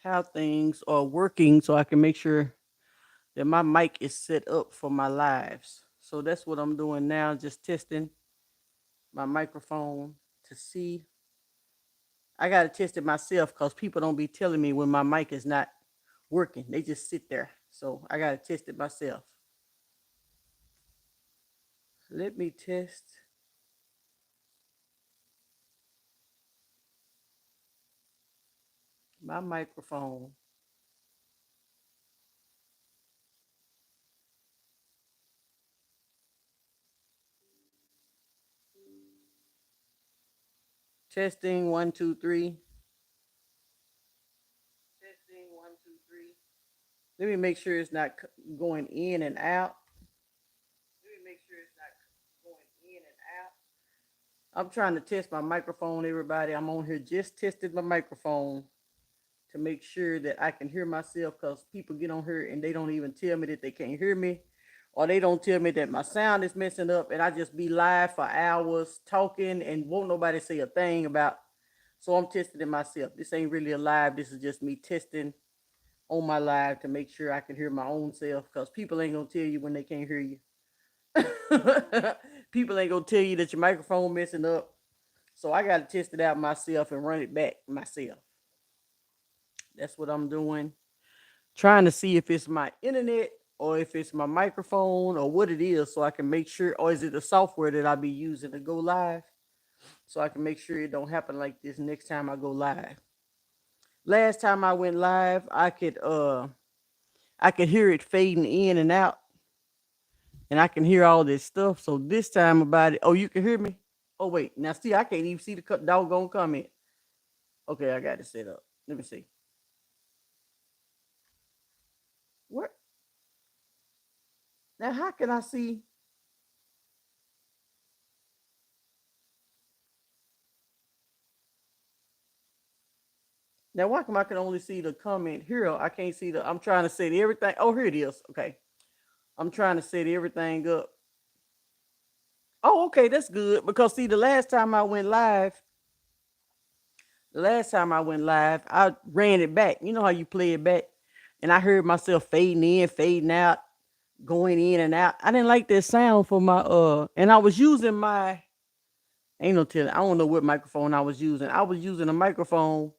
how things are working so I can make sure that my mic is set up for my lives. So that's what I'm doing now, just testing my microphone to see. I got to test it myself because people don't be telling me when my mic is not working. They just sit there. So I got to test it myself. Let me test my microphone. Testing one, two, three. Testing one, two, three. Let me make sure it's not going in and out. Let me make sure it's not going in and out. I'm trying to test my microphone, everybody. I'm on here just testing my microphone to make sure that I can hear myself because people get on here and they don't even tell me that they can't hear me or they don't tell me that my sound is messing up and I just be live for hours talking and won't nobody say a thing about. So I'm testing it myself. This ain't really a live. This is just me testing on my live to make sure I can hear my own self because people ain't gonna tell you when they can't hear you. People ain't gonna tell you that your microphone messing up. So I gotta test it out myself and run it back myself. That's what I'm doing. Trying to see if it's my internet or if it's my microphone or what it is so I can make sure, or is it the software that I'll be using to go live so I can make sure it don't happen like this next time I go live. Last time I went live, I could hear it fading in and out and I can hear all this stuff. So this time about it, oh, you can hear me? Oh wait, now see, I can't even see the doggone comment. Okay, I got it set up. Let me see. What? Now how can I see? Now why come I can only see the comment here? I can't see the. I'm trying to set everything. Oh, here it is. Okay, I'm trying to set everything up. Oh, okay, that's good because see, the last time I went live, I ran it back. You know how you play it back, and I heard myself fading in, fading out, going in and out. I didn't like that sound for my and I was using my ain't no telling. I don't know what microphone I was using. I was using a microphone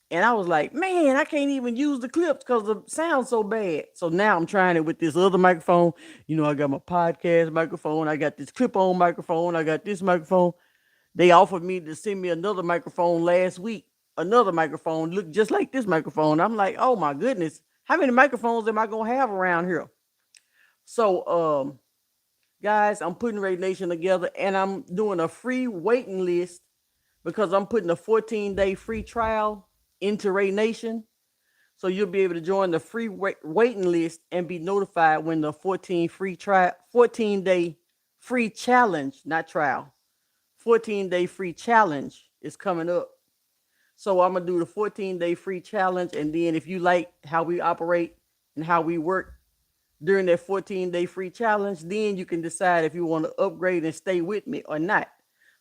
and I was like, man, I can't even use the clips because the sound's so bad. So now I'm trying it with this other microphone. You know, I got my podcast microphone. I got this clip on microphone. I got this microphone. They offered me to send me another microphone last week. Another microphone looked just like this microphone. I'm like, oh my goodness, how many microphones am I gonna have around here? So, guys, I'm putting Rae Nation together, and I'm doing a free waiting list because I'm putting a 14-day free trial into Rae Nation. So you'll be able to join the free waiting list and be notified when the 14-day free challenge, not trial, 14-day free challenge is coming up. So I'm gonna do the 14-day free challenge, and then if you like how we operate and how we work during that 14-day free challenge, then you can decide if you want to upgrade and stay with me or not.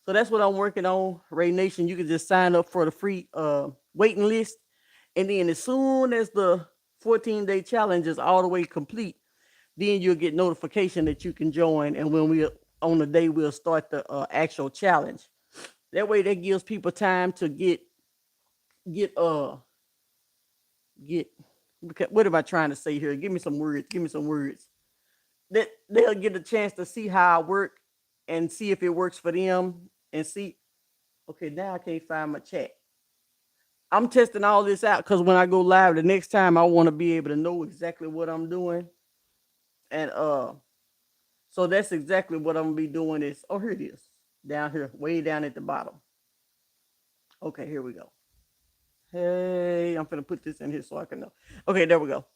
So that's what I'm working on, Rae Nation. You can just sign up for the free waiting list, and then as soon as the 14-day challenge is all the way complete, then you'll get notification that you can join. And when we on the day, we'll start the actual challenge. That way, that gives people time to get get. What am I trying to say here? Give me some words. Give me some words. That they'll get a chance to see how I work and see if it works for them and see. Okay, now I can't find my chat. I'm testing all this out because when I go live the next time, I want to be able to know exactly what I'm doing. And so that's exactly what I'm gonna be doing. Is oh here it is down here, way down at the bottom. Okay, here we go. Hey, I'm gonna put this in here so I can know. Okay, there we go.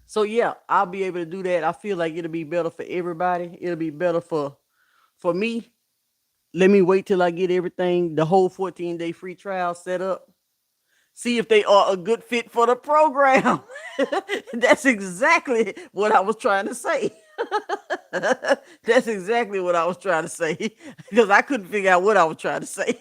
So yeah, I'll be able to do that. I feel like it'll be better for everybody. It'll be better for me. Let me wait till I get everything, the whole 14-day free trial set up. See if they are a good fit for the program. That's exactly what I was trying to say. That's exactly what I was trying to say because I couldn't figure out what I was trying to say.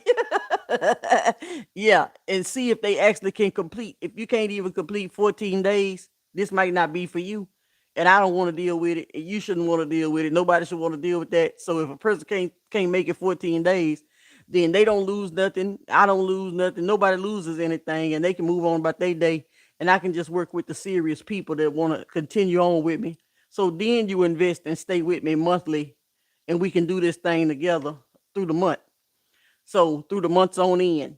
Yeah, and see if they actually can complete. If you can't even complete 14 days, this might not be for you. And I don't want to deal with it. And you shouldn't want to deal with it. Nobody should want to deal with that. So if a person can't make it 14 days, then they don't lose nothing. I don't lose nothing. Nobody loses anything, and they can move on about their day. And I can just work with the serious people that want to continue on with me. So then you invest and stay with me monthly, and we can do this thing together through the month. So through the months on end.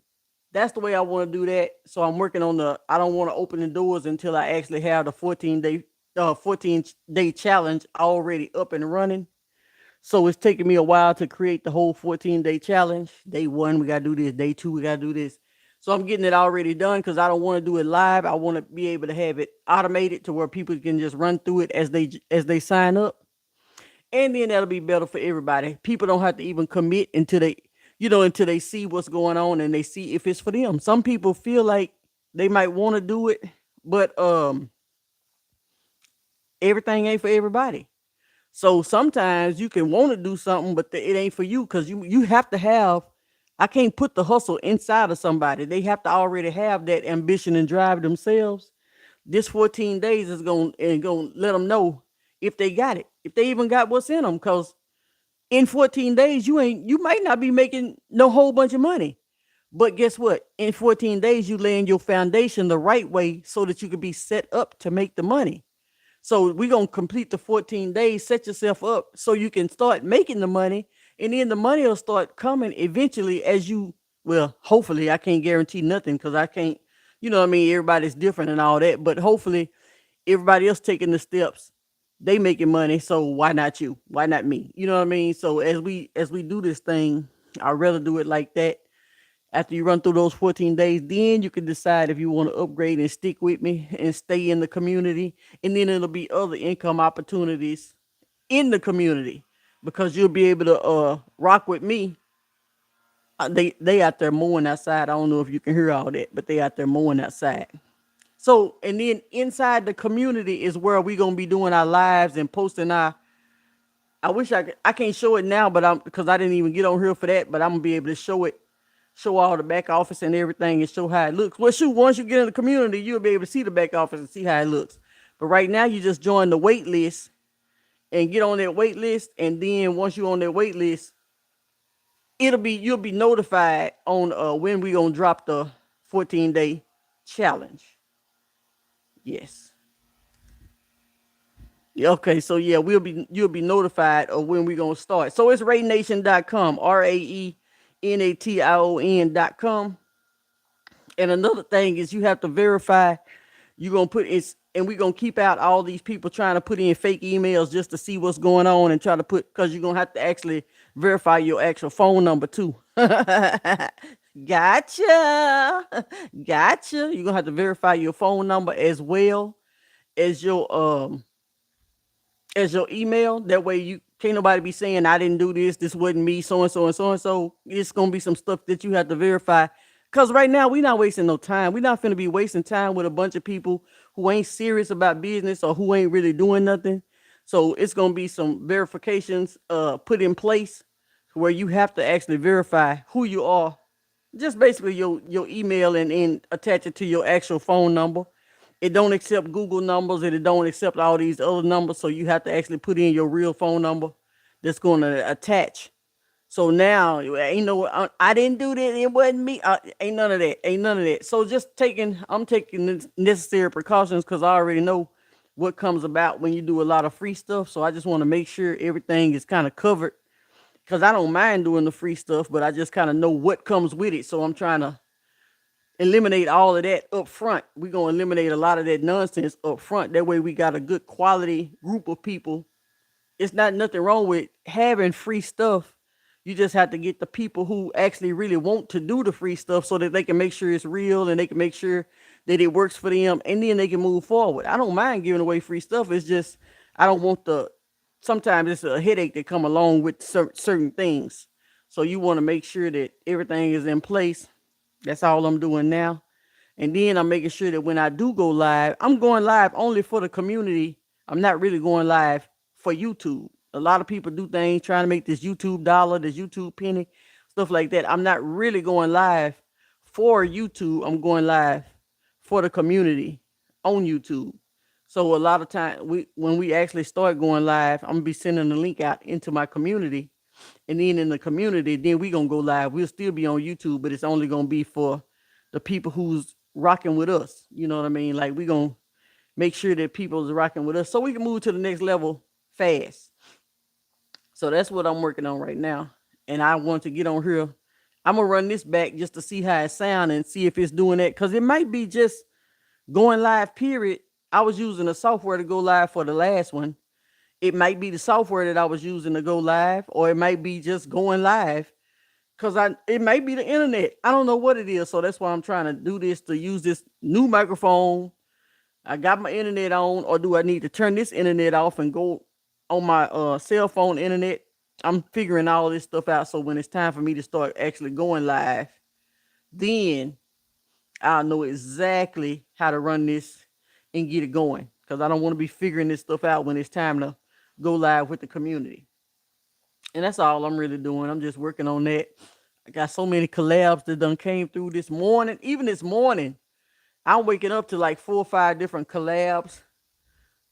That's the way I want to do that. So I'm working on the I don't want to open the doors until I actually have the 14-day challenge already up and running. So it's taking me a while to create the whole 14-day challenge. Day 1 we got to do this, day 2 we got to do this. So I'm getting it already done cuz I don't want to do it live. I want to be able to have it automated to where people can just run through it as they sign up, and then that'll be better for everybody. People don't have to even commit until they see what's going on and they see if it's for them. Some people feel like they might want to do it, but everything ain't for everybody. So sometimes you can want to do something, but it ain't for you because you have to have. I can't put the hustle inside of somebody. They have to already have that ambition and drive themselves. This 14 days is going to let them know if they got it, if they even got what's in them. Because in 14 days, you might not be making no whole bunch of money. But guess what? In 14 days, you laying your foundation the right way so that you can be set up to make the money. So we're gonna complete the 14 days, set yourself up so you can start making the money, and then the money will start coming eventually as you well, hopefully. I can't guarantee nothing because I can't, what I mean, everybody's different and all that, but hopefully everybody else taking the steps, they making money, so why not you? Why not me? You know what I mean? So as we do this thing, I'd rather do it like that. After you run through those 14 days, then you can decide if you want to upgrade and stick with me and stay in the community. And then it'll be other income opportunities in the community because you'll be able to rock with me. They out there mowing outside. I don't know if you can hear all that, but they out there mowing outside. So and then inside the community is where we gonna be doing our lives and posting our. I wish I can't show it now, but I'm because I didn't even get on here for that. But I'm gonna be able to show it, show all the back office and everything, and show how it looks. Well, shoot, once you get in the community, you'll be able to see the back office and see how it looks. But right now, you just join the wait list and get on that wait list, and then once you're on that wait list, you'll be notified on when we gonna drop the 14-day challenge. Yes. Yeah, okay, so yeah, you'll be notified of when we're gonna start. So it's raenation.com, RAENATION.com. And another thing is you have to verify. You're gonna put it, and we're gonna keep out all these people trying to put in fake emails just to see what's going on and try to put because you're gonna have to actually verify your actual phone number too. Gotcha. Gotcha. You're gonna have to verify your phone number as well as your email. That way you can't nobody be saying I didn't do this, this wasn't me, so and so and so and so. It's gonna be some stuff that you have to verify. Cause right now we not wasting no time. We not finna be wasting time with a bunch of people who ain't serious about business or who ain't really doing nothing. So it's gonna be some verifications put in place where you have to actually verify who you are. Just basically your email and attach it to your actual phone number. It don't accept Google numbers and it don't accept all these other numbers. So you have to actually put in your real phone number that's going to attach. So now ain't no I didn't do that. It wasn't me. Ain't none of that. Ain't none of that. So I'm taking the necessary precautions because I already know what comes about when you do a lot of free stuff. So I just want to make sure everything is kind of covered because I don't mind doing the free stuff, but I just kind of know what comes with it. So I'm trying to eliminate all of that up front. We're going to eliminate a lot of that nonsense up front. That way we got a good quality group of people. It's not nothing wrong with having free stuff. You just have to get the people who actually really want to do the free stuff so that they can make sure it's real and they can make sure that it works for them and then they can move forward. I don't mind giving away free stuff. It's just I don't want sometimes it's a headache that come along with certain things. So you want to make sure that everything is in place. That's all I'm doing now. And then I'm making sure that when I do go live, I'm going live only for the community. I'm not really going live for YouTube. A lot of people do things trying to make this YouTube dollar, this YouTube penny. stuff like that. I'm not really going live for YouTube. I'm going live for the community on YouTube. So a lot of time when we actually start going live, I'm gonna be sending the link out into my community, and then in the community, then we gonna go live. We'll still be on YouTube, but it's only gonna be for the people who's rocking with us. You know what I mean? Like we gonna make sure that people's rocking with us so we can move to the next level fast. So that's what I'm working on right now. And I want to get on here. I'm gonna run this back just to see how it sounds and see if it's doing that. Cause it might be just going live, period. I was using the software to go live for the last one. It might be the software that I was using to go live, or it might be just going live. Cause it might be the internet. I don't know what it is. So that's why I'm trying to do this, to use this new microphone. I got my internet on, or do I need to turn this internet off and go on my cell phone internet? I'm figuring all this stuff out. So when it's time for me to start actually going live, then I'll know exactly how to run this and get it going. Because I don't want to be figuring this stuff out when it's time to go live with the community. And that's all I'm really doing. I'm just working on that. I got so many collabs that done came through this morning. Even this morning, I'm waking up to like 4 or 5 different collabs.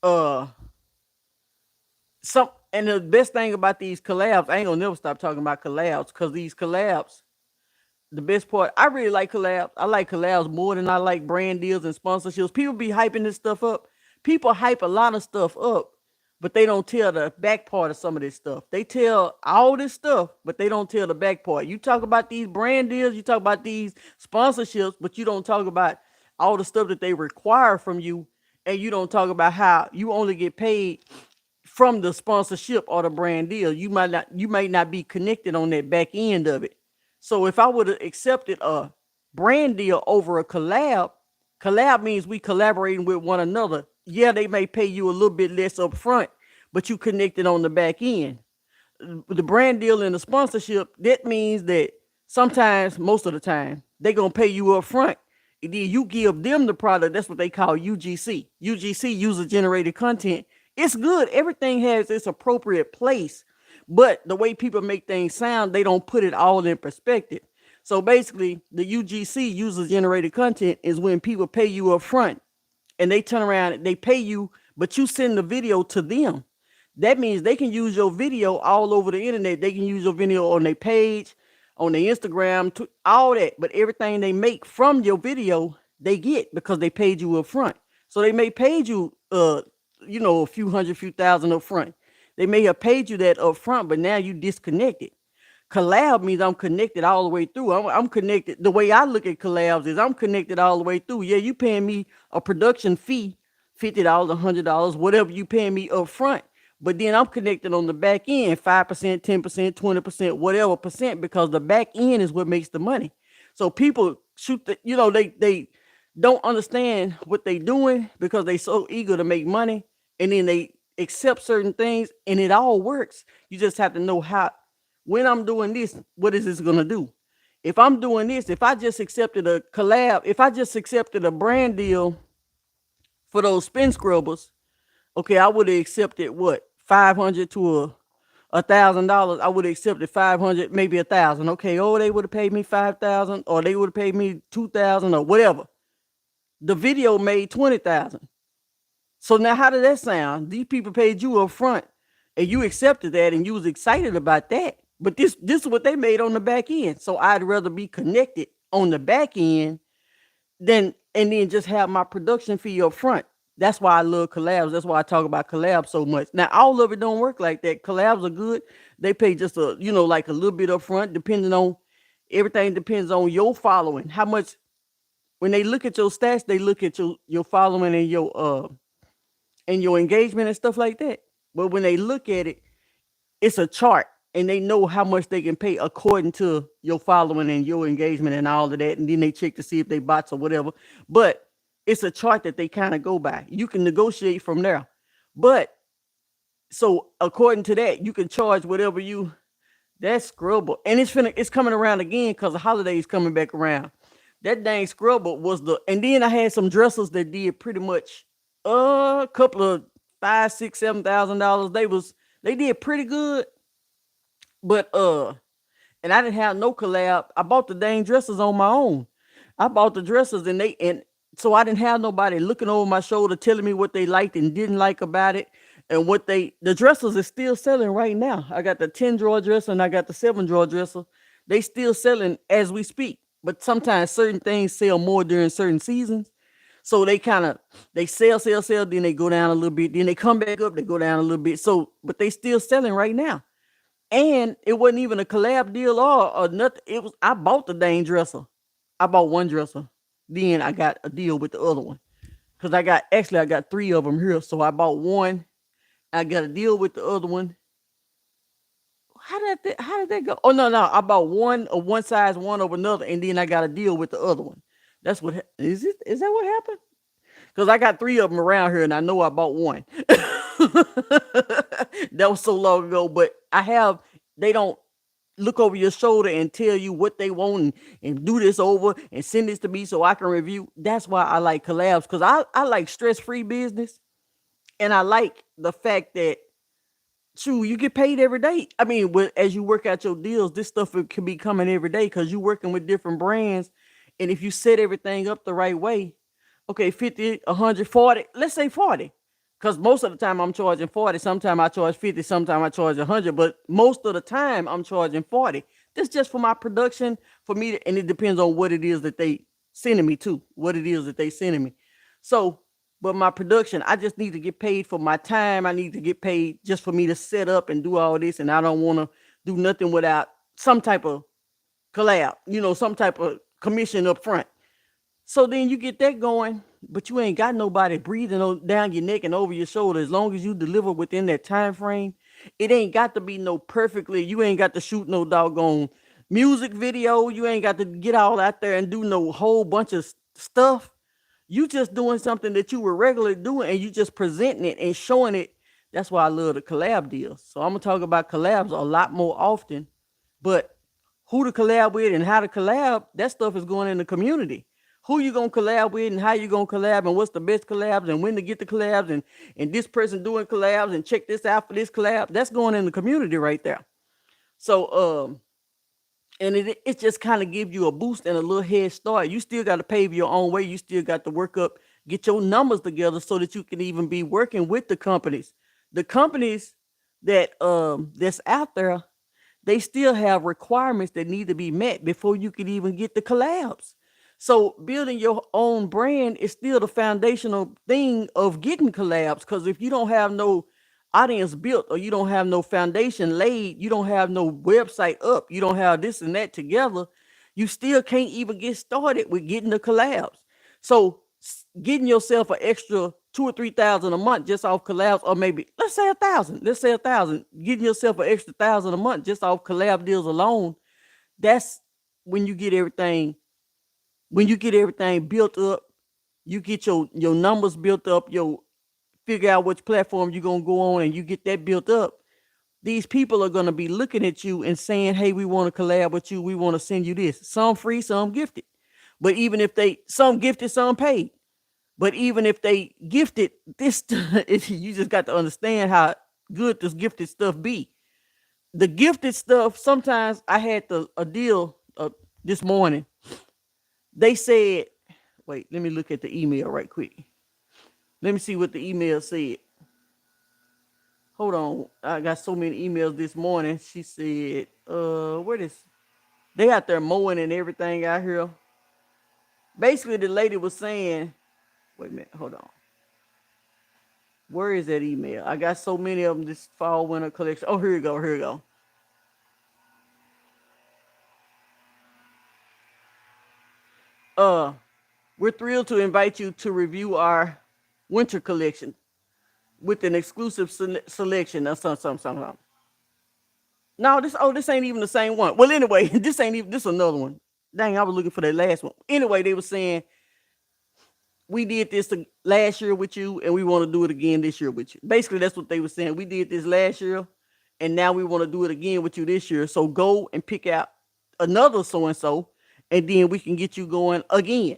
Uh, some and the best thing about these collabs, I ain't gonna never stop talking about collabs, because these collabs, the best part, I really like collabs. I like collabs more than I like brand deals and sponsorships. People be hyping this stuff up. People hype a lot of stuff up, but they don't tell the back part of some of this stuff. They tell all this stuff, but they don't tell the back part. You talk about these brand deals, you talk about these sponsorships, but you don't talk about all the stuff that they require from you, and you don't talk about how you only get paid from the sponsorship or the brand deal. You might not be connected on that back end of it. So if I would have accepted a brand deal over a collab means we collaborating with one another. Yeah, they may pay you a little bit less up front, but you connected on the back end. The brand deal and the sponsorship, that means that sometimes, most of the time, they're gonna pay you up front. And then you give them the product. That's what they call UGC. UGC, user generated content. It's good. Everything has its appropriate place. But the way people make things sound, they don't put it all in perspective. So basically, the UGC, user generated content, is when people pay you up front and they turn around and they pay you, but you send the video to them. That means they can use your video all over the internet. They can use your video on their page, on their Instagram, all that. But everything they make from your video, they get because they paid you up front. So they may paid you, a few hundred, few thousand up front. They may have paid you that up front, but now you disconnected. Collab means I'm connected all the way through. I'm connected. The way I look at collabs is I'm connected all the way through. Yeah, you paying me a production fee, $50, $100, whatever you paying me up front. But then I'm connected on the back end, 5%, 10%, 20%, whatever percent, because the back end is what makes the money. So people they don't understand what they doing because they so eager to make money, and then they accept certain things, and it all works. You just have to know how. When I'm doing this, what is this gonna do? If I'm doing this, if I just accepted a collab, if I just accepted a brand deal for those spin scrubbers, okay, I would have accepted what, 500 to $1,000. I would have accepted 500, maybe 1,000. Okay, they would have paid me 5,000, or they would have paid me 2,000, or whatever. The video made 20,000. So now, how did that sound? These people paid you up front, and you accepted that, and you was excited about that. But this is what they made on the back end. So I'd rather be connected on the back end and then just have my production fee up front. That's why I love collabs. That's why I talk about collabs so much. Now, all of it don't work like that. Collabs are good. They pay just like a little bit up front, depending on everything depends on your following. How much, when they look at your stats, they look at your following and your engagement and stuff like that. But when they look at it, it's a chart, and they know how much they can pay according to your following and your engagement and all of that. And then they check to see if they bots or whatever. But it's a chart that they kind of go by. You can negotiate from there. But so according to that, you can charge whatever that's scrubber. And it's coming around again because the holidays coming back around. That dang scrubber was and then I had some dressers that did pretty much a couple of $5, $6, $7,000. They did pretty good. But and I didn't have no collab. I bought the dang dresses on my own. I bought the dresses, and so I didn't have nobody looking over my shoulder telling me what they liked and didn't like about it, and what the dresses is still selling right now. I got the 10 drawer dresser and I got the 7 drawer dresser. They still selling as we speak, but sometimes certain things sell more during certain seasons. So they sell, then they go down a little bit, then they come back up, they go down a little bit. So, but they still selling right now. And it wasn't even a collab deal or nothing. It was I bought the dang dresser. I bought one dresser. Then I got a deal with the other one. Cause I got 3 of them here. So I bought one. I got a deal with the other one. How did that go? Oh no, I bought one of one size, one of another, and then I got a deal with the other one. That's what is it? Is that what happened? Because I got 3 of them around here, and I know I bought one. That was so long ago, but I have. They don't look over your shoulder and tell you what they want, and do this over and send this to me so I can review. That's why I like collabs, because I like stress free business, and I like the fact that true, you get paid every day. I mean, as you work out your deals, this stuff can be coming every day because you're working with different brands. And if you set everything up the right way, okay, 50, 140, let's say 40. Because most of the time I'm charging 40. Sometimes I charge 50, sometimes I charge 100. But most of the time I'm charging 40. This just for my production, for me, and it depends on what it is that they sending me to, what it is that they sending me. So, but my production, I just need to get paid for my time. I need to get paid just for me to set up and do all this. And I don't want to do nothing without some type of collab, some type of commission up front. So then you get that going, but you ain't got nobody breathing down your neck and over your shoulder. As long as you deliver within that time frame, it ain't got to be no perfectly. You ain't got to shoot no doggone music video. You ain't got to get all out there and do no whole bunch of stuff. You just doing something that you were regularly doing, and you just presenting it and showing it. That's why I love the collab deals. So I'm gonna talk about collabs a lot more often. But who to collab with and how to collab, that stuff is going in the community. Who you gonna collab with and how you gonna collab and what's the best collabs and when to get the collabs, and this person doing collabs and check this out for this collab. That's going in the community right there. So and it just kind of gives you a boost and a little head start. You still got to pave your own way. You still got to work up, get your numbers together so that you can even be working with the companies. The companies that's out there, they still have requirements that need to be met before you can even get the collabs. So building your own brand is still the foundational thing of getting collabs. Because if you don't have no audience built, or you don't have no foundation laid, you don't have no website up, you don't have this and that together, you still can't even get started with getting the collabs. So getting yourself an extra 2 or 3 thousand a month just off collabs, or maybe let's say 1,000. Let's say 1,000. Getting yourself an extra 1,000 a month just off collab deals alone. That's when you get everything. When you get everything built up, you get your numbers built up, your figure out which platform you're gonna go on, and you get that built up. These people are gonna be looking at you and saying, "Hey, we want to collab with you. We want to send you this. Some free, some gifted. But even if some gifted, some paid. But even if they gifted this, you just got to understand how good this gifted stuff be. The gifted stuff. Sometimes I had a deal this morning. They said, "Wait, let me look at the email right quick. Let me see what the email said. Hold on. I got so many emails this morning." She said, what is they out there mowing and everything out here. Basically, the lady was saying, wait a minute, hold on. Where is that email? I got so many of them this fall winter collection. Oh, here we go. Here we go. Uh, we're thrilled to invite you to review our winter collection with an exclusive selection of some. No, this ain't even the same one. Well, anyway, this another one. Dang, I was looking for that last one. Anyway, they were saying we did this last year with you, and we want to do it again this year with you. Basically, that's what they were saying. We did this last year, and now we want to do it again with you this year. So go and pick out another so and so, and then we can get you going again.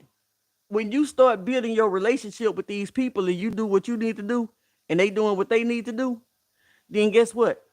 When you start building your relationship with these people, and you do what you need to do, and they doing what they need to do, then guess what?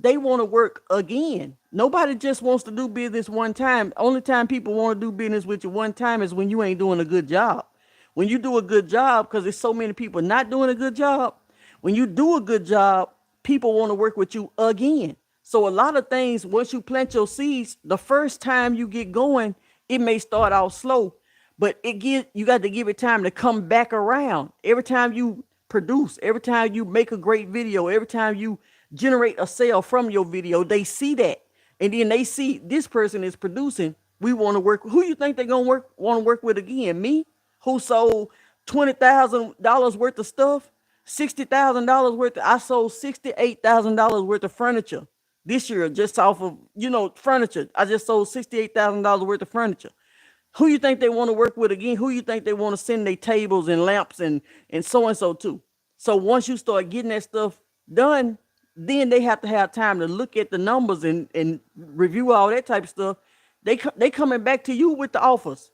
They want to work again. Nobody just wants to do business one time. Only time people want to do business with you one time is when you ain't doing a good job. When you do a good job, because there's so many people not doing a good job, when you do a good job, people want to work with you again. So a lot of things, once you plant your seeds, the first time you get going, it may start out slow, but you got to give it time to come back around. Every time you produce, every time you make a great video, every time you generate a sale from your video, they see that. And then they see this person is producing. We want to work. Who you think they're gonna want to work with again? Me, who sold $20,000 worth of stuff, $60,000 worth. I sold $68,000 worth of furniture this year, just off of furniture. I just sold $68,000 worth of furniture. Who you think they want to work with again? Who you think they want to send their tables and lamps and so too? So once you start getting that stuff done, then they have to have time to look at the numbers and review all that type of stuff. They coming back to you with the offers.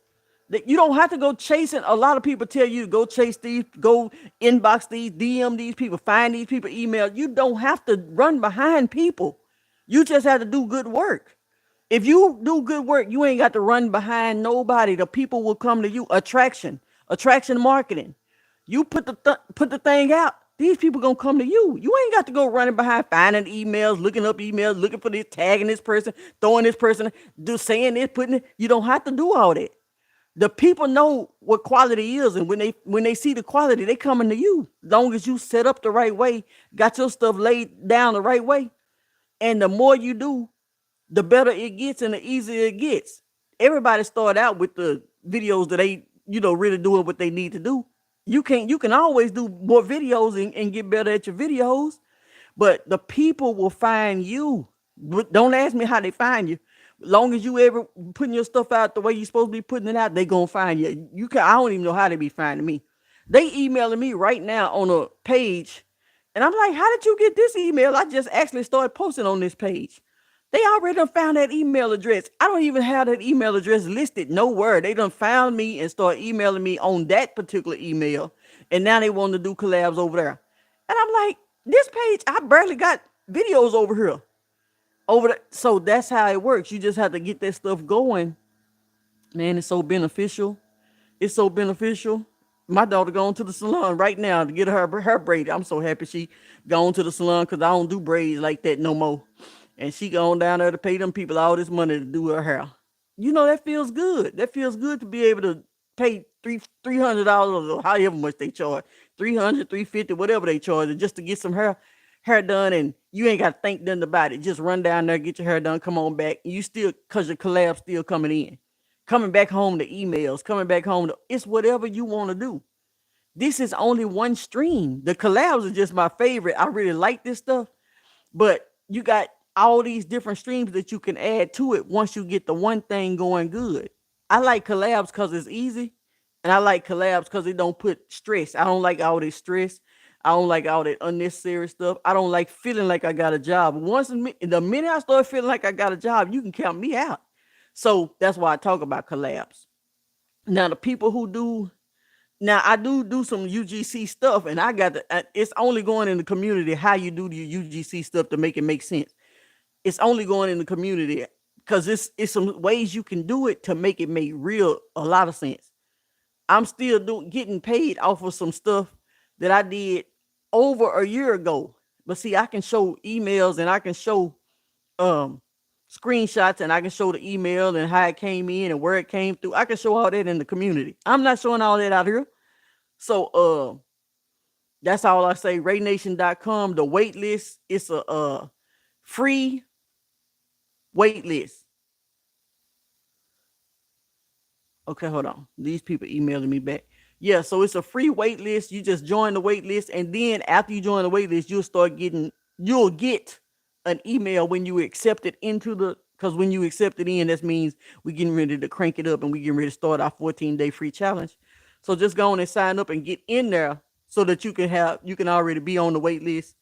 That you don't have to go chasing. A lot of people tell you to go chase these, go inbox these, DM these people, find these people, email. You don't have to run behind people. You just have to do good work. If you do good work, you ain't got to run behind nobody. The people will come to you. Attraction marketing. You put the thing out. These people gonna come to you. You ain't got to go running behind, finding emails, looking up emails, looking for this, tagging this person, throwing this person, do saying this, putting it. You don't have to do all that. The people know what quality is, and when they see the quality, they coming to you. Long as you set up the right way, got your stuff laid down the right way, and the more you do, the better it gets and the easier it gets. Everybody start out with the videos that they, really doing what they need to do. You can always do more videos and get better at your videos, but the people will find you. Don't ask me how they find you. Long as you ever putting your stuff out the way you're supposed to be putting it out, they gonna find you. I don't even know how they be finding me. They emailing me right now on a page, and I'm like, how did you get this email? I just actually started posting on this page. They already done found that email address. I don't even have that email address listed nowhere. They done found me and start emailing me on that particular email, and now they want to do collabs over there. And I'm like, this page, I barely got videos over here. So that's how it works. You just have to get that stuff going. Man, it's so beneficial. It's so beneficial. My daughter going to the salon right now to get her braided. I'm so happy she going to the salon because I don't do braids like that no more. And she going down there to pay them people all this money to do her hair. That feels good. That feels good to be able to pay $300 or however much they charge. 300, 350, whatever they charge, just to get some hair done, and you ain't got to think nothing about it. Just run down there, get your hair done, come on back. You still, cause your collab still coming in, coming back home to emails, coming back home to, it's whatever you want to do. This is only one stream. The collabs are just my favorite. I really like this stuff, but you got all these different streams that you can add to it once you get the one thing going good. I like collabs because it's easy, and I like collabs because it don't put stress. I don't like all this stress. I don't like all that unnecessary stuff. I don't like feeling like I got a job. The minute I start feeling like I got a job, you can count me out. So that's why I talk about collabs. Now, the people who do, now I do some UGC stuff, and it's only going in the community how you do the UGC stuff to make it make sense. It's only going in the community because it's some ways you can do it to make it make a lot of sense. I'm still getting paid off of some stuff that I did over a year ago. But see, I can show emails and I can show screenshots, and I can show the email and how it came in and where it came through. I can show all that in the community. I'm not showing all that out here. So that's all I say. RaeNation.com, the wait list. It's a free wait list. Okay, hold on. These people emailing me back. Yeah, so it's a free wait list. You just join the wait list, and then after you join the wait list, you'll get an email when you accept it because when you accept it in, that means we getting ready to crank it up and we getting ready to start our 14-day free challenge. So just go on and sign up and get in there so that you can already be on the wait list.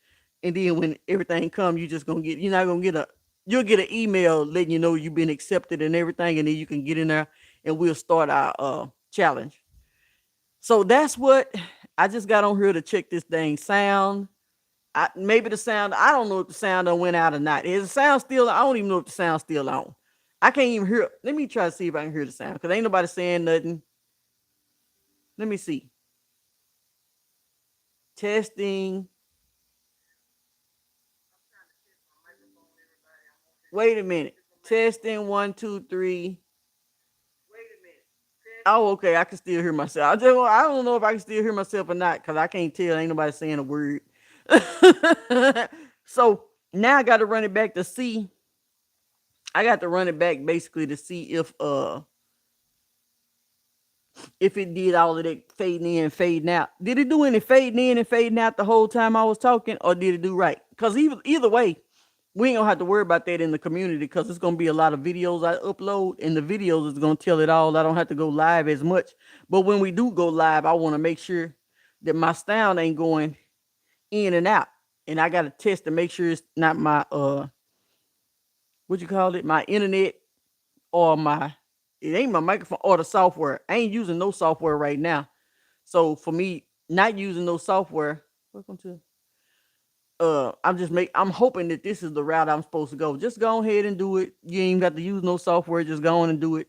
And then when everything comes, you'll get an email letting you know you've been accepted and everything, and then you can get in there and we'll start our challenge. So that's what I just got on here to check this dang sound. Maybe the sound. I don't know if the sound done went out or not. Is the sound still? I don't even know if the sound's still on. I can't even hear. Let me try to see if I can hear the sound because ain't nobody saying nothing. Let me see. Testing. Wait a minute. Testing 1, 2, 3. Oh, okay. I can still hear myself. I don't know if I can still hear myself or not because I can't tell. Ain't nobody saying a word. So now I got to run it back to see. I got to run it back basically to see if it did all of that fading in and fading out. Did it do any fading in and fading out the whole time I was talking, or did it do right? Because either way, we ain't gonna have to worry about that in the community because it's gonna be a lot of videos I upload, and the videos is gonna tell it all. I don't have to go live as much. But when we do go live, I want to make sure that my sound ain't going in and out. And I gotta test to make sure it's not my what you call it, my internet or my it ain't my microphone or the software. I ain't using no software right now. So for me, not using no software, welcome to I'm hoping that this is the route I'm supposed to go. Just go ahead and do it. You ain't got to use no software, just go on and do it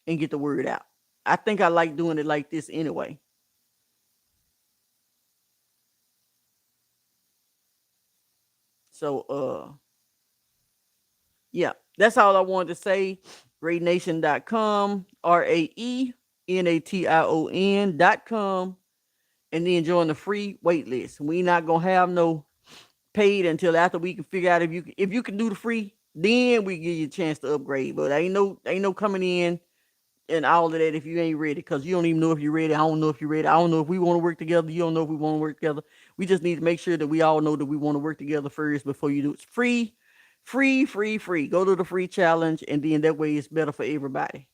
and get the word out. I think I like doing it like this anyway. So yeah, that's all I wanted to say. RaeNation.com, RaeNation.com, and then join the free wait list. We not gonna have no paid until after we can figure out if you can do the free, then we give you a chance to upgrade. But ain't no coming in and all of that if you ain't ready, because you don't even know if you're ready. I don't know if you're ready. I don't know if we want to work together. You don't know if we want to work together. We just need to make sure that we all know that we want to work together first before you do it. It's free, free, free, free. Go to the free challenge, and then that way it's better for everybody.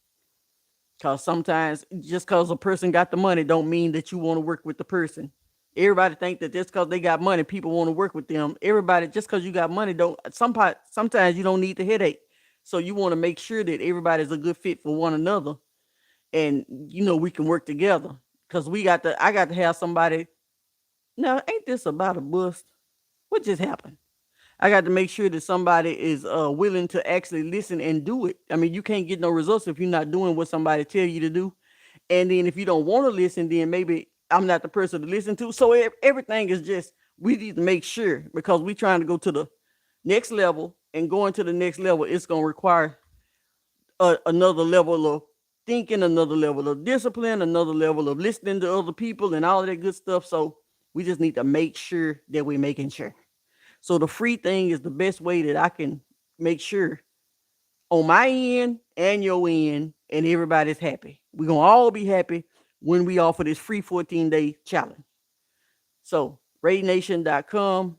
Cause sometimes just cause a person got the money don't mean that you want to work with the person. Everybody think that just cause they got money, people want to work with them. Everybody just cause you got money don't sometimes you don't need the headache. So you want to make sure that everybody's a good fit for one another, and we can work together. Cause I got to have somebody. Now ain't this about a bust? What just happened? I got to make sure that somebody is willing to actually listen and do it. I mean, you can't get no results if you're not doing what somebody tell you to do. And then if you don't want to listen, then maybe I'm not the person to listen to. So everything is just we need to make sure, because we trying to go to the next level, and going to the next level, it's gonna require another level of thinking, another level of discipline, another level of listening to other people, and all of that good stuff. So we just need to make sure that we're making sure. So the free thing is the best way that I can make sure on my end and your end, and everybody's happy. We're gonna all be happy when we offer this free 14-day challenge. So RaeNation.com,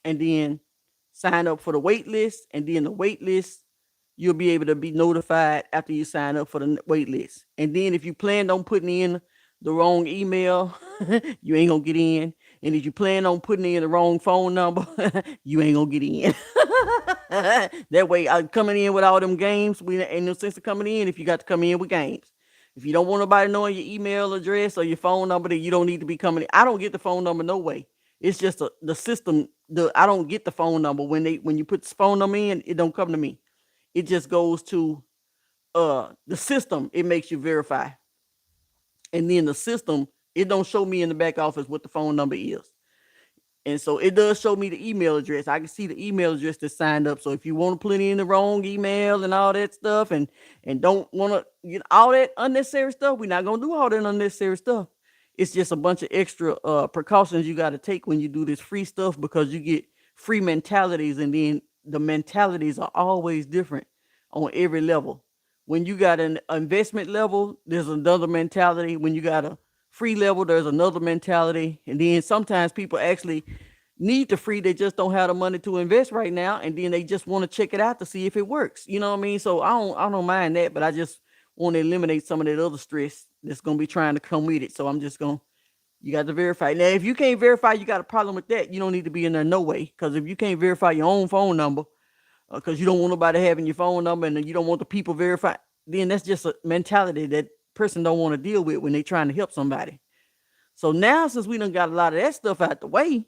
and then sign up for the wait list, and then the wait list, you'll be able to be notified after you sign up for the wait list. And then if you plan on putting in the wrong email, you ain't gonna get in. And if you plan on putting in the wrong phone number, you ain't gonna get in. That way, I'm coming in with all them games. We ain't no sense of coming in if you got to come in with games. If you don't want nobody knowing your email address or your phone number, then you don't need to be coming in. I don't get the phone number no way. It's just the system. I don't get the phone number when you put the phone number in. It don't come to me. It just goes to the system. It makes you verify, and then the system, it don't show me in the back office what the phone number is. And so it does show me the email address. I can see the email address that's signed up. So if you want to put in the wrong email and all that stuff, and don't want to get all that unnecessary stuff, we're not gonna do all that unnecessary stuff. It's just a bunch of extra precautions you got to take when you do this free stuff, because you get free mentalities, and then the mentalities are always different on every level. When you got an investment level, there's another mentality. When you got a free level, there's another mentality. And then sometimes people actually need the free, they just don't have the money to invest right now, and then they just want to check it out to see if it works. You know what I mean? So I don't mind that, but I just want to eliminate some of that other stress that's going to be trying to come with it. So I'm just going to you got to verify. Now, if you can't verify, you got a problem with that, you don't need to be in there no way. Because if you can't verify your own phone number, because you don't want nobody having your phone number, and then you don't want the people verified, then that's just a mentality that person don't want to deal with when they trying to help somebody. So now, since we done got a lot of that stuff out the way,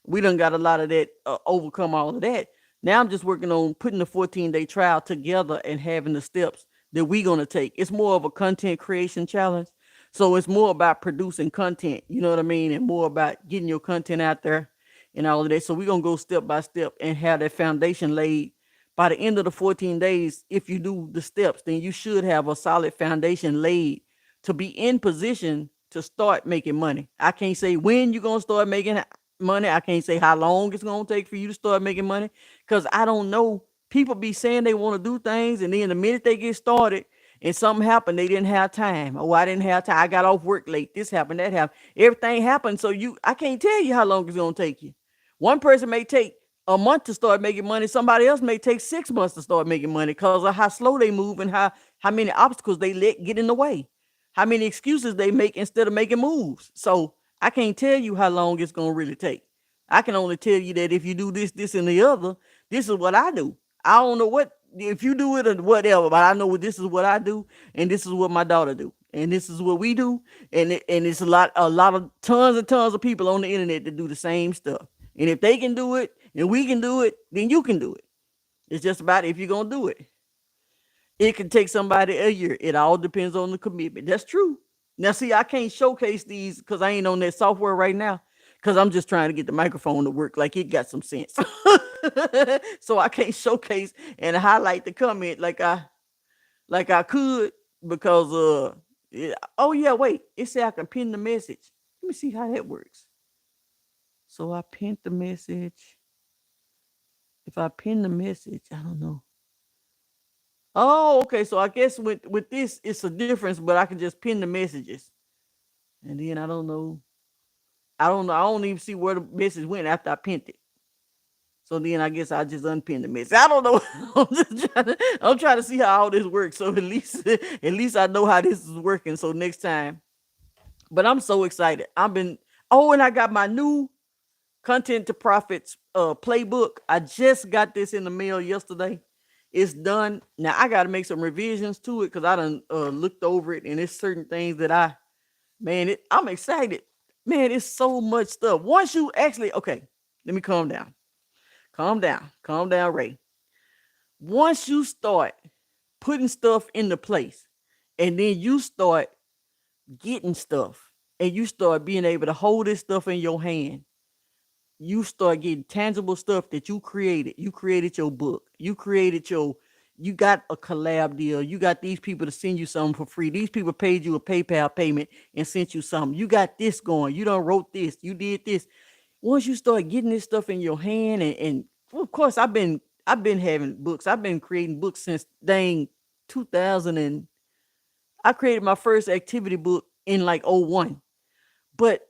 We done got a lot of that, overcome all of that. Now I'm just working on putting the 14-day trial together and having the steps that we gonna take. It's more of a content creation challenge. So it's more about producing content, you know what I mean? And more about getting your content out there and all of that. So we're gonna go step by step and have that foundation laid. By the end of the 14 days, if you do the steps, then you should have a solid foundation laid to be in position to start making money. I can't say when you're gonna start making money. I can't say how long it's gonna take for you to start making money because I don't know. People be saying they want to do things, and then the minute they get started and something happened, they didn't have time. Oh, I didn't have time. I got off work late. This happened, that happened. Everything happened. So I can't tell you how long it's gonna take you. One person may take a month to start making money. Somebody else may take 6 months to start making money because of how slow they move and how many obstacles they let get in the way, how many excuses they make instead of making moves. So I can't tell you how long it's gonna really take. I can only tell you that if you do this, this, and the other, this is what I do. I don't know what if you do it or whatever, but I know this is what I do, and this is what my daughter do, and this is what we do, and it's a lot of tons and tons of people on the internet that do the same stuff. And if they can do it and we can do it, then you can do it. It's just about if you're gonna do it. It can take somebody a year. It all depends on the commitment. That's true. Now, see, I can't showcase these because I ain't on that software right now. Because I'm just trying to get the microphone to work like it got some sense. So I can't showcase and highlight the comment like I could because oh yeah, wait. It said I can pin the message. Let me see how that works. So I pinned the message. If I pin the message, I don't know. Oh, okay. So I guess with this, it's a difference, but I can just pin the messages, and then I don't know. I don't know. I don't even see where the message went after I pinned it. So then I guess I just unpin the message. I don't know. I'm trying to see how all this works. So at least I know how this is working. So next time. But I'm so excited. I've been. Oh, and I got my new content to profits playbook. I just got this in the mail yesterday. It's done. Now I got to make some revisions to it because I done looked over it, and it's certain things that I'm excited. Man, it's so much stuff. Once you actually, okay, let me calm down. Calm down, Ray. Once you start putting stuff into place, and then you start getting stuff, and you start being able to hold this stuff in your hand, you start getting tangible stuff that you created. You created your book. You got a collab deal. You got these people to send you something for free. These people paid you a PayPal payment and sent you something. You got this going. You done wrote this. You did this. Once you start getting this stuff in your hand, and well, of course I've been having books. I've been creating books since dang 2000, and I created my first activity book in like '01. But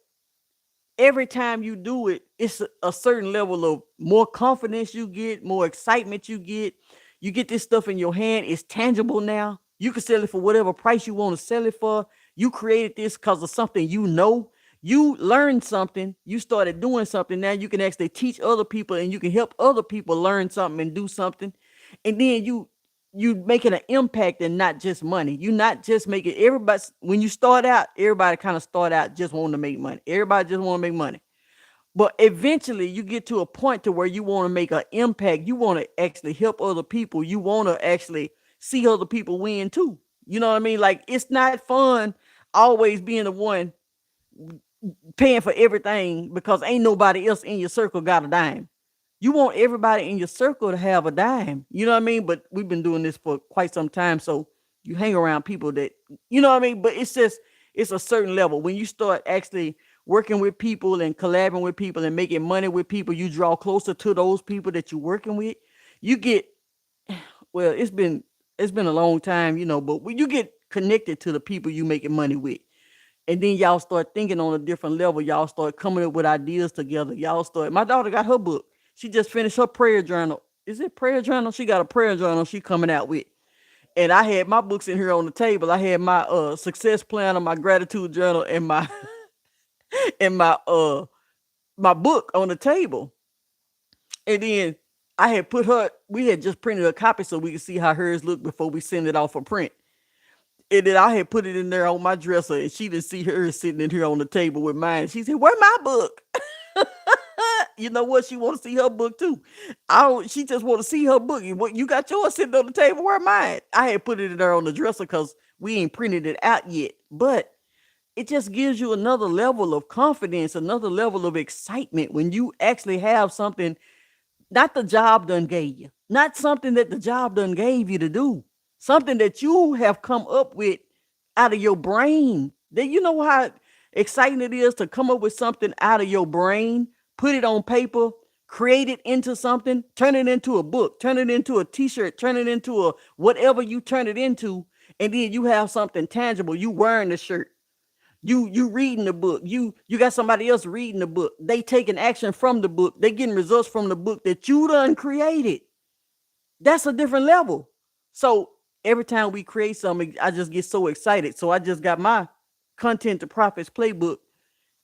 every time you do it, it's a certain level of more confidence you get, more excitement you get. You get this stuff in your hand, it's tangible now. You can sell it for whatever price you want to sell it for. You created this because of something you know. You learned something, you started doing something. Now you can actually teach other people and you can help other people learn something and do something. And then you making an impact and not just money. You not just making everybody when you start out, everybody kind of start out just wanting to make money. Everybody just want to make money. But eventually you get to a point to where you want to make an impact. You want to actually help other people. You want to actually see other people win too. You know what I mean? Like it's not fun always being the one paying for everything because ain't nobody else in your circle got a dime. You want everybody in your circle to have a dime. You know what I mean? But we've been doing this for quite some time. So you hang around people that, you know what I mean? But it's just, it's a certain level. When you start actually working with people and collaborating with people and making money with people, you draw closer to those people that you're working with. You get, well, it's been a long time, but when you get connected to the people you making money with, and then y'all start thinking on a different level. Y'all start coming up with ideas together. My daughter got her book. She just finished her prayer journal. Is it prayer journal? She got a prayer journal she coming out with. And I had my books in here on the table. I had my success planner, my gratitude journal, and my and my book on the table. And then we had just printed a copy so we could see how hers looked before we send it off for print. And then I had put it in there on my dresser, and she didn't see her sitting in here on the table with mine. She said, "Where my book?" You know what? She want to see her book too. I don't, she just want to see her book. You got yours sitting on the table. Where mine? I had put it in there on the dresser because we ain't printed it out yet. But it just gives you another level of confidence, another level of excitement when you actually have something, not the job done gave you, not something that the job done gave you to do, something that you have come up with out of your brain. That you know how exciting it is to come up with something out of your brain, put it on paper, create it into something, turn it into a book, turn it into a t-shirt, turn it into a whatever you turn it into, and then you have something tangible. You wearing the shirt. You reading the book. You got somebody else reading the book. They taking action from the book. They getting results from the book that you done created. That's a different level. So every time we create something, I just get so excited. So I just got my content to profits playbook,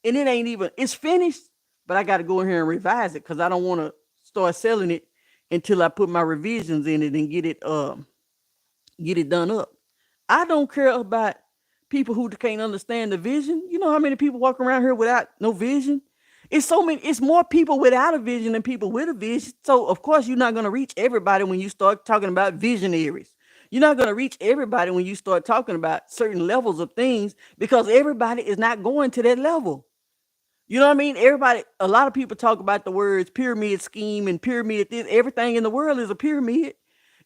and it ain't even, it's finished, but I got to go in here and revise it because I don't want to start selling it until I put my revisions in it and get it done up. I don't care about people who can't understand the vision. You know how many people walk around here without no vision? It's so many, it's more people without a vision than people with a vision. So of course you're not going to reach everybody when you start talking about visionaries. You're not going to reach everybody when you start talking about certain levels of things because everybody is not going to that level. You know what I mean? Everybody, a lot of people talk about the words pyramid scheme and pyramid this. Everything in the world is a pyramid.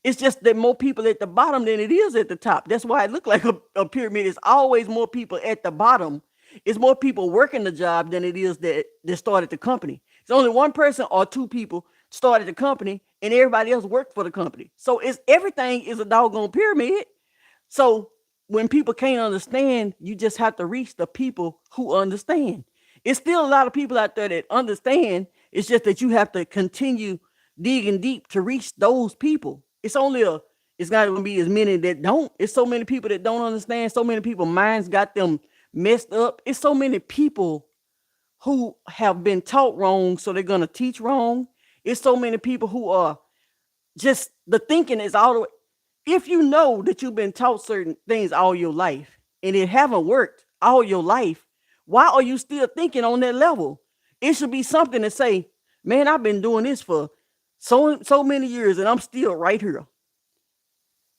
It's just that more people at the bottom than it is at the top. That's why it looked like a pyramid. It's always more people at the bottom. It's more people working the job than it is that started the company. It's only one person or two people started the company and everybody else worked for the company. So it's everything is a doggone pyramid. So when people can't understand, you just have to reach the people who understand. It's still a lot of people out there that understand. It's just that you have to continue digging deep to reach those people. It's not going to be as many that don't. It's so many people that don't understand. So many people minds got them messed up. It's so many people who have been taught wrong, so they're going to teach wrong. It's so many people who are just, the thinking is all the way. If you know that you've been taught certain things all your life and it haven't worked all your life, why are you still thinking on that level? It should be something to say, man, I've been doing this for so many years and I'm still right here.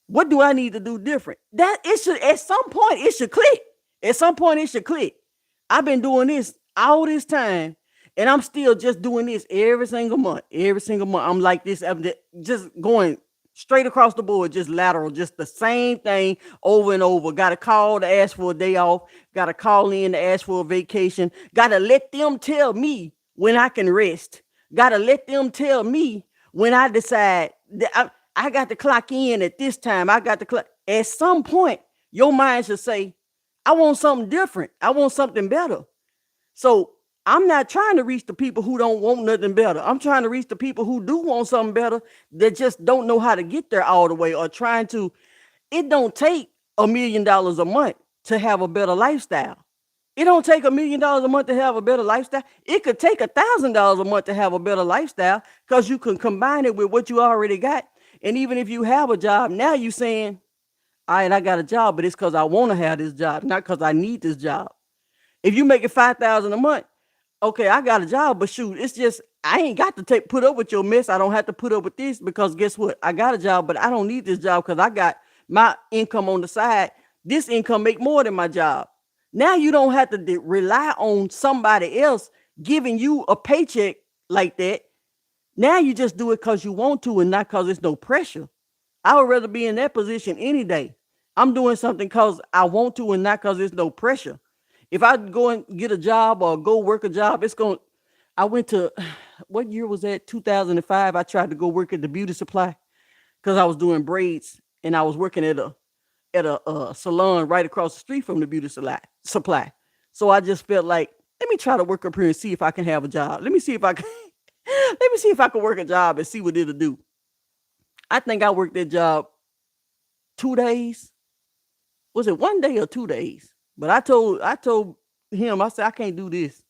What do I need to do different? That it should, at some point it should click. At some point it should click. I've been doing this all this time and I'm still just doing this every single month. Every single month I'm like this. I'm just going straight across the board, just lateral, just the same thing over and over. Got to call to ask for a day off. Got to call in to ask for a vacation. Got to let them tell me when I can rest. Got to let them tell me when I decide that I got to clock in at this time. I got to clock. At some point, your mind should say, I want something different. I want something better. So I'm not trying to reach the people who don't want nothing better. I'm trying to reach the people who do want something better that just don't know how to get there all the way or trying to. It don't take $1 million a month to have a better lifestyle. It don't take $1 million a month to have a better lifestyle. It could take $1,000 a month to have a better lifestyle because you can combine it with what you already got. And even if you have a job, now you saying, all right, I got a job, but it's because I want to have this job, not because I need this job. If you make it $5,000 a month, okay, I got a job, but shoot, it's just I ain't got to put up with your mess. I don't have to put up with this because guess what? I got a job, but I don't need this job because I got my income on the side. This income make more than my job. Now you don't have to rely on somebody else giving you a paycheck like that. Now you just do it because you want to and not because it's no pressure. I would rather be in that position any day. I'm doing something because I want to and not because there's no pressure. If I go and get a job or go work a job, I went to, what year was that? 2005. I tried to go work at the beauty supply because I was doing braids and I was working at a salon right across the street from the beauty supply. So I just felt like, let me try to work up here and see if I can have a job. Let me see if I can, let me see if I can work a job and see what it'll do. I think I worked that job 2 days. Was it 1 day or 2 days? But I told him, I said, I can't do this.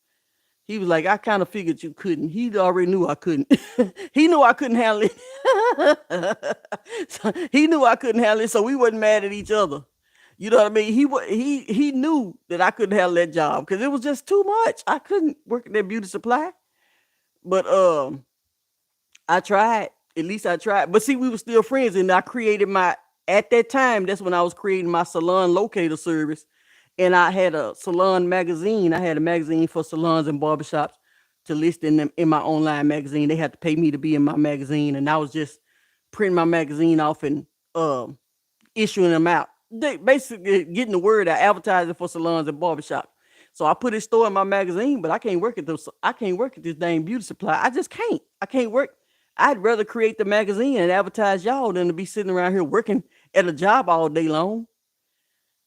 He was like, I kind of figured you couldn't. He already knew I couldn't. He knew I couldn't handle it. So he knew I couldn't handle it. So we wasn't mad at each other. You know what I mean? He knew that I couldn't handle that job because it was just too much. I couldn't work at that beauty supply. But I tried. At least I tried. But see, we were still friends, and I created my. At that time, that's when I was creating my salon locator service, and I had a salon magazine. I had a magazine for salons and barbershops to list in them in my online magazine. They had to pay me to be in my magazine, and I was just printing my magazine off and issuing them out. They basically getting the word out, advertising for salons and barbershops. So I put a store in my magazine, but I can't work at this dang beauty supply. I just can't. I can't work. I'd rather create the magazine and advertise y'all than to be sitting around here working at a job all day long.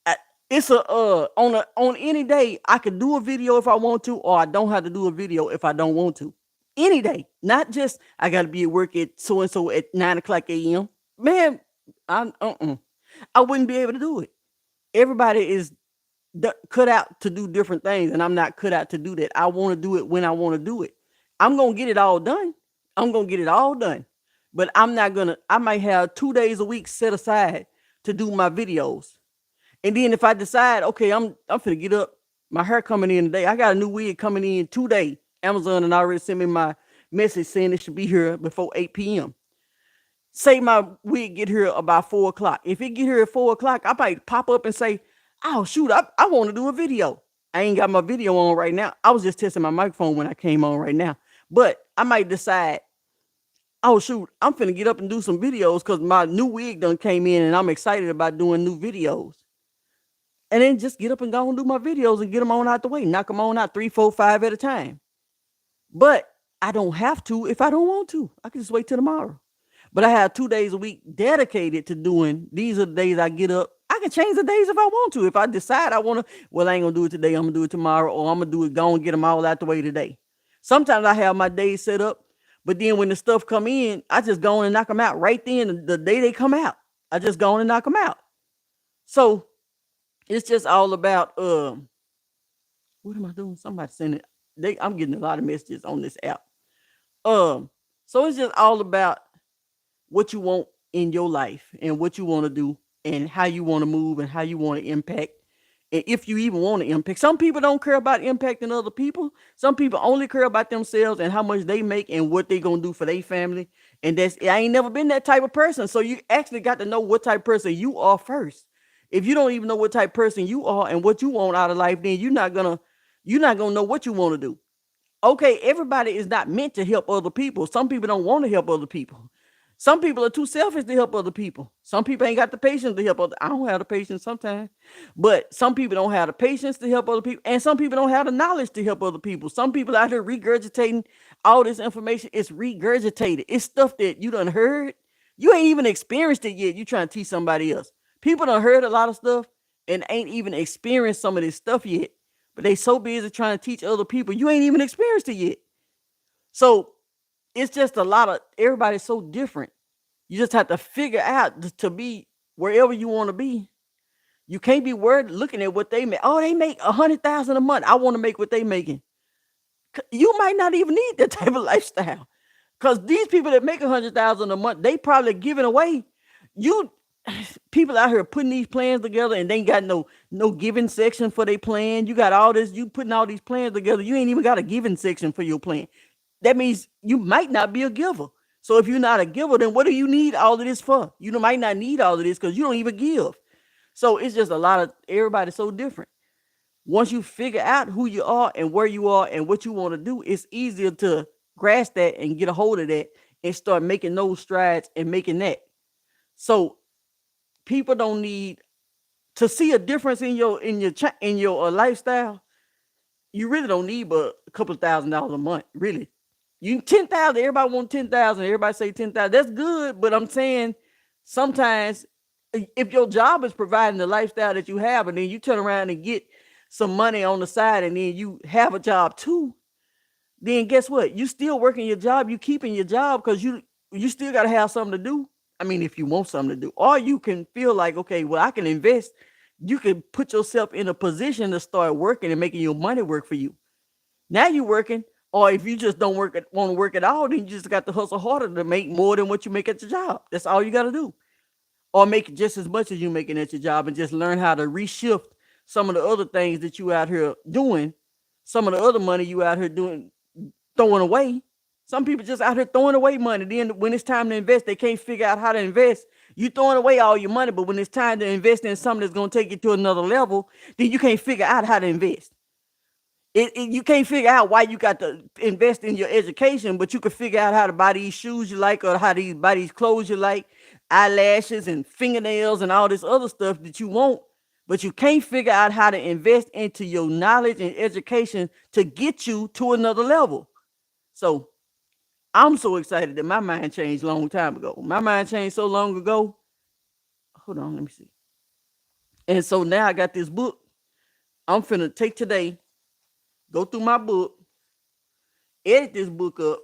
I, it's a on any day I could do a video if I want to, or I don't have to do a video if I don't want to. Any day, not just I got to be at work at so and so at 9 o'clock a.m. Man, I wouldn't be able to do it. Everybody is cut out to do different things, and I'm not cut out to do that. I want to do it when I want to do it. I'm gonna get it all done. I'm gonna get it all done, but I'm not gonna. I might have 2 days a week set aside to do my videos, and then if I decide, okay, I'm finna get up. My hair coming in today. I got a new wig coming in today. Amazon and already sent me my message saying it should be here before 8 p.m. Say my wig get here about 4 o'clock. If it get here at 4 o'clock, I might pop up and say, "Oh shoot, I want to do a video." I ain't got my video on right now. I was just testing my microphone when I came on right now. But I might decide, oh shoot, I'm finna get up and do some videos because my new wig done came in and I'm excited about doing new videos. And then just get up and go and do my videos and get them on out the way. Knock them on out 3, 4, 5 at a time. But I don't have to if I don't want to. I can just wait till tomorrow. But I have 2 days a week dedicated to doing. These are the days I get up. I can change the days if I want to. If I decide I want to, well, I ain't gonna do it today. I'm gonna do it tomorrow, or I'm gonna do it. Go and get them all out the way today. Sometimes I have my days set up, but then when the stuff come in, I just go on and knock them out right then. The day they come out, I just go on and knock them out. So it's just all about what am I doing? Somebody sending. I'm getting a lot of messages on this app. Um, so it's just all about what you want in your life and what you want to do and how you want to move and how you want to impact. And if you even want to impact, some people don't care about impacting other people. Some people only care about themselves and how much they make and what they gonna do for their family. And I ain't never been that type of person. So you actually got to know what type of person you are first. If you don't even know what type of person you are and what you want out of life, then you're not gonna know what you want to do. Okay, everybody is not meant to help other people. Some people don't want to help other people. Some people are too selfish to help other people. Some people ain't got the patience to help other. I don't have the patience sometimes, but some people don't have the patience to help other people, and some people don't have the knowledge to help other people. Some people out here regurgitating all this information. It's regurgitated. It's stuff that you done heard. You ain't even experienced it yet. You trying to teach somebody else. People done heard a lot of stuff and ain't even experienced some of this stuff yet. But they so busy trying to teach other people. You ain't even experienced it yet. So it's just a lot of everybody's so different. You just have to figure out to be wherever you want to be. You can't be worried looking at what they make. Oh, they make 100,000 a month. I want to make what they making. You might not even need that type of lifestyle, because these people that make 100,000 a month, they probably giving away. You people out here putting these plans together and they ain't got no giving section for their plan. You got all this. You putting all these plans together. You ain't even got a giving section for your plan. That means you might not be a giver. So if you're not a giver, then what do you need all of this for? You might not need all of this because you don't even give. So it's just a lot of everybody's so different. Once you figure out who you are and where you are and what you want to do, it's easier to grasp that and get a hold of that and start making those strides and making that. So people don't need to see a difference in your lifestyle. You really don't need but a couple of $1,000s a month, really. You 10,000. Everybody want 10,000. Everybody say 10,000. That's good, but I'm saying sometimes if your job is providing the lifestyle that you have, and then you turn around and get some money on the side, and then you have a job too, then guess what? You still working your job. You keeping your job because you still got to have something to do. I mean, if you want something to do, or you can feel like, okay, well, I can invest. You can put yourself in a position to start working and making your money work for you. Now you're working. Or if you just don't want to work at all, then you just got to hustle harder to make more than what you make at your job. That's all you got to do. Or make just as much as you making at your job and just learn how to reshift some of the other things that you out here doing, some of the other money you out here doing, throwing away. Some people just out here throwing away money. Then when it's time to invest, they can't figure out how to invest. You throwing away all your money, but when it's time to invest in something that's gonna take you to another level, then you can't figure out how to invest. You can't figure out why you got to invest in your education, but you can figure out how to buy these shoes you like or how to buy these clothes you like, eyelashes and fingernails and all this other stuff that you want. But you can't figure out how to invest into your knowledge and education to get you to another level. So I'm so excited that my mind changed a long time ago. My mind changed so long ago. Hold on, let me see. And so now I got this book. I'm finna take today, go through my book, edit this book up,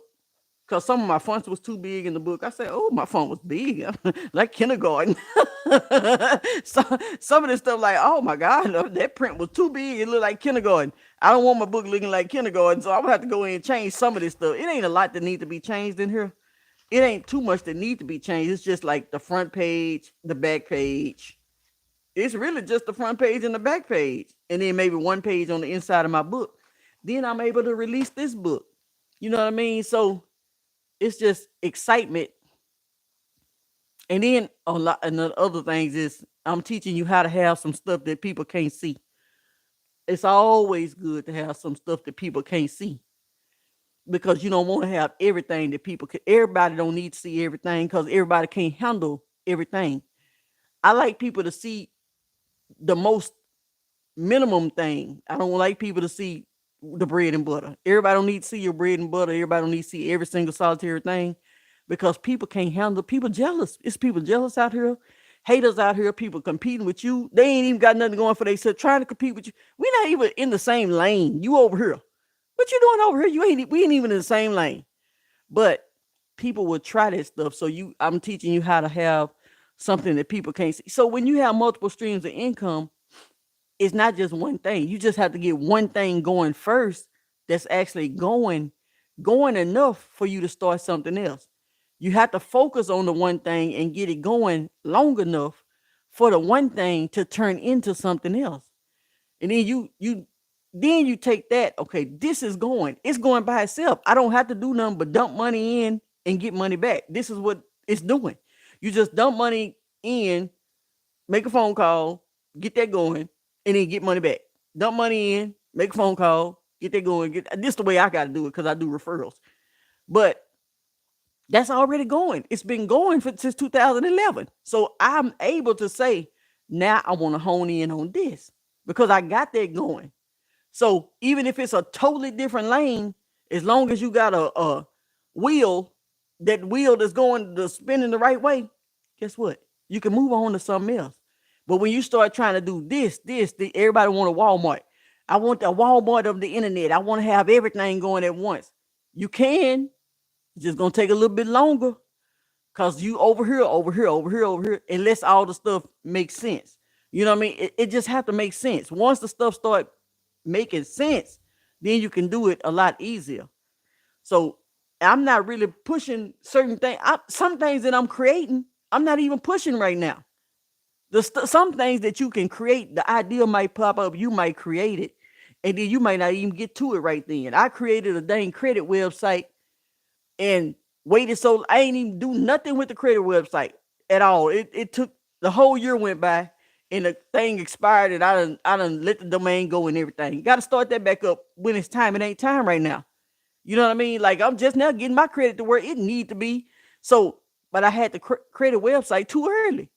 because some of my fonts was too big in the book. I said, oh, my font was big, like kindergarten. So some of this stuff, like, oh my God, that print was too big. It looked like kindergarten. I don't want my book looking like kindergarten, so I'm gonna have to go in and change some of this stuff. It ain't a lot that need to be changed in here. It ain't too much that need to be changed. It's just like the front page, the back page. It's really just the front page and the back page, and then maybe one page on the inside of my book. Then I'm able to release this book. You know what I mean? So it's just excitement. And then a lot and the other things is I'm teaching you how to have some stuff that people can't see. It's always good to have some stuff that people can't see because you don't want to have everything that people can. Everybody don't need to see everything because everybody can't handle everything. I like people to see the most minimum thing. I don't like people to see the bread and butter. Everybody don't need to see your bread and butter. Everybody don't need to see every single solitary thing because people can't handle. People jealous. It's people jealous out here, haters out here, people competing with you. They ain't even got nothing going for themselves, trying to compete with you. We not even in the same lane. You over here. What you doing over here? We ain't even in the same lane. But people will try that stuff. So I'm teaching you how to have something that people can't see. So when you have multiple streams of income, it's not just one thing. You just have to get one thing going first that's actually going enough for you to start something else. You have to focus on the one thing and get it going long enough for the one thing to turn into something else. And then you take that, okay, this is going. It's going by itself. I don't have to do nothing but dump money in and get money back. This is what it's doing. You just dump money in, make a phone call, get that going, and then get money back. Dump money in, make a phone call, get that going. This is the way I got to do it because I do referrals. But that's already going. It's been going since 2011. So I'm able to say, now I want to hone in on this because I got that going. So even if it's a totally different lane, as long as you got a wheel, that wheel that's going to spinning the right way, guess what? You can move on to something else. But when you start trying to do this, everybody want a Walmart. I want the Walmart of the internet. I want to have everything going at once. You can. It's just going to take a little bit longer because you over here, unless all the stuff makes sense. You know what I mean? It just have to make sense. Once the stuff start making sense, then you can do it a lot easier. So I'm not really pushing certain things. Some things that I'm creating, I'm not even pushing right now. Some things that you can create, the idea might pop up, you might create it, and then you might not even get to it right then. I created a dang credit website and waited so I ain't even do nothing with the credit website at all. It took the whole year went by and the thing expired and I done let the domain go and everything. You got to start that back up when it's time. It ain't time right now. You know what I mean? Like I'm just now getting my credit to where it need to be. So, but I had the credit website too early.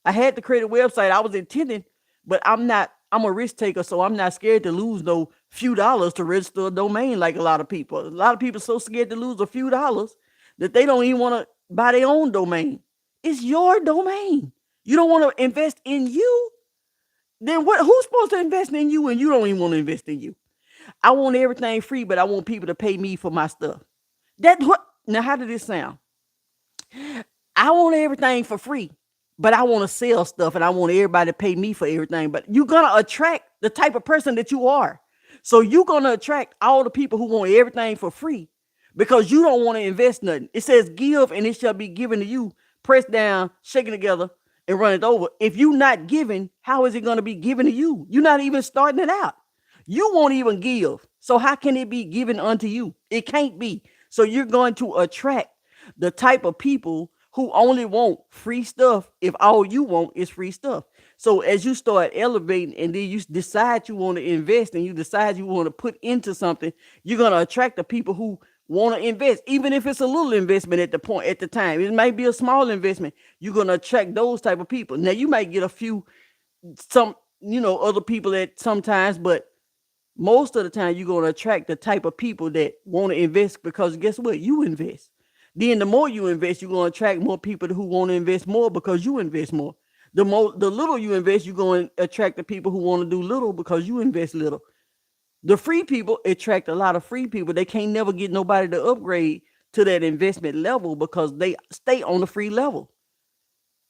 I had the credit website. I was intending, but I'm a risk taker, so I'm not scared to lose no few dollars to register a domain like a lot of people. A lot of people are so scared to lose a few dollars that they don't even want to buy their own domain. It's your domain. You don't want to invest in you? Then who's supposed to invest in you and you don't even want to invest in you? I want everything free, but I want people to pay me for my stuff. Now how did this sound? I want everything for free, but I want to sell stuff and I want everybody to pay me for everything. But you're going to attract the type of person that you are. So you're going to attract all the people who want everything for free because you don't want to invest nothing. It says give and it shall be given to you, pressed down, shaken together and run it over. If you're not giving, how is it going to be given to you? You're not even starting it out. You won't even give. So how can it be given unto you? It can't be. So you're going to attract the type of people who only want free stuff if all you want is free stuff. So as you start elevating and then you decide you want to invest and you decide you want to put into something, you're going to attract the people who want to invest, even if it's a little investment at the time. It might be a small investment. You're going to attract those type of people. Now you might get a few, some, other people at sometimes, but most of the time you're going to attract the type of people that want to invest because guess what? You invest. Then the more you invest, you're going to attract more people who want to invest more because you invest more. The little you invest, you're going to attract the people who want to do little because you invest little. The free people attract a lot of free people. They can't never get nobody to upgrade to that investment level because they stay on the free level.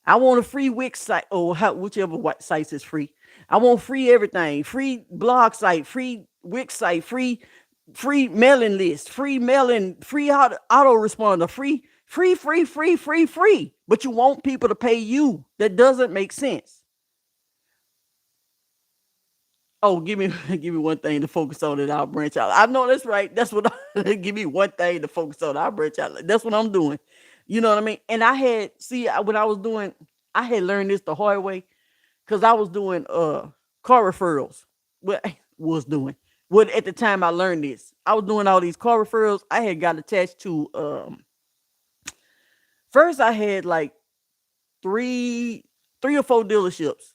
I want a free Wix site or whichever sites is free. I want free everything, free blog site, free Wix site, free mailing list, free mailing, free autoresponder, free. But you want people to pay you. That doesn't make sense. Oh, give me give me one thing to focus on and I'll branch out. I know that's right. That's what give me one thing to focus on. I'll branch out. That's what I'm doing. You know what I mean? And when I was doing, I had learned this the hard way because I was doing car referrals. What I was doing. What at the time I learned this. I was doing all these car referrals. I had got attached to first I had like three or four dealerships.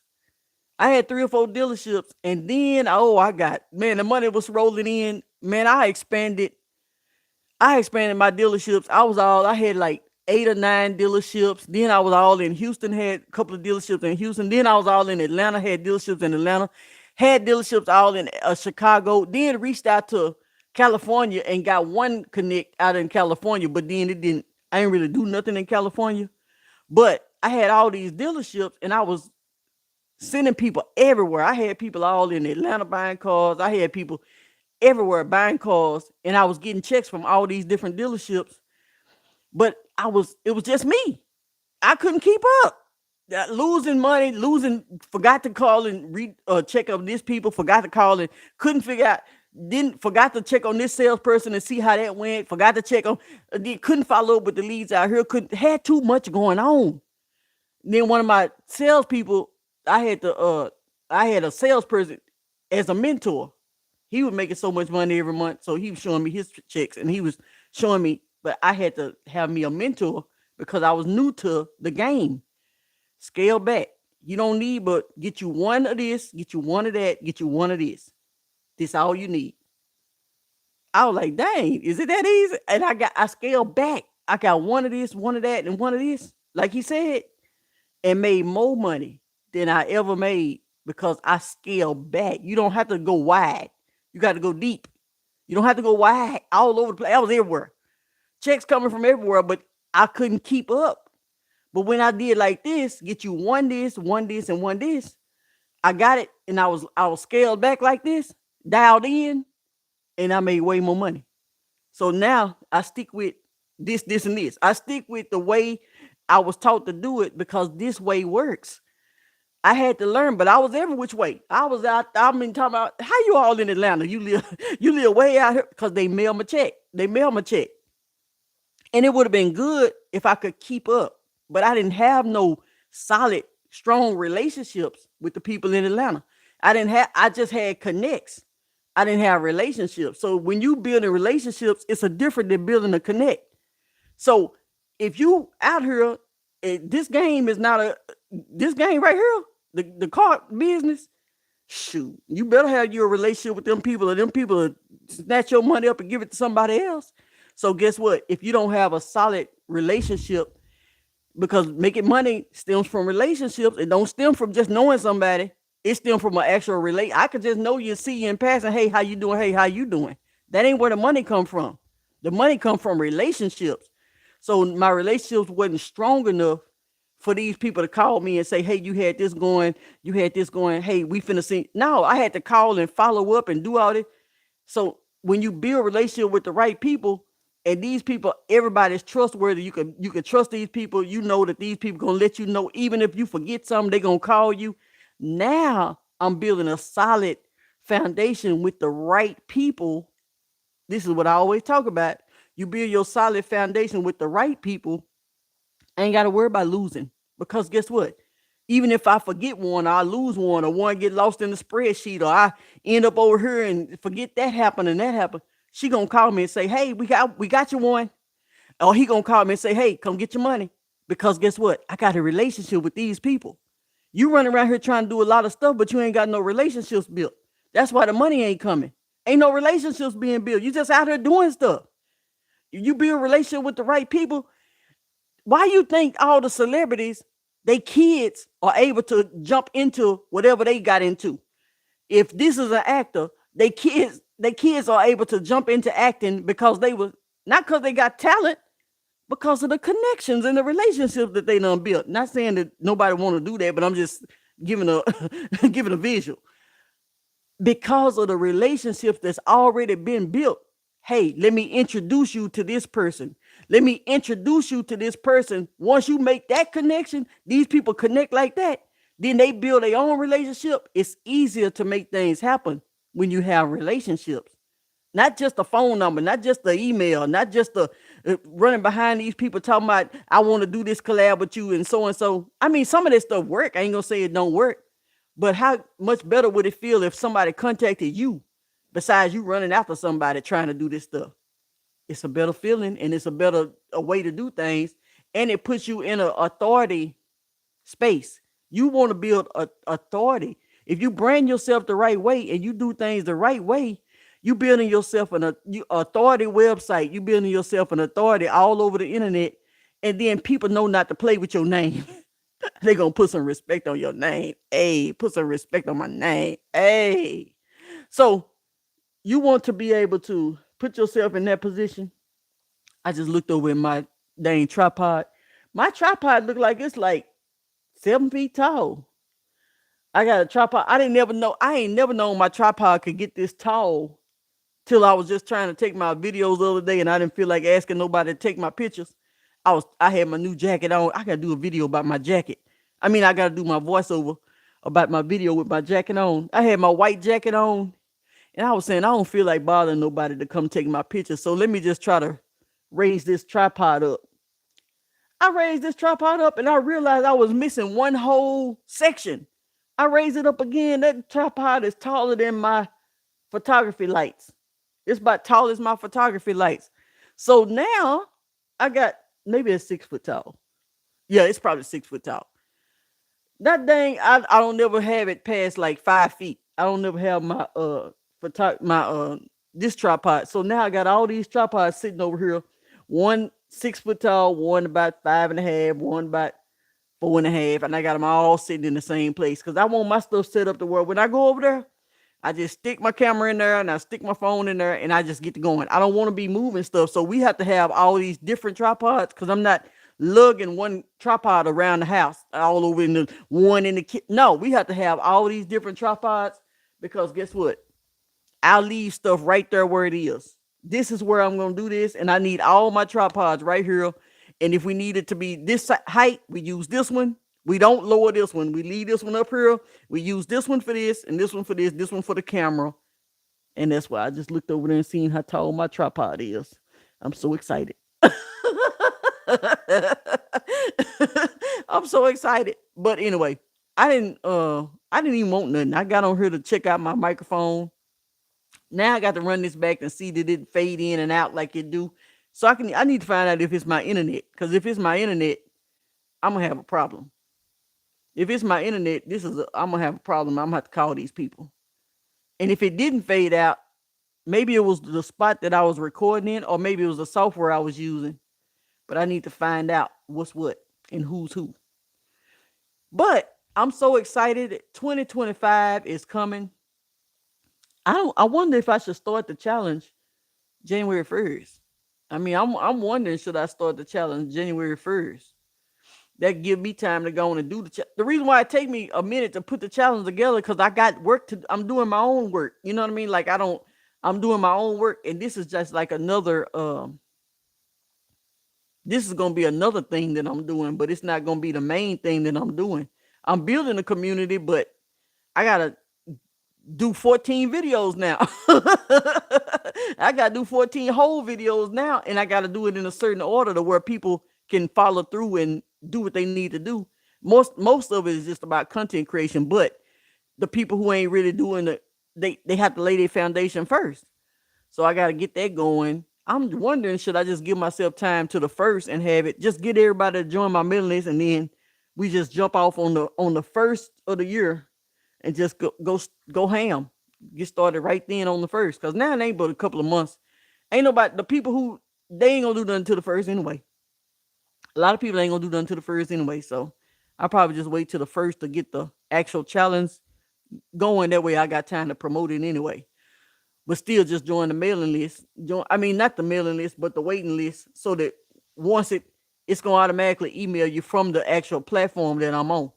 I had three or four dealerships, and then I got, man, the money was rolling in. Man, I expanded my dealerships. I had like 8 or 9 dealerships. Then I was all in Houston, had a couple of dealerships in Houston. Then I was all in Atlanta, had dealerships in Atlanta, had dealerships all in Chicago. Then reached out to California and got one connect out in California, but then I didn't really do nothing in California. But I had all these dealerships and I was sending people everywhere. I had people all in Atlanta buying cars. I had people everywhere buying cars, and I was getting checks from all these different dealerships. But it was just me. I couldn't keep up. Losing money, forgot to call and check on these people, forgot to call and couldn't figure out, didn't forgot to check on this salesperson and see how that went, forgot to check on, couldn't follow up with the leads out here, had too much going on. Then one of my salespeople, I had a salesperson as a mentor. He was making so much money every month, so he was showing me his checks, and he was showing me. But I had to have me a mentor because I was new to the game. Scale back. You don't need but get you one of this, get you one of that, get you one of this. This all you need. I was like, dang, is it that easy? And I scaled back. I got one of this, one of that, and one of this, like he said, and made more money than I ever made because I scaled back. You don't have to go wide. You got to go deep. You don't have to go wide all over the place. I was everywhere. Checks coming from everywhere, but I couldn't keep up. But when I did like this, get you one this, and one this, I got it, and I was scaled back like this, dialed in, and I made way more money. So now I stick with this, and this. I stick with the way I was taught to do it because this way works. I had to learn, but I was every which way. I was out. I mean, talking about how you all in Atlanta. You live way out here because they mail my check. And it would have been good if I could keep up, but I didn't have no solid, strong relationships with the people in Atlanta. I just had connects. I didn't have relationships. So when you building relationships, it's a different than building a connect. So if you out here, this game is not this game right here, the car business, shoot, you better have your relationship with them people, or them people snatch your money up and give it to somebody else. So guess what? If you don't have a solid relationship, because making money stems from relationships, it don't stem from just knowing somebody. It stems from an actual relate. I could just know you, see you in passing. Hey, how you doing? Hey, how you doing? That ain't where the money come from. The money come from relationships. So my relationships wasn't strong enough for these people to call me and say, hey, you had this going. Hey, we finna see. No, I had to call and follow up and do all this. So when you build a relationship with the right people, and these people, everybody's trustworthy. You can trust these people. You know that these people gonna let you know, even if you forget something, they gonna call you. Now I'm building a solid foundation with the right people. This is what I always talk about. You build your solid foundation with the right people. I ain't got to worry about losing, because guess what? Even if I forget one, I lose one, or one get lost in the spreadsheet, or I end up over here and forget that happened and that happened, she gonna call me and say, "Hey, we got you one," or he gonna call me and say, "Hey, come get your money," because guess what? I got a relationship with these people. You running around here trying to do a lot of stuff, but you ain't got no relationships built. That's why the money ain't coming. Ain't no relationships being built. You just out here doing stuff. You build a relationship with the right people. Why you think all the celebrities, they kids are able to jump into whatever they got into? If this is an actor, they kids are able to jump into acting because they was not because they got talent, because of the connections and the relationships that they done built. Not saying that nobody want to do that, but I'm just giving a giving a visual. Because of the relationships that's already been built. Hey, let me introduce you to this person. Let me introduce you to this person. Once you make that connection, these people connect like that. Then they build their own relationship. It's easier to make things happen when you have relationships. Not just a phone number, not just the email, not just the running behind these people talking about, I want to do this collab with you and so and so. I mean, some of this stuff work. I ain't gonna say it don't work, but how much better would it feel if somebody contacted you besides you running after somebody trying to do this stuff? It's a better feeling, and it's a way to do things, and it puts you in an authority space. You want to build authority. If you brand yourself the right way and you do things the right way, you building yourself an authority website. You building yourself an authority all over the internet, and then people know not to play with your name. They gonna put some respect on your name. Hey, put some respect on my name. Hey, so you want to be able to put yourself in that position. I just looked over at my dang tripod. My tripod look like it's like 7 feet tall. I got a tripod. I didn't never know. I ain't never known my tripod could get this tall till I was just trying to take my videos the other day, and I didn't feel like asking nobody to take my pictures. I had my new jacket on. I gotta do a video about my jacket. I mean, I gotta do my voiceover about my video with my jacket on. I had my white jacket on, and I was saying I don't feel like bothering nobody to come take my pictures. So let me just try to raise this tripod up. I raised this tripod up, and I realized I was missing one whole section. I raised it up again. That tripod is taller than my photography lights. It's about tall as my photography lights. So now I got, maybe it's 6 foot tall. Yeah, it's probably 6 foot tall. That dang, I don't never have it past like 5 feet. I don't never have my my this tripod. So now I got all these tripods sitting over here. One 6 foot tall, one about 5.5, one about 4.5, and I got them all sitting in the same place because I want my stuff set up to where when I go over there, I just stick my camera in there and I stick my phone in there and I just get to going. I don't want to be moving stuff. So we have to have all these different tripods because I'm not lugging one tripod around the house all over in the one in the kitchen. No, we have to have all these different tripods because guess what? I'll leave stuff right there where it is. This is where I'm going to do this. And I need all my tripods right here. And if we need it to be this height, we use this one. We don't lower this one. We leave this one up here. We use this one for this and this one for this one for the camera. And that's why I just looked over there and seen how tall my tripod is. I'm so excited. I'm so excited. But anyway, I didn't even want nothing. I got on here to check out my microphone. Now I got to run this back and see that it fade in and out like it do. So I need to find out if it's my internet. Because if it's my internet, I'm gonna have a problem. If it's my internet, I'm gonna have a problem. I'm gonna have to call these people. And if it didn't fade out, maybe it was the spot that I was recording in, or maybe it was the software I was using. But I need to find out what's what and who's who. But I'm so excited. 2025 is coming. I wonder if I should start the challenge January 1st. I mean, I'm wondering, should I start the challenge January 1st? That give me time to go on and do the reason why it take me a minute to put the challenge together, because I got work to, I'm doing my own work. You know what I mean? Like I'm doing my own work, and this is just like another this is gonna be another thing that I'm doing, but it's not gonna be the main thing that I'm doing. I'm building a community, but I gotta do 14 videos now. I gotta do 14 whole videos now, and I gotta do it in a certain order to where people can follow through and do what they need to do. Most of it is just about content creation, but the people who ain't really doing it, they have to lay their foundation first. So I gotta get that going. I'm wondering, should I just give myself time to the first and have it just get everybody to join my mailing list, and then we just jump off on the first of the year and just go ham. Get started right then on the first. Cause now it ain't but a couple of months. Ain't nobody, the people who, they ain't gonna do nothing to the first anyway. A lot of people ain't gonna do nothing to the first anyway. So I'll probably just wait till the first to get the actual challenge going. That way I got time to promote it anyway. But still just join the mailing list. I mean, not the mailing list, but the waiting list, so that once it's gonna automatically email you from the actual platform that I'm on.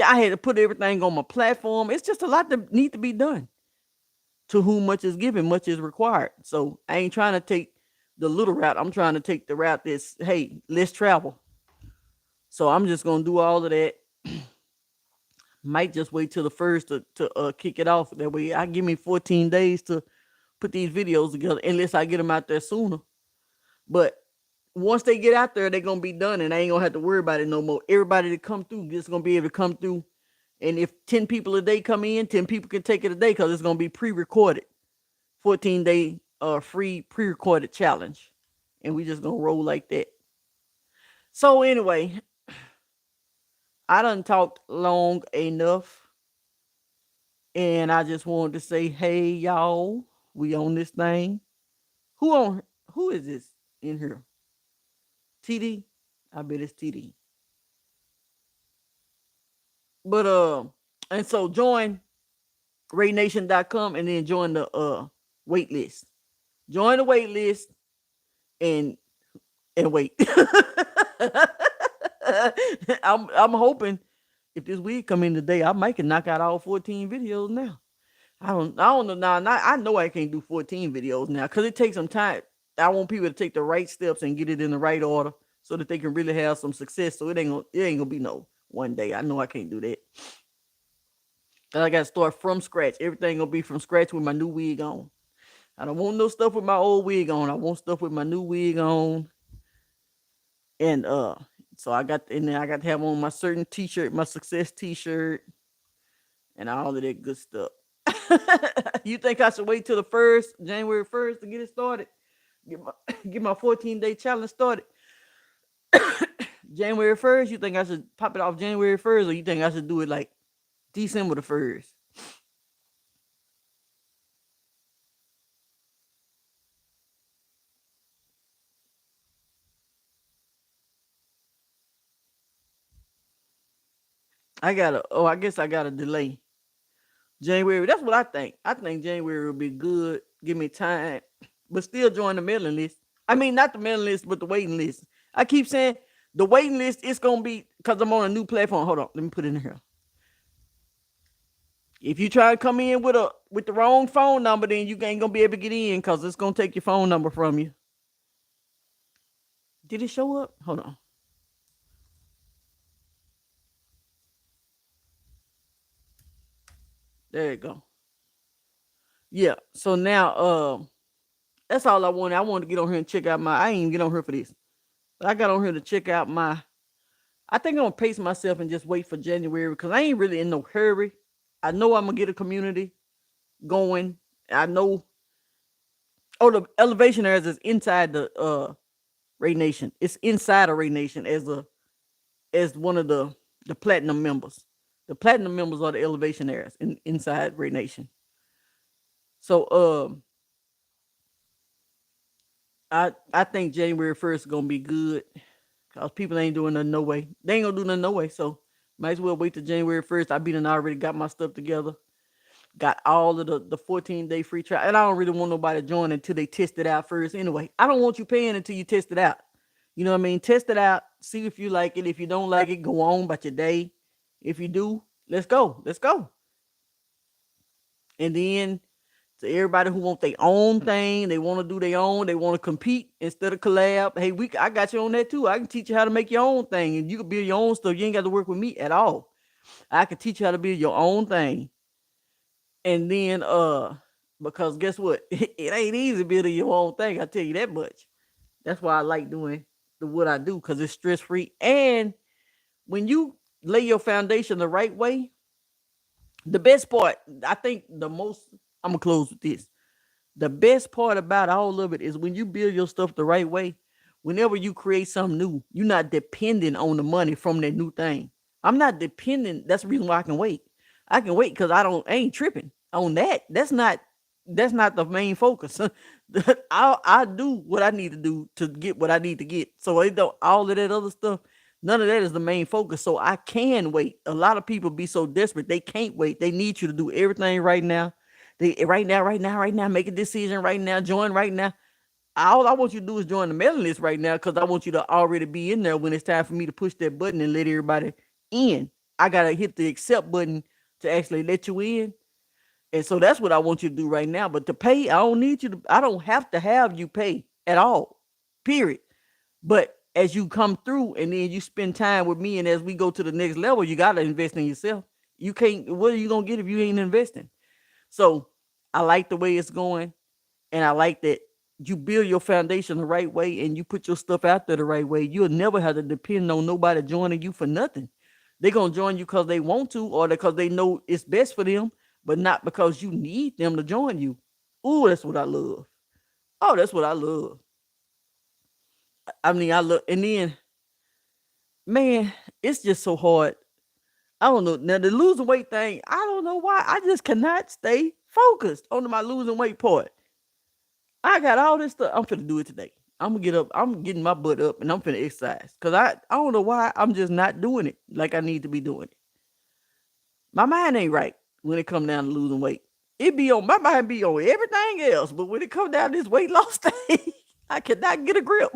I had to put everything on my platform. It's just a lot that need to be done. To whom much is given, much is required. So I ain't trying to take the little route. I'm trying to take the route that's, hey, let's travel. So I'm just gonna do all of that. Might just wait till the first to kick it off. That way I give me 14 days to put these videos together, unless I get them out there sooner. But once they get out there, they're gonna be done, and I ain't gonna have to worry about it no more. Everybody that come through is gonna be able to come through. And if 10 people a day come in, 10 people can take it a day, because it's gonna be pre-recorded. 14-day free pre-recorded challenge. And we just gonna roll like that. So anyway, I done talked long enough. And I just wanted to say, hey y'all, we on this thing. Who is this in here? TD? I bet it's TD. But and so join raynation.com and then join the wait list. Join the wait list and wait. I'm hoping if this week come in today, I might can knock out all 14 videos now. I don't know now. I know I can't do 14 videos now because it takes some time. I want people to take the right steps and get it in the right order so that they can really have some success. So it ain't gonna be no one day. I know I can't do that. I gotta start from scratch. Everything gonna be from scratch with my new wig on. I don't want no stuff with my old wig on. I want stuff with my new wig on. And so I got to have on my certain t-shirt, my success t-shirt, and all of that good stuff. You think I should wait till the first, January 1st to get it started? Get my 14-day challenge started. January 1st, you think I should pop it off January 1st, or you think I should do it like December the 1st? I guess I got a delay. January, that's what I think. I think January will be good. Give me time, but still join the mailing list. I mean, not the mailing list, but the waiting list. I keep saying the waiting list is gonna be because I'm on a new platform. Hold on, let me put it in here. If you try to come in with the wrong phone number, then you ain't gonna be able to get in because it's gonna take your phone number from you. Did it show up? Hold on. There you go. Yeah. So now, that's all I wanted. I wanted to get on here and check out my. I ain't even get on here for this, but I got on here to check out my. I think I'm gonna pace myself and just wait for January because I ain't really in no hurry. I know I'm gonna get a community going. I know. Oh, the elevation areas is inside the Rae Nation. It's inside of Rae Nation as one of the platinum members. The platinum members are the elevation areas inside Rae Nation. So I think January 1st is gonna be good because people ain't doing nothing no way. They ain't gonna do nothing no way. So might as well wait till January 1st. I been and already got my stuff together. Got all of the 14-day free trial. And I don't really want nobody to join until they test it out first anyway. I don't want you paying until you test it out. You know what I mean? Test it out. See if you like it. If you don't like it, go on about your day. If you do, let's go. Let's go. And then to everybody who want their own thing, they want to do their own, they want to compete instead of collab. Hey, I got you on that too. I can teach you how to make your own thing, and you can build your own stuff. You ain't got to work with me at all. I can teach you how to build your own thing. And then because guess what? It ain't easy building your own thing, I tell you that much. That's why I like doing the what I do, because it's stress free. And when you lay your foundation the right way, the best part, I think the most, I'm gonna close with this. The best part about all of it is when you build your stuff the right way, whenever you create something new, you're not dependent on the money from that new thing. I'm not dependent. That's the reason why I can wait. I can wait because I ain't tripping on that. That's not the main focus. I do what I need to do to get what I need to get. So it don't all of that other stuff. None of that is the main focus. So I can wait. A lot of people be so desperate they can't wait. They need you to do everything right now. They right now, right now, right now, make a decision right now, join right now. All I want you to do is join the mailing list right now because I want you to already be in there when it's time for me to push that button and let everybody in. I gotta hit the accept button to actually let you in. And so that's what I want you to do right now. But to pay, I don't need you to, I don't have to have you pay at all. Period. But as you come through and then you spend time with me and as we go to the next level, you gotta invest in yourself. You can't, what are you gonna get if you ain't investing? So I like the way it's going. And I like that you build your foundation the right way and you put your stuff out there the right way. You'll never have to depend on nobody joining you for nothing. They're going to join you because they want to or because they know it's best for them, but not because you need them to join you. Ooh, that's what I love. Oh, that's what I love. I mean, I love, and then, man, it's just so hard. I don't know. Now, the losing weight thing, I don't know why. I just cannot stay focused on my losing weight part. I got all this stuff. I'm finna do it today. I'm gonna get up. I'm getting my butt up and I'm finna exercise. Cause I don't know why I'm just not doing it like I need to be doing it. My mind ain't right when it come down to losing weight. It be on my mind be on everything else, but when it come down to this weight loss thing, I cannot get a grip.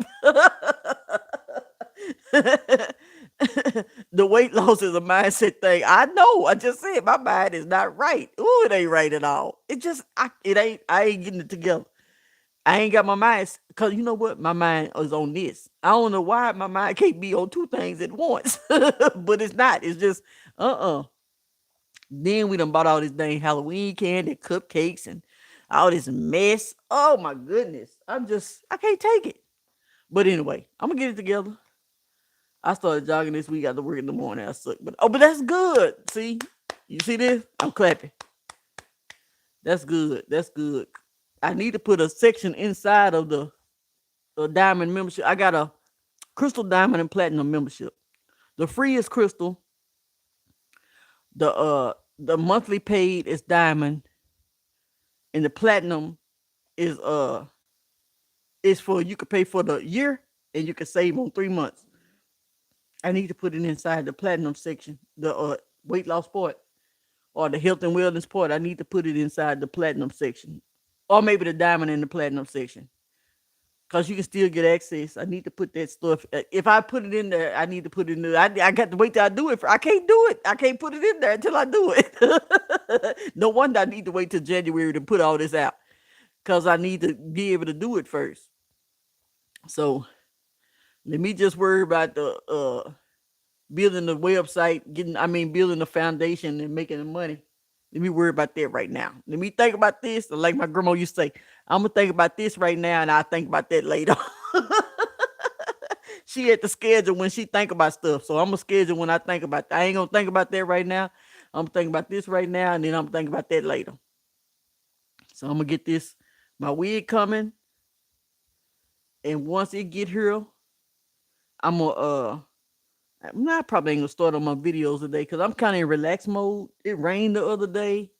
The weight loss is a mindset thing. I know. I just said my mind is not right. Ooh, it ain't right at all. It just it ain't. I ain't getting it together. I ain't got my mind because you know what? My mind is on this. I don't know why my mind can't be on two things at once, but it's not. It's just Then we done bought all this dang Halloween candy, cupcakes, and all this mess. Oh my goodness! I can't take it. But anyway, I'm gonna get it together. I started jogging this week. Got to work in the morning. I suck, but that's good. See, you see this? I'm clapping. That's good. That's good. I need to put a section inside of the diamond membership. I got a crystal, diamond, and platinum membership. The free is crystal. The monthly paid is diamond, and the platinum is is for you can pay for the year and you can save on 3 months. I need to put it inside the platinum section, the weight loss part or the health and wellness part. I need to put it inside the platinum section, or maybe the diamond in the platinum section. Cause you can still get access. I need to put that stuff. If I put it in there, I need to put it in there. I got to wait till I do it. I can't do it. I can't put it in there until I do it. No wonder I need to wait till January to put all this out. Cause I need to be able to do it first. So let me just worry about the building the website, building the foundation and making the money. Let me worry about that right now. Let me think about this. Like my grandma used to say, I'm gonna think about this right now and I'll think about that later. She had to schedule when she think about stuff. So I'm gonna schedule when I think about that. I ain't gonna think about that right now. I'm thinking about this right now and then I'm thinking about that later. So I'm gonna get this, my wig coming. And once it get here, I'm gonna I probably ain't gonna start on my videos today because I'm kind of in relax mode. It rained the other day.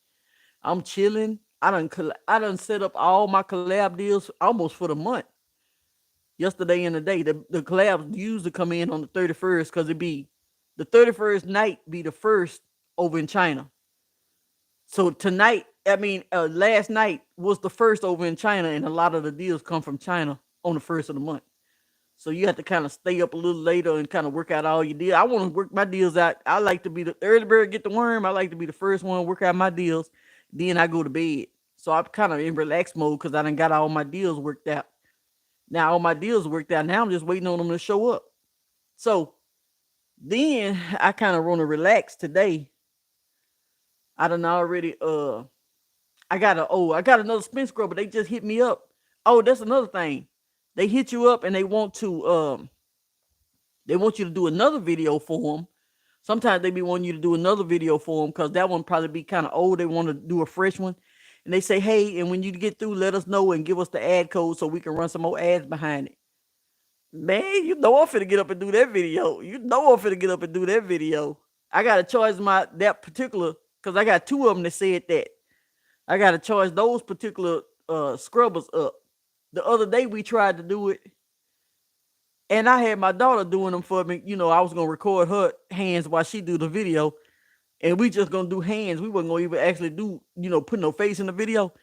I'm chilling. I done set up all my collab deals almost for the month. Yesterday and the day, the collabs usually come in on the 31st because it be the 31st night be the first over in China. So tonight, last night was the first over in China, and a lot of the deals come from China on the first of the month. So you have to kind of stay up a little later and kind of work out all your deals. I want to work my deals out. I like to be the early bird get the worm. I like to be the first one to work out my deals. Then I go to bed. So I'm kind of in relax mode because I done got all my deals worked out. Now all my deals worked out. Now I'm just waiting on them to show up. So then I kind of want to relax today. I done already I got another spin scrubber. They just hit me up. Oh, that's another thing. They hit you up and they want you to do another video for them. Sometimes they be wanting you to do another video for them because that one probably be kind of old. They want to do a fresh one. And they say, hey, and when you get through, let us know and give us the ad code so we can run some more ads behind it. Man, you know I'm finna get up and do that video. You know I'm finna get up and do that video. I gotta charge that particular because I got two of them that said that. I gotta charge those particular scrubbers up. The other day we tried to do it, and I had my daughter doing them for me. You know, I was gonna record her hands while she do the video, and we just gonna do hands. We wasn't gonna even actually do, put no face in the video.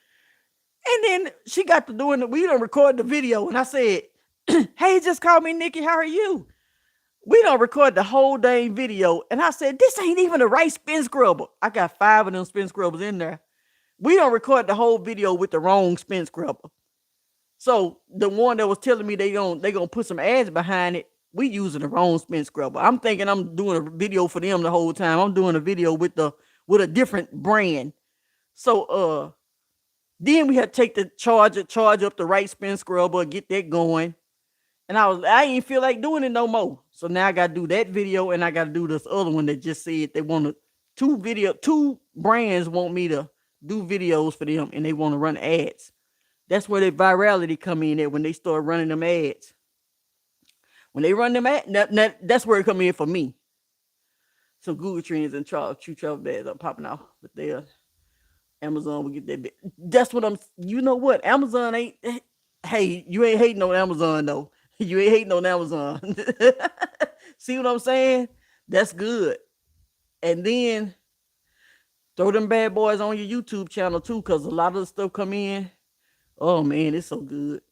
And then she got to doing it. We done record the video, and I said, "Hey, just call me Nikki. How are you?" We don't record the whole dang video, and I said, "This ain't even the right spin scrubber." I got 5 of them spin scrubbers in there. We don't record the whole video with the wrong spin scrubber. So the one that was telling me they gonna put some ads behind it, we using the wrong spin scrubber. I'm thinking I'm doing a video for them the whole time. I'm doing a video with a different brand. So then we had to take the charge up the right spin scrubber, get that going. And I ain't feel like doing it no more. So now I gotta do that video and I gotta do this other one that just said they want two brands want me to do videos for them and they want to run ads. That's where the virality come in at when they start running them ads. When they run them ads, that's where it come in for me. So Google Trends and True Travel bags are popping off, but Amazon will get that bit. That's what you know what? Amazon ain't, hey, you ain't hating on Amazon though. You ain't hating on Amazon. See what I'm saying? That's good. And then throw them bad boys on your YouTube channel too, because a lot of the stuff come in. Oh man, it's so good.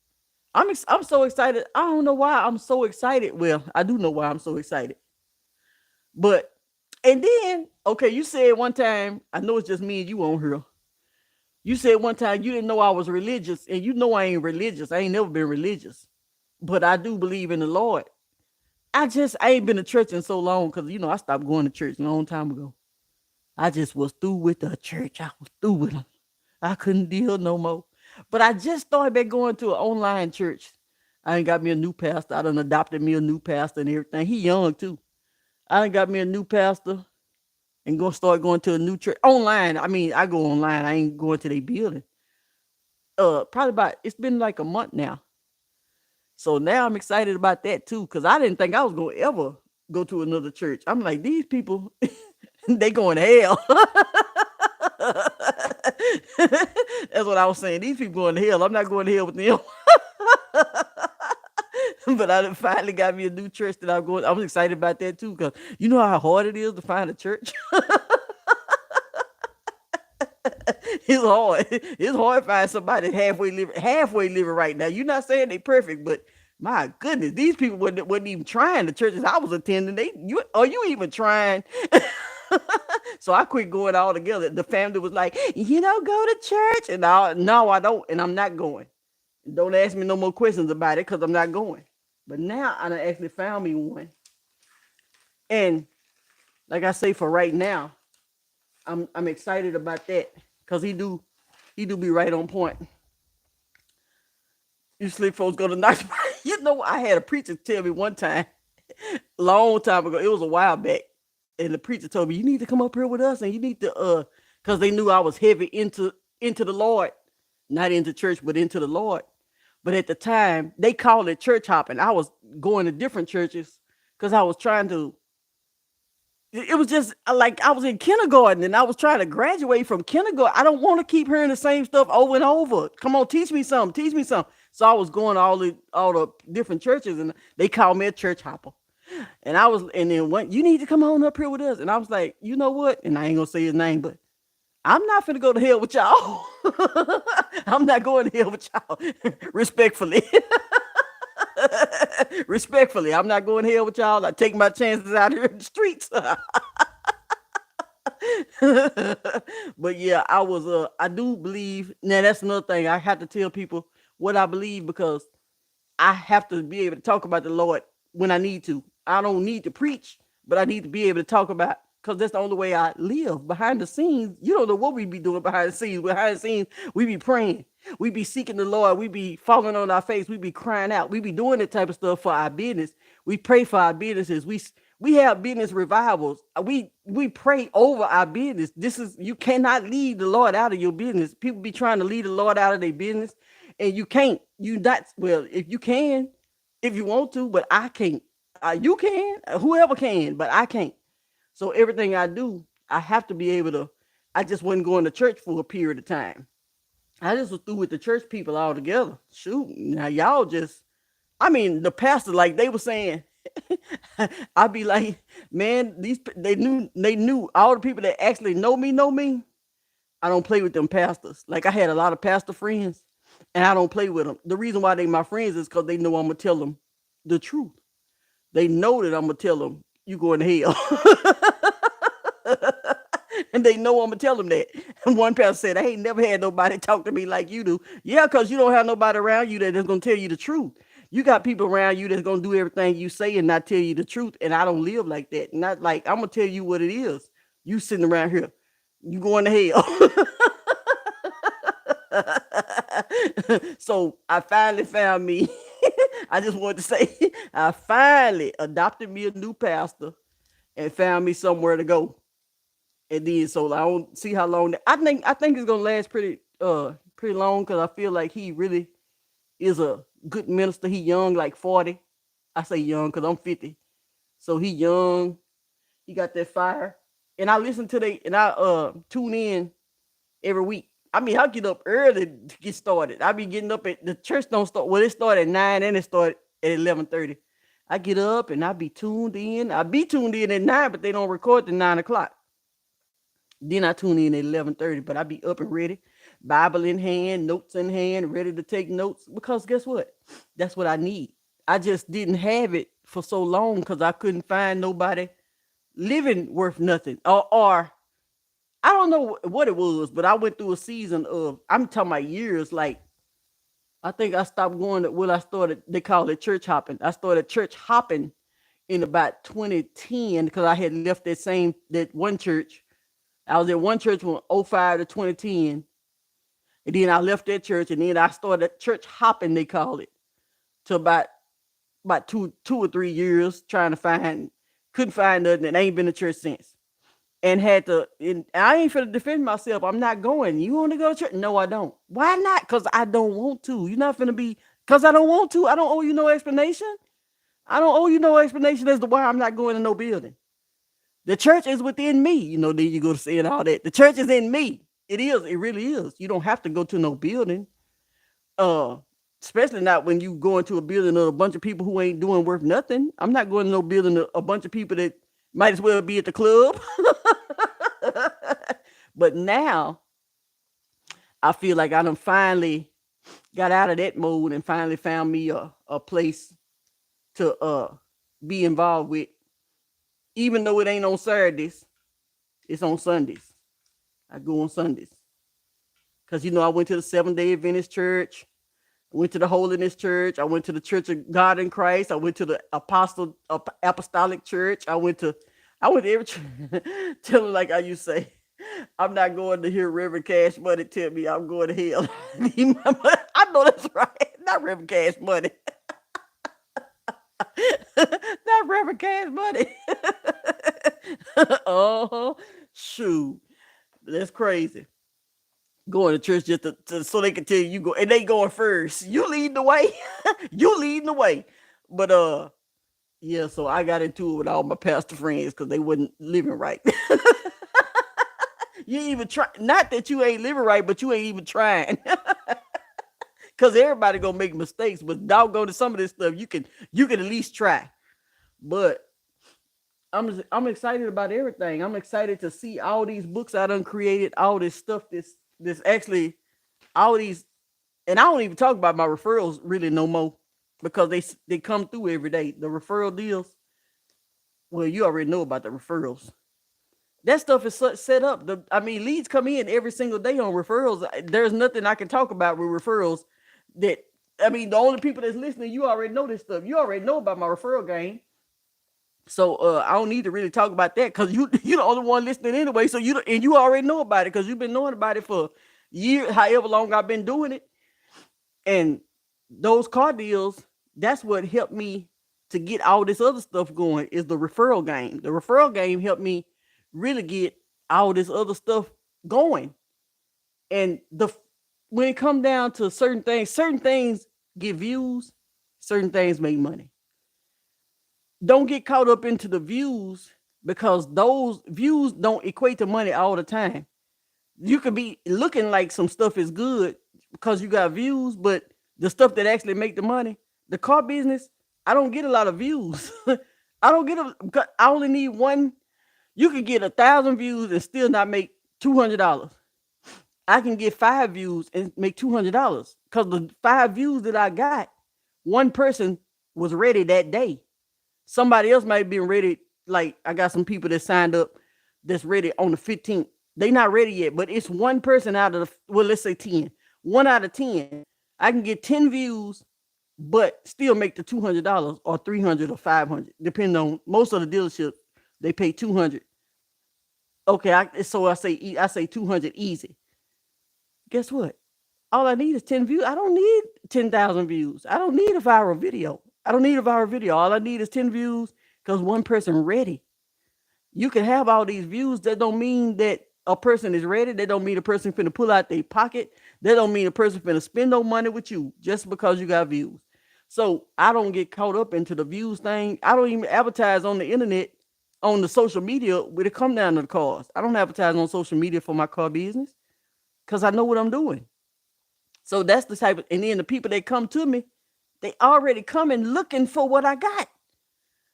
I'm so excited. I don't know why I'm so excited. Well, I do know why I'm so excited. But and then, okay, you said one time, I know it's just me and you on here. You said one time you didn't know I was religious, and you know I ain't religious. I ain't never been religious. But I do believe in the Lord. I ain't been to church in so long because I stopped going to church a long time ago. I just was through with the church. I was through with them. I couldn't deal no more. But I just started back going to an online church. I ain't got me a new pastor. I done adopted me a new pastor and everything. He young too. I ain't got me a new pastor and gonna start going to a new church online. I mean, I go online. I ain't going to their building. It's been like a month now. So now I'm excited about that too, because I didn't think I was gonna ever go to another church. I'm like, these people, they going to hell. That's what I was saying. These people going to hell. I'm not going to hell with them. But I finally got me a new church that I'm going. I was excited about that too, because you know how hard it is to find a church. It's hard. It's hard to find somebody halfway living right now. You're not saying they perfect, but my goodness, these people wasn't even trying the churches I was attending. Are you even trying? So I quit going all together. The family was like, go to church. And no, I don't. And I'm not going. Don't ask me no more questions about it because I'm not going. But now I done actually found me one. And like I say, for right now, I'm excited about that because he do be right on point. You slick folks go to night. I had a preacher tell me one time, long time ago, it was a while back, and the preacher told me, you need to come up here with us, and you need to because they knew I was heavy into the Lord, not into church, but into the Lord. But at the time, they called it church hopping. I was going to different churches because I was trying to. It was just like I was in kindergarten and I was trying to graduate from kindergarten. I don't want to keep hearing the same stuff over and over. Come on, teach me something. Teach me something. So I was going to all the different churches and they called me a church hopper. And then you need to come on up here with us. And I was like, you know what? And I ain't gonna say his name, but I'm not finna go to hell with y'all. I'm not going to hell with y'all. Respectfully. Respectfully, I'm not going to hell with y'all. I take my chances out here in the streets. But yeah, I do believe. Now that's another thing. I have to tell people what I believe because I have to be able to talk about the Lord when I need to. I don't need to preach, but I need to be able to talk about because that's the only way I live. Behind the scenes, you don't know what we be doing behind the scenes. Behind the scenes, we be praying. We be seeking the Lord. We be falling on our face. We be crying out. We be doing that type of stuff for our business. We pray for our businesses. We have business revivals. We pray over our business. This is, you cannot leave the Lord out of your business. People be trying to leave the Lord out of their business, and you can't. You not, well, if you can, if you want to, but I can't. You can, whoever can, but I can't. So everything I do, I have to be able to. I just wasn't going to church for a period of time. I just was through with the church people altogether. Shoot, now y'all just, I mean, the pastor, like they were saying, I'd be like, man, these they knew all the people that actually know me. I don't play with them pastors. Like I had a lot of pastor friends, and I don't play with them. The reason why they my friends is because they know I'm gonna tell them the truth. They know that I'm gonna tell them you going to hell. And they know I'm gonna tell them that. And one pastor said, I ain't never had nobody talk to me like you do. Yeah, because you don't have nobody around you that's gonna tell you the truth. You got people around you that's gonna do everything you say and not tell you the truth. And I don't live like that. Not like I'm gonna tell you what it is. You sitting around here, you going to hell. So I finally found me. I just wanted to say I finally adopted me a new pastor and found me somewhere to go. And then so I don't see how long I think it's gonna last pretty long because I feel like he really is a good minister. He young, like 40. I say young because I'm 50. So he young. He got that fire. And I listen to I tune in every week. I mean, I get up early to get started. I be getting up at the church don't start. Well, it started at 9 and it started at 11:30. I get up and I be tuned in. I be tuned in at 9, but they don't record till 9 o'clock. Then I tune in at 11:30, but I be up and ready, Bible in hand, notes in hand, ready to take notes. Because guess what? That's what I need. I just didn't have it for so long because I couldn't find nobody living worth nothing. Or I don't know what it was, but I went through a season of, I'm talking about years. Like I think I stopped going to, well, I started, they call it church hopping. I started church hopping in about 2010 because I had left that one church. I was at one church from '05 to 2010. And then I left that church and then I started church hopping, they call it, to about 2 or 3 years trying to find, couldn't find nothing, and I ain't been to church since. And had to, and I ain't finna defend myself. I'm not going. You want to go to church? No, I don't. Why not? Because I don't want to. You're not finna be, because I don't want to. I don't owe you no explanation. I don't owe you no explanation as to why I'm not going to no building. The church is within me. Then you go to saying all that. The church is in me. It is. It really is. You don't have to go to no building. Uh, Especially not when you go into a building of a bunch of people who ain't doing worth nothing. I'm not going to no building of a bunch of people that might as well be at the club. But now I feel like I done finally got out of that mode and finally found me a place to be involved with. Even though it ain't on Saturdays, it's on Sundays. I go on Sundays. Because, I went to the Seventh-day Adventist Church. I went to the Holiness Church. I went to the Church of God in Christ. I went to the Apostolic Church. I went to every church. Tell them like I used to say, I'm not going to hear Reverend Cash Money tell me I'm going to hell. I know that's right. Not Reverend Cash Money. Not Reverend Cash Money. Oh, shoot. That's crazy. Going to church just so they can tell you go, and they going first. You leading the way. You leading the way. But yeah, so I got into it with all my pastor friends because they wasn't living right. You even try, not that you ain't living right, but you ain't even trying. Because everybody gonna make mistakes, but doggone to some of this stuff, you can at least try. But I'm excited about everything. I'm excited to see all these books I done created, all this stuff, this actually, all these, and I don't even talk about my referrals really no more because they come through every day. The referral deals, well, you already know about the referrals. That stuff is set up. Leads come in every single day on referrals. There's nothing I can talk about with referrals the only people that's listening, you already know this stuff. You already know about my referral game. So I don't need to really talk about that because you the only one listening anyway. So you already know about it because you've been knowing about it for years, however long I've been doing it. And those car deals, that's what helped me to get all this other stuff going is the referral game. The referral game helped me really get all this other stuff going. And the when it come down to certain things get views, certain things make money. Don't get caught up into the views because those views don't equate to money all the time. You could be looking like some stuff is good because you got views, but the stuff that actually make the money, the car business, I don't get a lot of views. I don't get I only need one. You can get 1,000 views and still not make $200. I can get 5 views and make $200 because the 5 views that I got, one person was ready that day. Somebody else might be ready. Like I got some people that signed up that's ready on the 15th. They not ready yet, but it's one person out of the, well, let's say 10. One out of 10. I can get 10 views, but still make the $200 or 300 or 500, depending on most of the dealerships. They pay 200. Okay, so I say 200 easy. Guess what? All I need is 10 views. I don't need 10,000 views. I don't need a viral video. I don't need a viral video. All I need is 10 views because one person ready. You can have all these views. That don't mean that a person is ready. That don't mean a person finna pull out their pocket. That don't mean a person finna spend no money with you just because you got views. So I don't get caught up into the views thing. I don't even advertise on the internet, on the social media when it come down to the cars. I don't advertise on social media for my car business because I know what I'm doing. So that's the type of, and then the people that come to me, they already coming looking for what I got.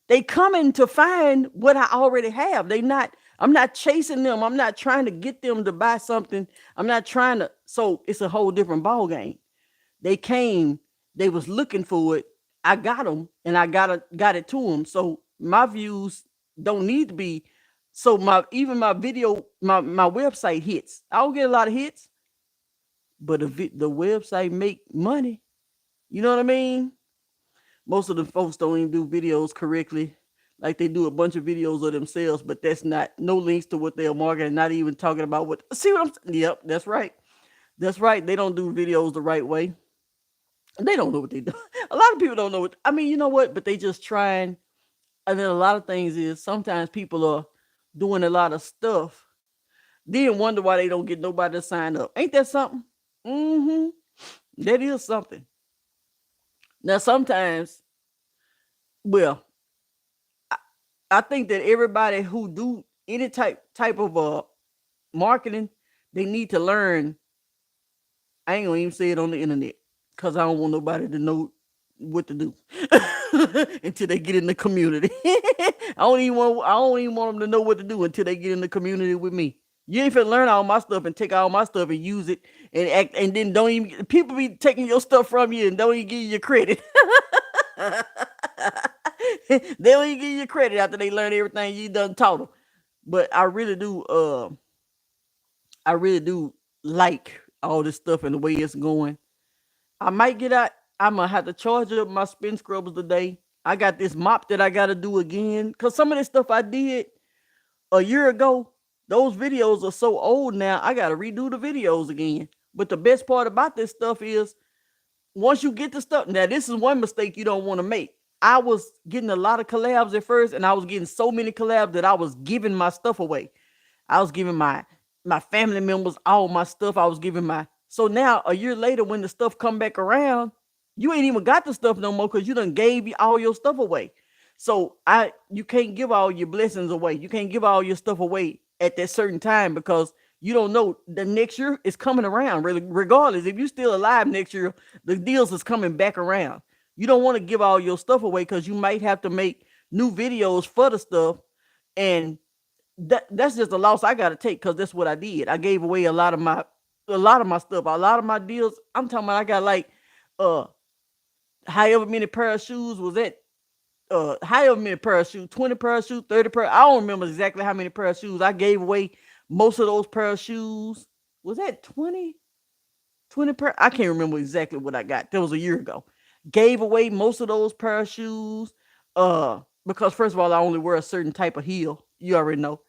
They coming to find what I already have. I'm not chasing them. I'm not trying to get them to buy something. I'm not trying to, so it's a whole different ball game. They came, they was looking for it. I got them and I got it to them. So my views don't need to be, so even my video, my website hits. I don't get a lot of hits, but the website make money. You know what I mean? Most of the folks don't even do videos correctly. Like they do a bunch of videos of themselves, but that's not no links to what they're marketing, not even talking about what, see what I'm saying? Yep, that's right. That's right. They don't do videos the right way. They don't know what they do. A lot of people don't know what, I mean, you know what? But they just trying. And then a lot of things is sometimes people are doing a lot of stuff, then wonder why they don't get nobody to sign up. Ain't that something? Mm-hmm. That is something. Now sometimes, well, I, I think that everybody who do any type of marketing, they need to learn. I ain't gonna even say it on the internet because I don't want nobody to know what to do until they get in the community. I don't even want them to know what to do until they get in the community with me. You ain't finna learn all my stuff and take all my stuff and use it and act, and then don't even, people be taking your stuff from you and don't even give you your credit. They don't even give you credit after they learn everything you done taught them. But I really do like all this stuff and the way it's going. I might get out. I'm gonna have to charge up my spin scrubbers today. I got this mop that I gotta do again. Cause some of this stuff I did a year ago, those videos are so old now, I gotta redo the videos again. But the best part about this stuff is once you get the stuff, now this is one mistake you don't want to make. I was getting a lot of collabs at first, and I was getting so many collabs that I was giving my stuff away. I was giving my family members all my stuff. I was giving my, so now a year later when the stuff come back around, you ain't even got the stuff no more because you done gave all your stuff away. So you can't give all your blessings away. You can't give all your stuff away at that certain time because you don't know the next year is coming around. Really, regardless, if you're still alive next year, the deals is coming back around. You don't want to give all your stuff away because you might have to make new videos for the stuff, and that's just a loss I gotta take because that's what I did. I gave away a lot of my stuff, a lot of my deals. I'm talking about I got like uh however many pair of shoes was that however many pair of shoes, 20 pair of shoes, 30 pair. I don't remember exactly how many pair of shoes. I gave away most of those pair of shoes. Was that 20 pair? I can't remember exactly what I got. That was a year ago. Gave away most of those pair of shoes. because first of all, I only wear a certain type of heel. You already know.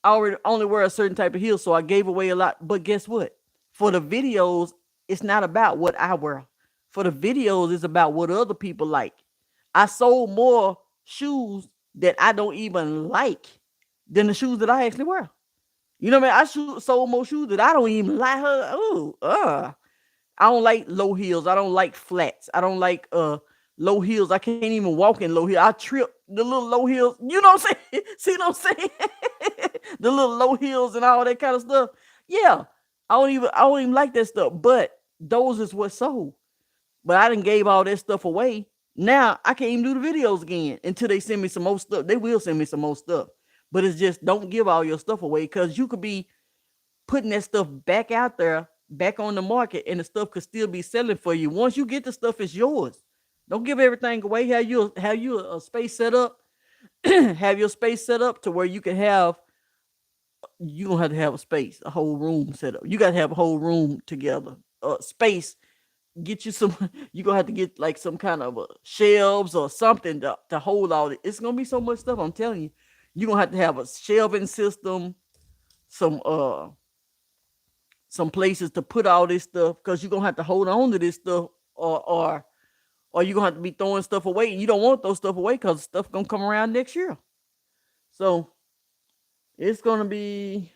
I already only wear a certain type of heel, so I gave away a lot. But guess what? For the videos, it's not about what I wear. For the videos, it's about what other people like. I sold more shoes that I don't even like than the shoes that I actually wear. You know what I mean? Sold more shoes that I don't even like. Her. Ooh, I don't like low heels. I don't like flats. I don't like low heels. I can't even walk in low heels. I trip the little low heels. You know what I'm saying? See what I'm saying? The little low heels and all that kind of stuff. Yeah. I don't even like that stuff. But those is what sold. But I didn't gave all that stuff away. Now I can't even do the videos again until they send me some more stuff. They will send me some more stuff. But it's just don't give all your stuff away because you could be putting that stuff back out there, back on the market, and the stuff could still be selling for you. Once you get the stuff, it's yours. Don't give everything away. Have you a space set up. Have your space set up to where you can have. You don't have to have a space, a whole room set up. You got to have a whole room together. Space. Get you some. You gonna have to get like some kind of shelves or something to hold all it. It's gonna be so much stuff. I'm telling you. You're gonna have a shelving system, some some places to put all this stuff because you're gonna have to hold on to this stuff or you're gonna have to be throwing stuff away. And you don't want those stuff away because stuff gonna come around next year. So it's gonna be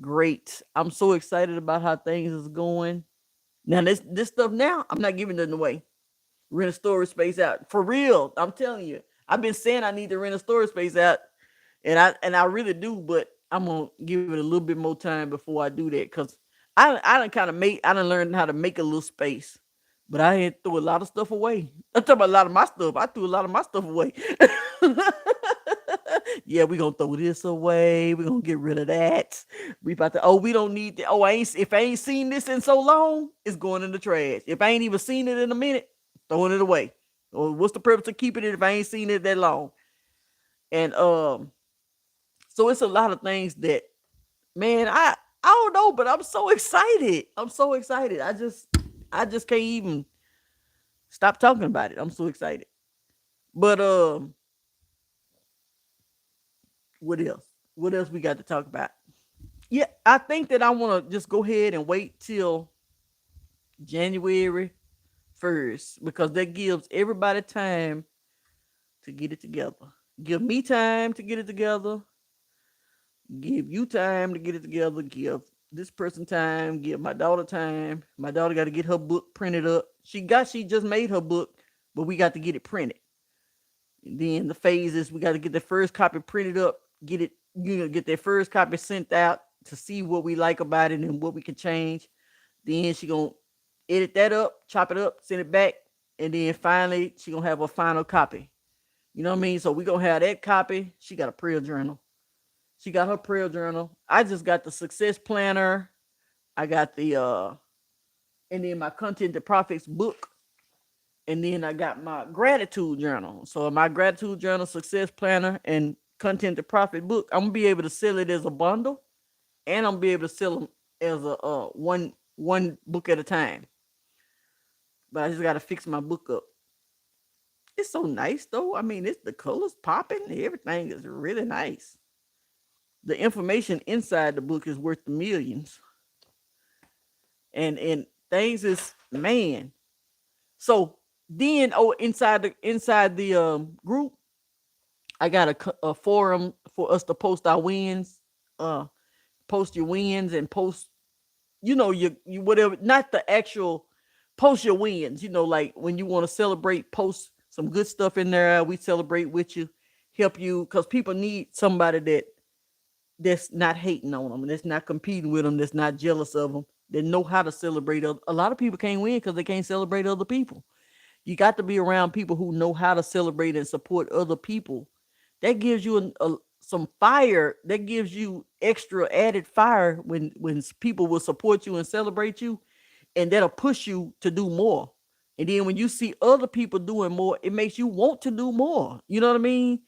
great. I'm so excited about how things is going. Now this stuff now, I'm not giving it away. Rent a storage space out. For real. I'm telling you. I've been saying I need to rent a storage space out. And I really do, but I'm gonna give it a little bit more time before I do that because I done kind of make I done learned how to make a little space, but I had threw a lot of stuff away. I'm talking about a lot of my stuff. I threw a lot of my stuff away. Yeah, we gonna throw this away. We gonna get rid of that. We about to. Oh, we don't need that. Oh, if I ain't seen this in so long, it's going in the trash. If I ain't even seen it in a minute, throwing it away. Or what's the purpose of keeping it if I ain't seen it that long? And so it's a lot of things that, man, I don't know, but I'm so excited. I'm so excited. I just can't even stop talking about it. I'm so excited. But what else? What else we got to talk about? Yeah, I think that I want to just go ahead and wait till January 1st because that gives everybody time to get it together. Give me time to get it together. Give you time to get it together. Give this person time. Give my daughter time. My daughter got to get her book printed up. She just made her book, but we got to get it printed. And then the phases, we got to get the first copy printed up. Get it, get that first copy sent out to see what we like about it and what we can change. Then she gonna edit that up, chop it up, send it back, and then finally she gonna have a final copy. You know what I mean? So we gonna have that copy. She got a prayer journal. She got her prayer journal. I just got the success planner. I got the and then my content to profits book. And then I got my gratitude journal. So my gratitude journal, success planner, and content to profit book, I'm gonna be able to sell it as a bundle, and I'm gonna be able to sell them as a one book at a time. But I just gotta fix my book up. It's so nice though. I mean, it's the colors popping. Everything is really nice. The information inside the book is worth the millions. And things is, man. So then, inside the group, I got a forum for us to post our wins. Post your wins and post, you whatever. Not the actual post your wins. Like when you want to celebrate, post some good stuff in there. We celebrate with you, help you, because people need somebody that's not hating on them, that's not competing with them, that's not jealous of them, that know how to celebrate. A lot of people can't win because they can't celebrate other people. You got to be around people who know how to celebrate and support other people. That gives you some fire. That gives you extra added fire when people will support you and celebrate you, and that'll push you to do more. And then when you see other people doing more, it makes you want to do more. You know what I mean?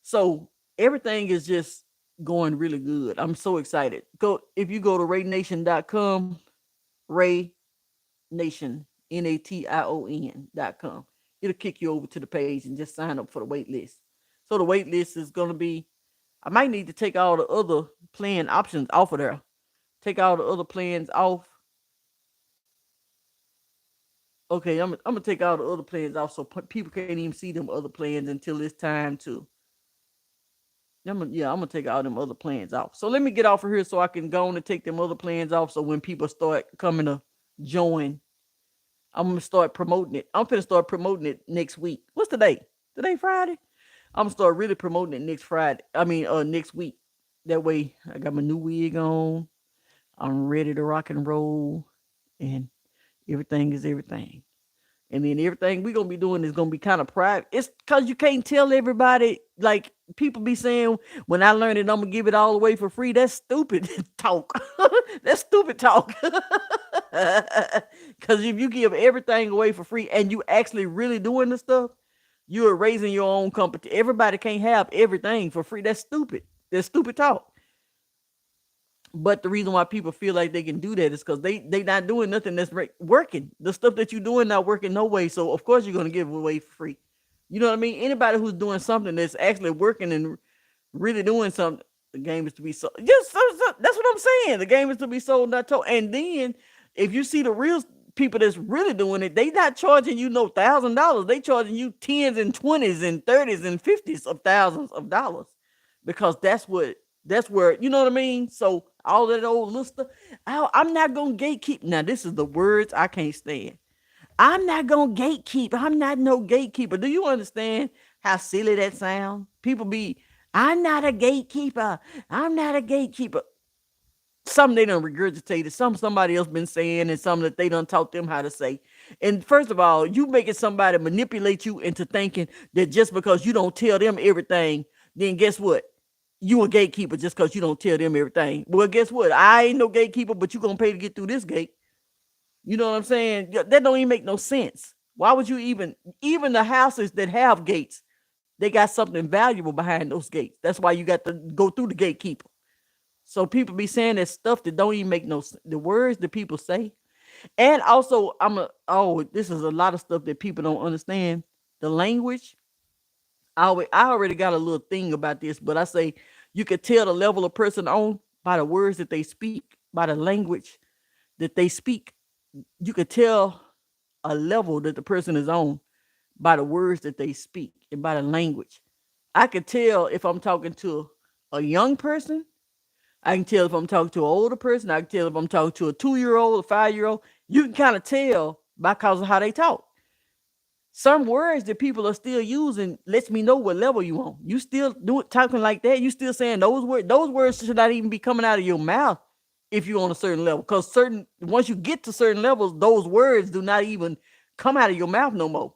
So everything is just going really good. I'm so excited. If you go to raynation.com, Rae Nation, Nation.com. it'll kick you over to the page and just sign up for the wait list. So the wait list is gonna be, I might need to take all the other plan options off of there. Take all the other plans off. Okay, I'm gonna take all the other plans off so people can't even see them other plans until it's time to. I'm gonna take all them other plans off. So let me get off of here so I can go on and take them other plans off. So when people start coming to join, I'm gonna start promoting it. I'm gonna start promoting it next week. What's the day? Today Friday. I'm gonna start really promoting it next Friday. Next week. That way, I got my new wig on. I'm ready to rock and roll, and everything is everything. And then everything we're gonna be doing is gonna be kind of private. It's cause you can't tell everybody. Like people be saying, when I learn it, I'm gonna give it all away for free. That's stupid talk. That's stupid talk. Cause if you give everything away for free and you actually really doing the stuff, you are raising your own company. Everybody can't have everything for free. That's stupid. That's stupid talk. But the reason why people feel like they can do that is because they not doing nothing that's working. The stuff that you're doing not working no way. So of course you're gonna give it away for free. You know what I mean? Anybody who's doing something that's actually working and really doing something, the game is to be sold. That's what I'm saying. The game is to be sold, not told. And then if you see the real people that's really doing it, they not charging you no $1,000. They charging you tens and twenties and thirties and fifties of thousands of dollars, because that's where, you know what I mean. So all that old little stuff, I'm not gonna gatekeep. Now this is the words I can't stand. I'm not gonna gatekeep. I'm not no gatekeeper. Do you understand how silly that sounds? People be, I'm not a gatekeeper. I'm not a gatekeeper. Some they done regurgitated, some somebody else been saying, and some that they done taught them how to say. And first of all, you making somebody manipulate you into thinking that just because you don't tell them everything, then guess what? You a gatekeeper just because you don't tell them everything. Well, guess what? I ain't no gatekeeper, but you gonna pay to get through this gate. You know what I'm saying? That don't even make no sense. Why would you even the houses that have gates, they got something valuable behind those gates. That's why you got to go through the gatekeeper. So people be saying that stuff that don't even make no sense. The words that people say. And also, this is a lot of stuff that people don't understand. The language. I already got a little thing about this, but I say you could tell the level of person on by the words that they speak, by the language that they speak. You could tell a level that the person is on by the words that they speak and by the language. I could tell if I'm talking to a young person. I can tell if I'm talking to an older person. I can tell if I'm talking to a 2-year old, a 5-year old. You can kind of tell because of how they talk. Some words that people are still using lets me know what level you on. You still talking like that. You still saying those words. Those words should not even be coming out of your mouth if you're on a certain level. Because once you get to certain levels, those words do not even come out of your mouth no more.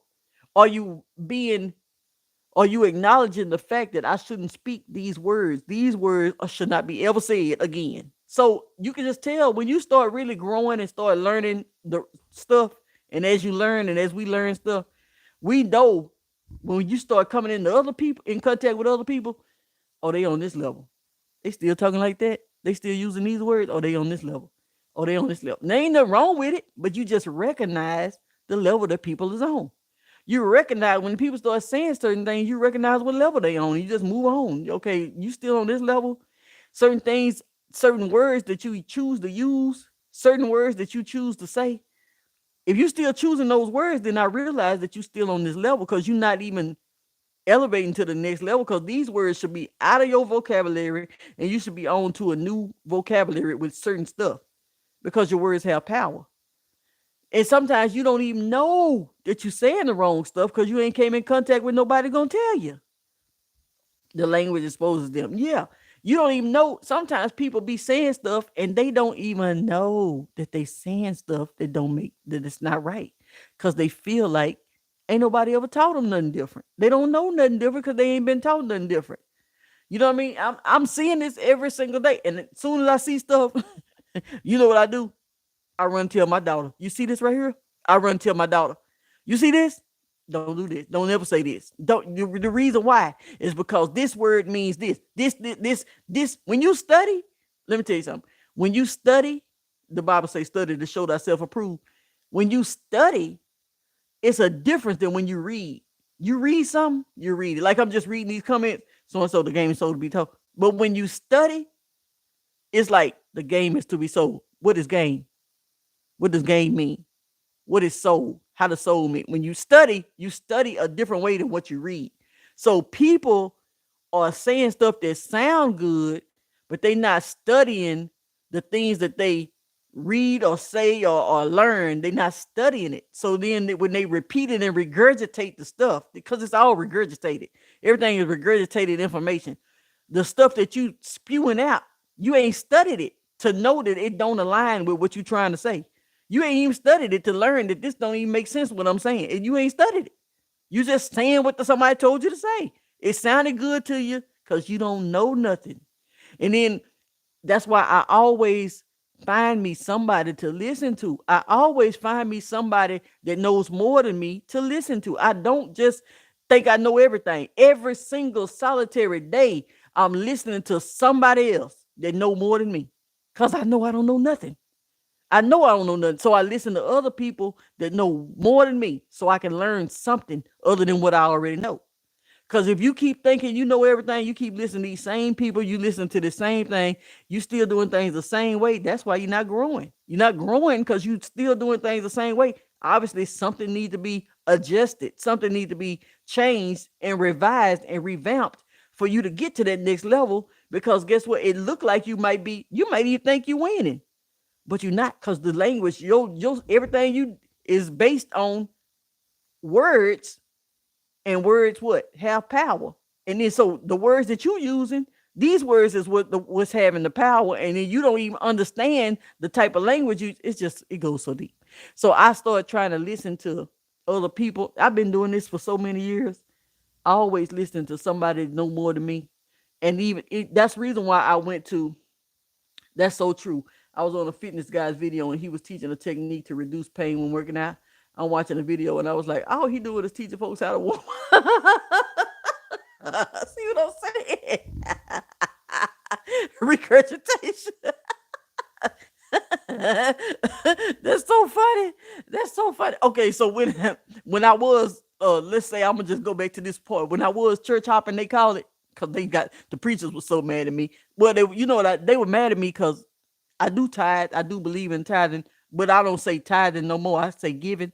Are you being Are you acknowledging the fact that I shouldn't speak these words? These words should not be ever said again. So you can just tell when you start really growing and start learning the stuff. And as you learn and as we learn stuff, we know when you start coming into other people, in contact with other people, oh, they on this level. They still talking like that. They still using these words. Oh, they on this level. Oh, they on this level. There ain't nothing wrong with it, but you just recognize the level that people is on. You recognize when people start saying certain things, you recognize what level they on. You just move on. Okay, you still on this level. Certain things, certain words that you choose to use, certain words that you choose to say. If you still choosing those words, then I realize that you still on this level because you're not even elevating to the next level, because these words should be out of your vocabulary and you should be on to a new vocabulary with certain stuff because your words have power. And sometimes you don't even know that you're saying the wrong stuff because you ain't came in contact with nobody gonna tell you. The language exposes them. Yeah. You don't even know. Sometimes people be saying stuff and they don't even know that they saying stuff that it's not right. Cause they feel like ain't nobody ever taught them nothing different. They don't know nothing different because they ain't been taught nothing different. You know what I mean? I'm seeing this every single day. And as soon as I see stuff, you know what I do? I run tell my daughter. You see this right here? I run tell my daughter. You see this? Don't do this. Don't ever say this. Don't. The reason why is because this word means this. This. When you study, let me tell you something. When you study, the Bible says study to show thyself approved. When you study, It's a difference than when you read. You read something, you read it. Like I'm just reading these comments, so and so the game is sold to be told. But when you study, it's like the game is to be sold. What is game? What does game mean? What is soul? How does soul mean? When you study a different way than what you read. So people are saying stuff that sound good, but they not studying the things that they read or say or learn. They not studying it. So then when they repeat it and regurgitate the stuff, because it's all regurgitated, everything is regurgitated information. The stuff that you spewing out, you ain't studied it to know that it don't align with what you trying to say. You ain't even studied it to learn that this don't even make sense what I'm saying. And you ain't studied it. You just saying what somebody told you to say. It sounded good to you because you don't know nothing. And then that's why I always find me somebody to listen to. I always find me somebody that knows more than me to listen to. I don't just think I know everything. Every single solitary day, I'm listening to somebody else that know more than me because I know I don't know nothing. I know I don't know nothing. So I listen to other people that know more than me so I can learn something other than what I already know. Because if you keep thinking you know everything, you keep listening to these same people, you listen to the same thing, you still doing things the same way. That's why you're not growing. You're not growing because you still doing things the same way. Obviously, something needs to be adjusted. Something needs to be changed and revised and revamped for you to get to that next level. Because guess what? It look like you might even think you're winning, but you're not, because the language, your everything you is based on words, and words what have power. And then so the words that you using, these words is what's having the power, and then you don't even understand the type of language you. It's just it goes so deep. So I started trying to listen to other people. I've been doing this for so many years. I always listen to somebody that know more than me, and that's the reason why I went to. That's so true. I was on a fitness guy's video and he was teaching a technique to reduce pain when working out. I'm watching the video and I was like, all he doing is teaching folks how to walk. See what I'm saying? Regurgitation. That's so funny. That's so funny. Okay, so when I was let's say I'm gonna just go back to this point. When I was church hopping, they called it, because they got the preachers were so mad at me. Well, they were mad at me because I do tithe. I do believe in tithing, but I don't say tithing no more. I say giving.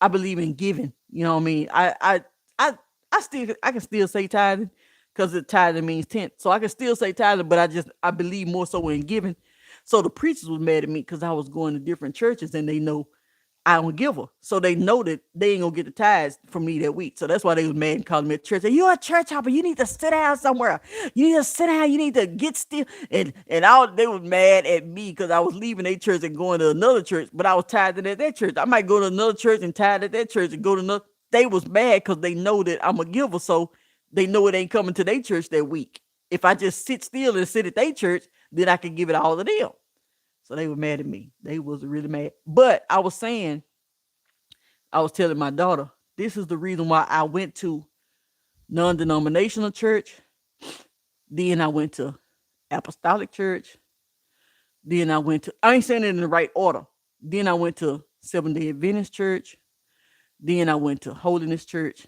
I believe in giving. You know what I mean? I I can still say tithing because the tithing means tenth. So I can still say tithing, but I believe more so in giving. So the preachers was mad at me because I was going to different churches and they know I don't give her. So they know that they ain't gonna get the tithes from me that week. So that's why they was mad and calling me a church. You're a church hopper. You need to sit down somewhere. You need to sit down. You need to get still. And they was mad at me because I was leaving their church and going to another church, but I was tithing at that church. I might go to another church and tithe at that church and go to another. They was mad because they know that I'm a giver. So they know it ain't coming to their church that week. If I just sit still and sit at their church, then I can give it all to them. So they were mad at me. They was really mad. But I was telling my daughter, this is the reason why I went to non-denominational church. Then I went to apostolic church. I ain't saying it in the right order. Then I went to Seventh-day Adventist church. Then I went to Holiness church.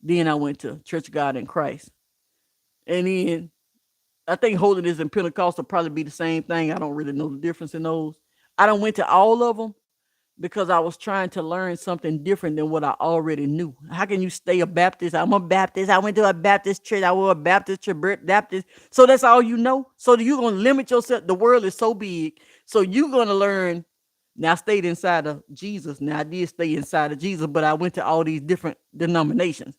Then I went to Church of God in Christ. And then I think Holiness and Pentecostal probably be the same thing. I don't really know the difference in those. I don't went to all of them because I was trying to learn something different than what I already knew. How can you stay a Baptist? I'm a Baptist. I went to a Baptist church. I was a Baptist church, Baptist. So that's all you know? So you're going to limit yourself. The world is so big. So you're going to learn. Now I stayed inside of Jesus. Now I did stay inside of Jesus, but I went to all these different denominations.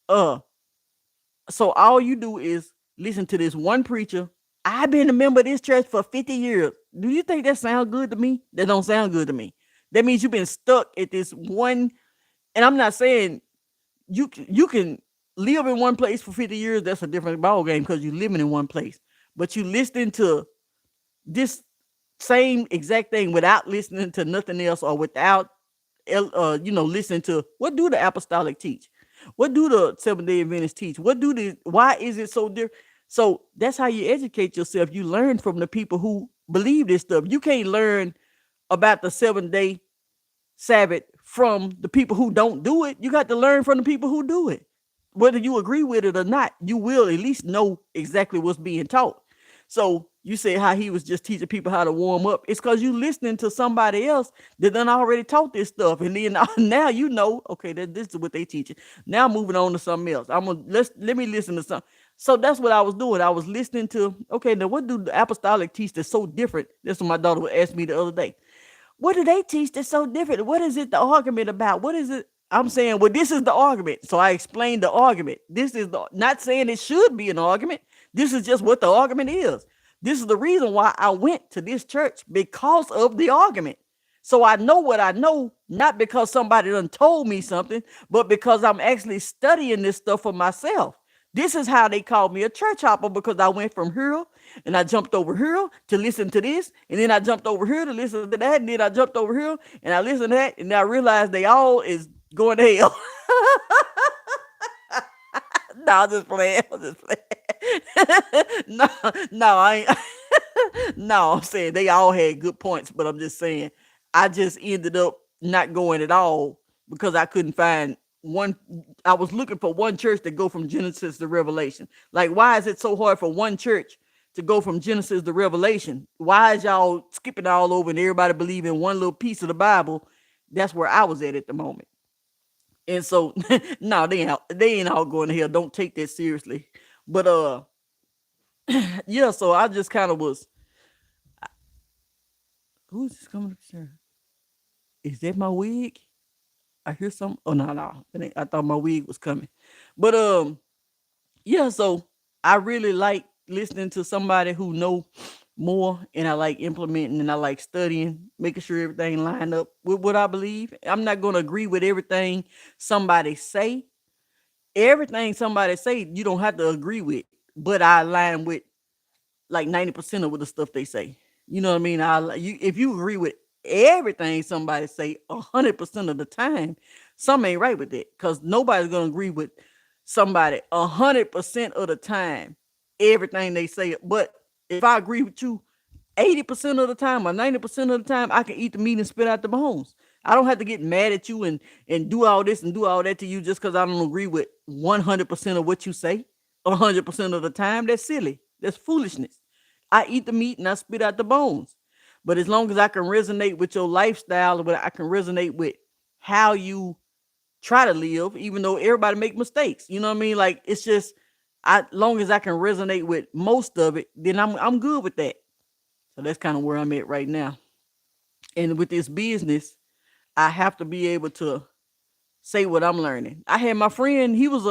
So all you do is listen to this one preacher. I've been a member of this church for 50 years. Do you think that sounds good to me? That don't sound good to me. That means you've been stuck at this one. And I'm not saying you can live in one place for 50 years. That's a different ball game because you're living in one place. But you listening to this same exact thing without listening to nothing else, or without listening to what do the apostolic teach? What do the Seventh-day Adventists teach? Why is it so different? So that's how you educate yourself. You learn from the people who believe this stuff. You can't learn about the 7-day Sabbath from the people who don't do it. You got to learn from the people who do it. Whether you agree with it or not, you will at least know exactly what's being taught. So you say how he was just teaching people how to warm up. It's because you listening to somebody else that done already taught this stuff, and then now you know, okay, that this is what they teaching. Now moving on to something else. Let me listen to something. So that's what I was doing. I was listening to, okay, now what do the apostolic teach that's so different? That's what my daughter would ask me the other day. What do they teach that's so different? What is it the argument about? What is it? I'm saying, well, this is the argument. So I explained the argument. This is the not saying it should be an argument. This is just what the argument is. This is the reason why I went to this church because of the argument. So I know what I know, not because somebody done told me something, but because I'm actually studying this stuff for myself. This is how they called me a church hopper, because I went from here and I jumped over here to listen to this, and then I jumped over here to listen to that, and then I jumped over here and I listened to that, and I realized they all is going to hell. No, I'm just playing. I'm just playing. No, no, I ain't. No, I'm saying they all had good points, but I'm just saying I just ended up not going at all because I couldn't find one. I was looking for one church to go from Genesis to Revelation. Like, why is it so hard for one church to go from Genesis to Revelation? Why is y'all skipping all over and everybody believe in one little piece of the Bible? That's where I was at the moment. And so, no, they ain't all going to hell. Don't take that seriously. But yeah. So I just kind of was. Who's this coming up here? Is that my wig? I hear some. Oh no, no. I thought my wig was coming. But yeah. So I really like listening to somebody who know more, and I like implementing, and I like studying, making sure everything line up with what I believe. I'm not going to agree with everything somebody say. Everything somebody say, you don't have to agree with, but I align with like 90% of the stuff they say. You know what I mean? If you agree with everything somebody say 100% of the time, something ain't right with it, because nobody's gonna agree with somebody 100% of the time, everything they say. But if I agree with you 80% of the time or 90% of the time, I can eat the meat and spit out the bones. I don't have to get mad at you and do all this and do all that to you just because I don't agree with 100% of what you say 100% of the time. That's silly. That's foolishness. I eat the meat and I spit out the bones. But as long as I can resonate with your lifestyle, or I can resonate with how you try to live, even though everybody make mistakes. You know what I mean? Like, it's just, long as I can resonate with most of it, then I'm good with that. So that's kind of where I'm at right now. And with this business, I have to be able to say what I'm learning. I had my friend, he was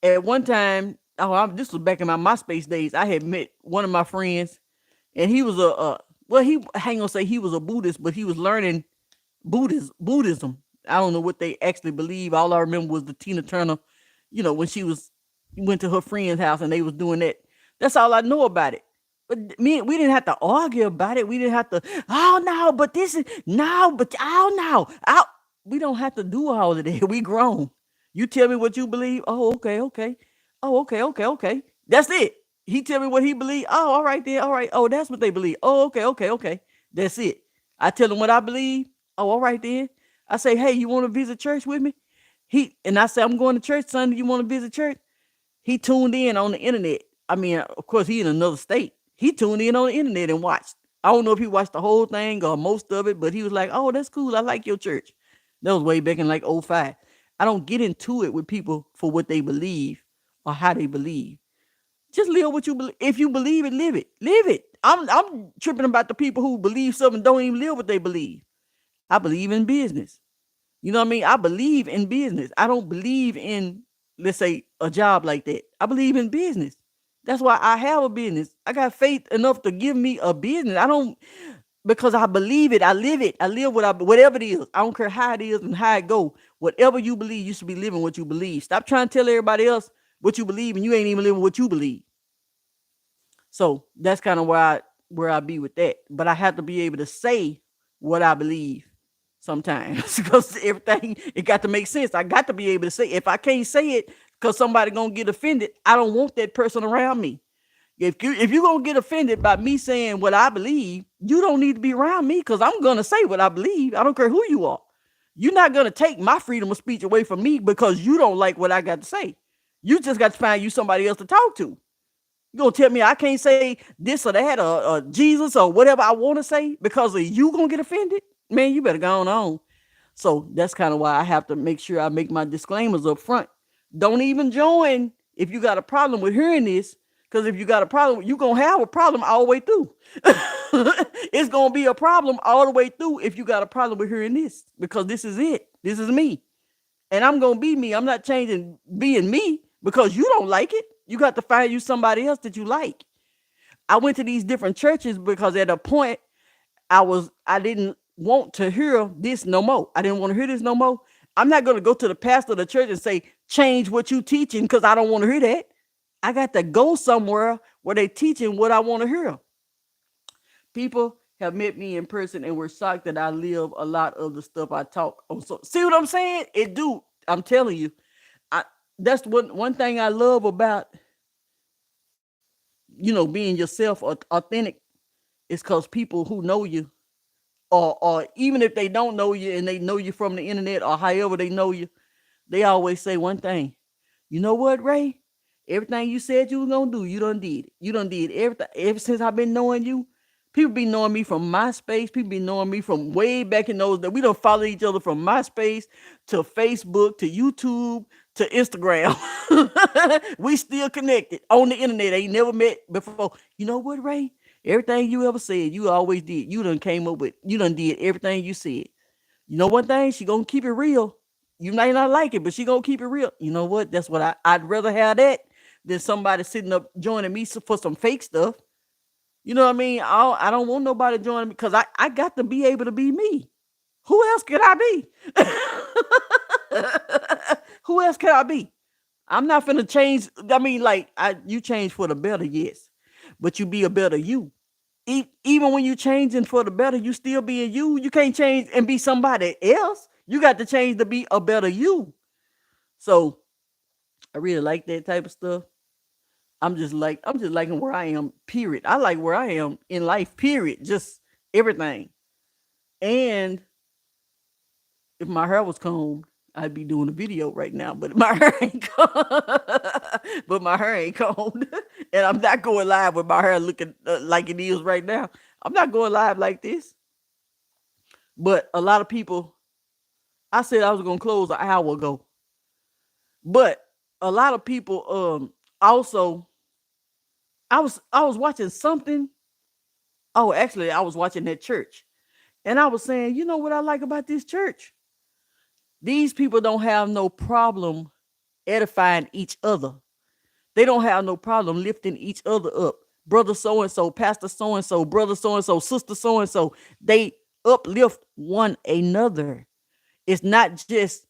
at one time, this was back in my MySpace days. I had met one of my friends, and he was well, I ain't gonna say he was a Buddhist, but he was learning Buddhism. I don't know what they actually believe. All I remember was the Tina Turner, when she went to her friend's house and they was doing that. That's all I know about it. But we didn't have to argue about it. We didn't have to, oh no, but this is no, but oh no. We don't have to do all of that. We grown. You tell me what you believe. Oh, okay, okay. Oh, okay, okay, okay. That's it. He tell me what he believe. Oh, all right then. All right. Oh, that's what they believe. Oh, okay, okay, okay. That's it. I tell him what I believe. Oh, all right then. I say, hey, you want to visit church with me? I say, I'm going to church Sunday. You want to visit church? He tuned in on the internet. I mean, of course, he in another state. He tuned in on the internet and watched. I don't know if he watched the whole thing or most of it, but he was like, oh, that's cool. I like your church. That was way back in like '05. I don't get into it with people for what they believe or how they believe. Just live what you believe. If you believe it, live it. Live it. I'm tripping about the people who believe something and don't even live what they believe. I believe in business. You know what I mean? I believe in business. I don't believe in, let's say, a job like that. I believe in business. That's why I have a business. I got faith enough to give me a business. I don't, because I believe it. I live it. I live whatever it is. I don't care how it is and how it go. Whatever you believe, you should be living what you believe. Stop trying to tell everybody else what you believe and you ain't even living what you believe. So that's kind of where I be with that. But I have to be able to say what I believe sometimes because everything, it got to make sense. I got to be able to say. If I can't say it because somebody gonna get offended, I don't want that person around me. If you're gonna get offended by me saying what I believe, you don't need to be around me because I'm gonna say what I believe. I don't care who you are. You're not gonna take my freedom of speech away from me because you don't like what I got to say. You just got to find you somebody else to talk to. You gonna tell me I can't say this or that or Jesus or whatever I want to say because of you gonna get offended? Man, you better go on. So that's kind of why I have to make sure I make my disclaimers up front. Don't even join if you got a problem with hearing this, because if you got a problem, you're gonna have a problem all the way through. It's gonna be a problem all the way through if you got a problem with hearing this, because this is it. This is me. And I'm gonna be me. I'm not changing being me because you don't like it. You got to find you somebody else that you like. I went to these different churches because at a point I didn't want to hear this no more. I didn't want to hear this no more. I'm not gonna go to the pastor of the church and say, change what you teaching, because I don't want to hear that. I got to go somewhere where they teaching what I want to hear. People have met me in person and were shocked that I live a lot of the stuff I talk on. So see what I'm saying? It do. I'm telling you. I That's one thing I love about, being yourself or authentic, is because people who know you, or even if they don't know you and they know you from the internet or however they know you, they always say one thing. You know what, Ray? Everything you said you was gonna do, you done did it. You done did everything. Ever since I've been knowing you, people be knowing me from MySpace. People be knowing me from way back in those that we don't follow each other from MySpace to Facebook to YouTube to Instagram. We still connected on the internet. Ain't never met before. You know what, Ray? Everything you ever said, you always did. You done came up with. You done did everything you said. You know one thing? She gonna keep it real. You might not like it, but she gonna keep it real. You know what? That's what I'd rather have that than somebody sitting up joining me for some fake stuff. You know what I mean? I don't want nobody joining me because I got to be able to be me. Who else could I be? Who else can I be? I'm not finna change. I mean, like, you change for the better, yes, but you be a better you. Even when you changing for the better, you still being you. You can't change and be somebody else. You got to change to be a better you. So I really like that type of stuff. I'm just liking where I am. Period. I like where I am in life. Period. Just everything. And if my hair was combed, I'd be doing a video right now. But my hair ain't combed. But my hair ain't combed, and I'm not going live with my hair looking like it is right now. I'm not going live like this. But a lot of people, I said I was gonna close an hour ago, but a lot of people also, I was watching something. Oh, actually, I was watching that church, and I was saying, you know what I like about this church? These people don't have no problem edifying each other. They don't have no problem lifting each other up. Brother so and so, pastor so and so, brother so and so, sister so and so. They uplift one another. It's not just,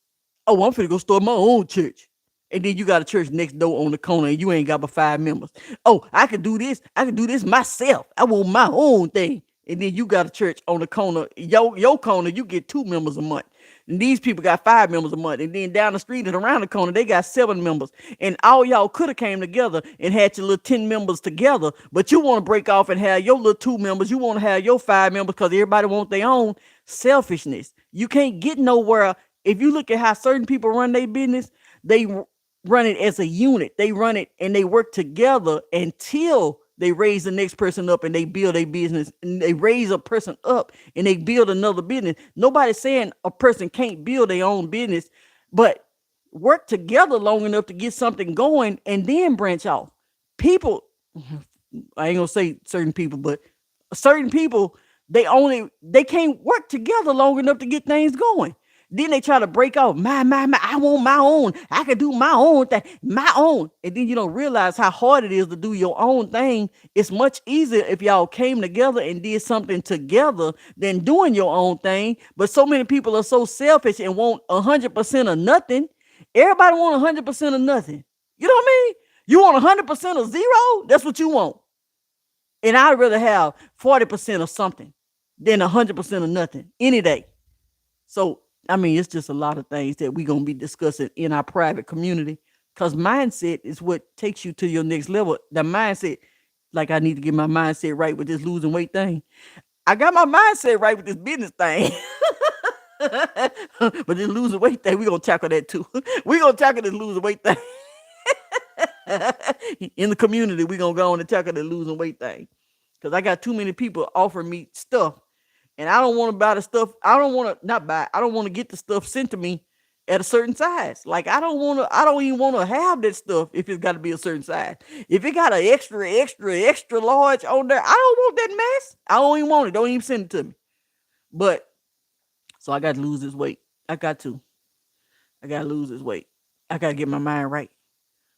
oh, I'm finna go start my own church. And then you got a church next door on the corner and you ain't got but 5 members. Oh, I can do this. I can do this myself. I want my own thing. And then you got a church on the corner. Your corner, you get 2 members a month. And these people got 5 members a month. And then down the street and around the corner, they got 7 members. And all y'all could have came together and had your little 10 members together. But you want to break off and have your little 2 members. You want to have your 5 members because everybody want their own. Selfishness. You can't get nowhere. If you look at how certain people run their business, they run it as a unit. They run it and they work together until they raise the next person up and they build a business, and they raise a person up and they build another business. Nobody's saying a person can't build their own business, but work together long enough to get something going and then branch off. People, I ain't gonna say certain people, but certain people, they can't work together long enough to get things going. Then they try to break off. My, I want my own. I can do my own thing, my own. And then you don't realize how hard it is to do your own thing. It's much easier if y'all came together and did something together than doing your own thing. But so many people are so selfish and want 100% of nothing. Everybody want 100% of nothing. You know what I mean? You want 100% of zero? That's what you want. And I'd rather have 40% of something than 100% of nothing any day. So, I mean, it's just a lot of things that we're going to be discussing in our private community, because mindset is what takes you to your next level. The mindset, like, I need to get my mindset right with this losing weight thing. I got my mindset right with this business thing. But this losing weight thing, we gonna tackle that too. We gonna tackle this losing weight thing. In the community, we gonna go on and tackle the losing weight thing. Cause I got too many people offering me stuff, and I don't want to buy the stuff. I don't want to not buy. I don't want to get the stuff sent to me at a certain size. Like I don't want to. I don't even want to have that stuff if it's got to be a certain size. If it got an extra large on there, I don't want that mess. I don't even want it. Don't even send it to me. But so I got to lose this weight. I got to. I got to lose this weight. I got to get my mind right.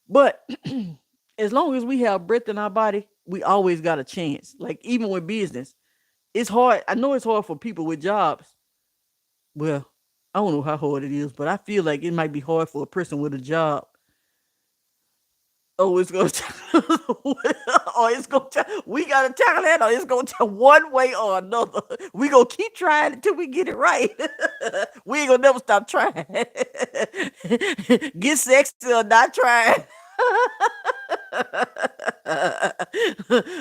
But as long as we have breath in our body, we always got a chance. Like even with business, it's hard. I know it's hard for people with jobs. Well, I don't know how hard it is, but I feel like it might be hard for a person with a job. Oh, it's gonna. Oh, it's gonna. We gotta tackle that. Or it's gonna tell one way or another. We gonna keep trying until we get it right. We ain't gonna never stop trying. Get sexy or not trying.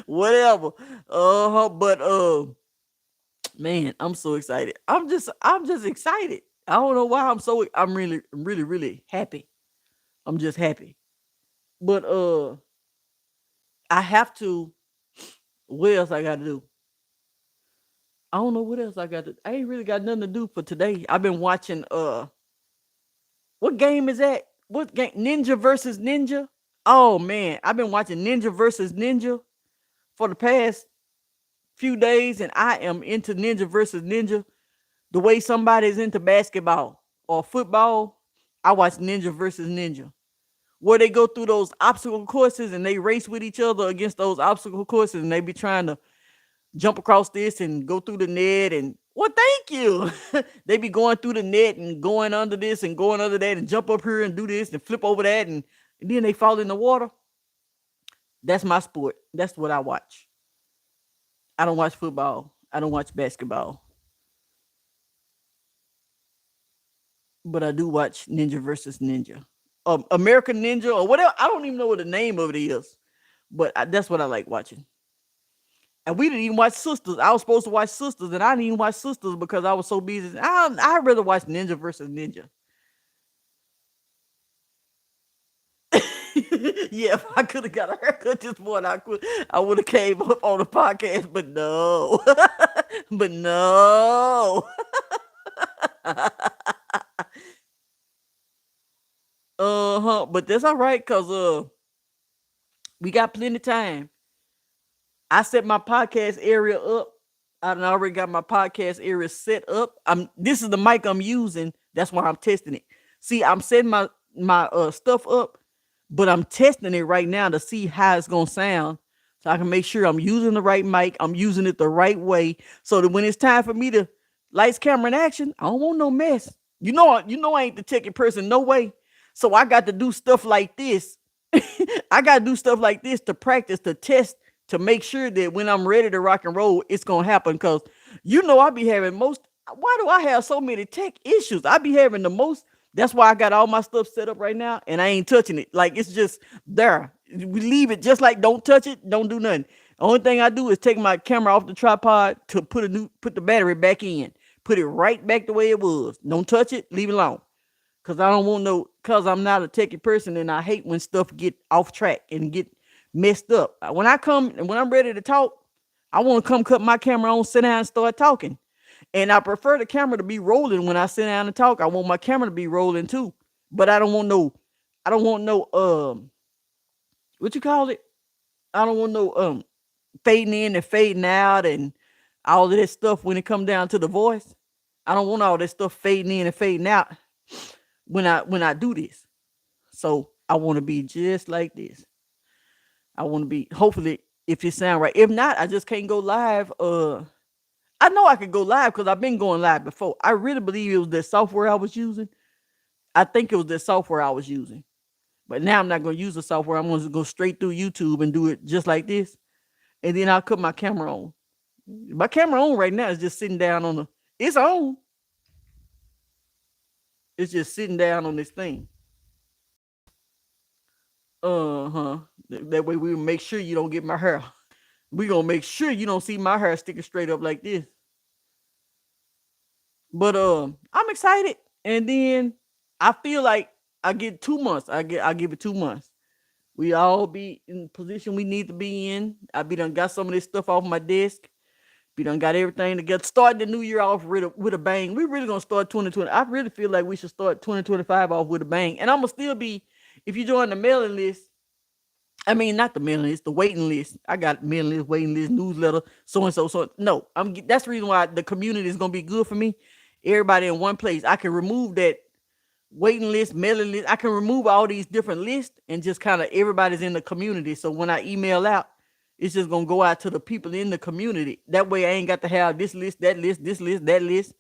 Whatever. But man, I'm so excited. I'm just excited. I don't know why I'm really happy. I'm just happy. But I have to what else I gotta do? I don't know what else I got to I ain't really got nothing to do for today. I've been watching what game is that? What game? Ninja versus Ninja? Oh man, I've been watching Ninja versus Ninja for the past few days, and I am into Ninja versus Ninja the way somebody's into basketball or football. I watch Ninja versus Ninja, where they go through those obstacle courses and they race with each other against those obstacle courses, and they be trying to jump across this and go through the net and well, thank you. They be going through the net and going under this and going under that and jump up here and do this and flip over that and then they fall in the water. That's my sport. That's what I watch. I don't watch football. I don't watch basketball, but I do watch Ninja versus Ninja, American Ninja or whatever. I don't even know what the name of it is, but that's what I like watching. And we didn't even watch Sisters. I was supposed to watch Sisters, and I didn't even watch Sisters because I was so busy. I'd rather watch Ninja versus Ninja. Yeah, if I could have got a haircut this morning, I would have came up on the podcast, but no, but no. Uh-huh. But that's all right, cause we got plenty of time. I set my podcast area up. I done already got my podcast area set up. This is the mic I'm using. That's why I'm testing it. See, I'm setting my stuff up, but I'm testing it right now to see how it's gonna sound. So I can make sure I'm using the right mic. I'm using it the right way. So that when it's time for me to lights, camera, and action, I don't want no mess. You know I ain't the techie person, no way. So I got to do stuff like this. I got to do stuff like this to practice, to test, to make sure that when I'm ready to rock and roll, it's gonna happen. Cause I be having most. Why do I have so many tech issues? I be having the most. That's why I got all my stuff set up right now, and I ain't touching it. Like it's just there. We leave it just like don't touch it, don't do nothing. The only thing I do is take my camera off the tripod to put the battery back in, put it right back the way it was. Don't touch it, leave it alone. Cause I don't want no. Cause I'm not a techie person, and I hate when stuff get off track and get messed up. When I come and when I'm ready to talk, I want to come cut my camera on, sit down, and start talking. And I prefer the camera to be rolling when I sit down and talk. I want my camera to be rolling too. But I don't want no what you call it? I don't want no fading in and fading out and all of that stuff when it come down to the voice. I don't want all that stuff fading in and fading out when I do this. So I want to be just like this. I want to be hopefully if it sound right. If not, I just can't go live. I know I could go live because I've been going live before. I really believe it was the software I was using. I think it was the software I was using. But now I'm not going to use the software. I'm going to go straight through YouTube and do it just like this. And then I'll cut my camera on. My camera on right now is just sitting down on the. It's on. It's just sitting down on this thing. Uh-huh. That way we'll make sure you don't get my hair. We gonna make sure you don't see my hair sticking straight up like this. But I'm excited. And then I feel like I get 2 months. I give it 2 months. We all be in the position we need to be in. I be done got some of this stuff off my desk. We done got everything together. Start the new year off with a bang. We really gonna start 2020. I really feel like we should start 2025 off with a bang. And I'm gonna still be, if you join the mailing list, I mean not the mailing list, the waiting list. I got mailing list, waiting list, newsletter, so and so. So no, that's the reason why the community is gonna be good for me. Everybody in one place. I can remove that waiting list, mailing list. I can remove all these different lists and just kind of everybody's in the community. So when I email out, it's just gonna go out to the people in the community. That way I ain't got to have this list, that list, this list, that list.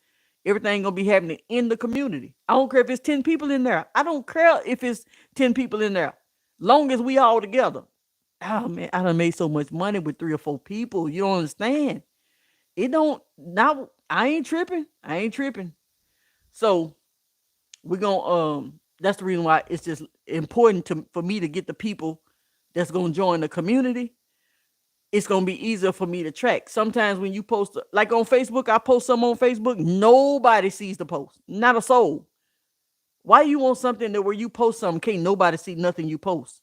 Everything gonna be happening in the community. I don't care if it's 10 people in there. I don't care if it's 10 people in there. Long as we all together. Oh man, I done made so much money with 3 or 4 people. You don't understand. It don't now I ain't tripping. I ain't tripping. So we're gonna that's the reason why it's just important for me to get the people that's gonna join the community. It's gonna be easier for me to track. Sometimes when you post, like on Facebook, I post some on Facebook, nobody sees the post, not a soul. Why you want something that where you post something can't nobody see nothing you post?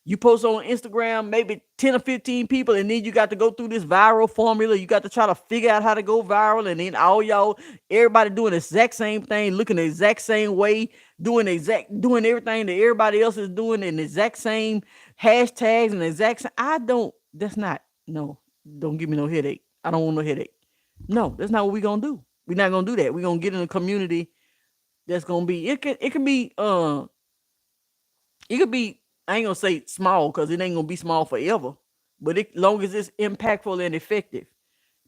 You post on Instagram, maybe 10 or 15 people, and then you got to go through this viral formula. You got to try to figure out how to go viral, and then all y'all, everybody doing the exact same thing, looking the exact same way, doing everything that everybody else is doing in the exact same hashtags and exact same. That's not, no, don't give me no headache. I don't want no headache. No, that's not what we're gonna do. We're not gonna do that. We're gonna get in a community that's gonna be, it could be, I ain't gonna say small because it ain't gonna be small forever, but long as it's impactful and effective,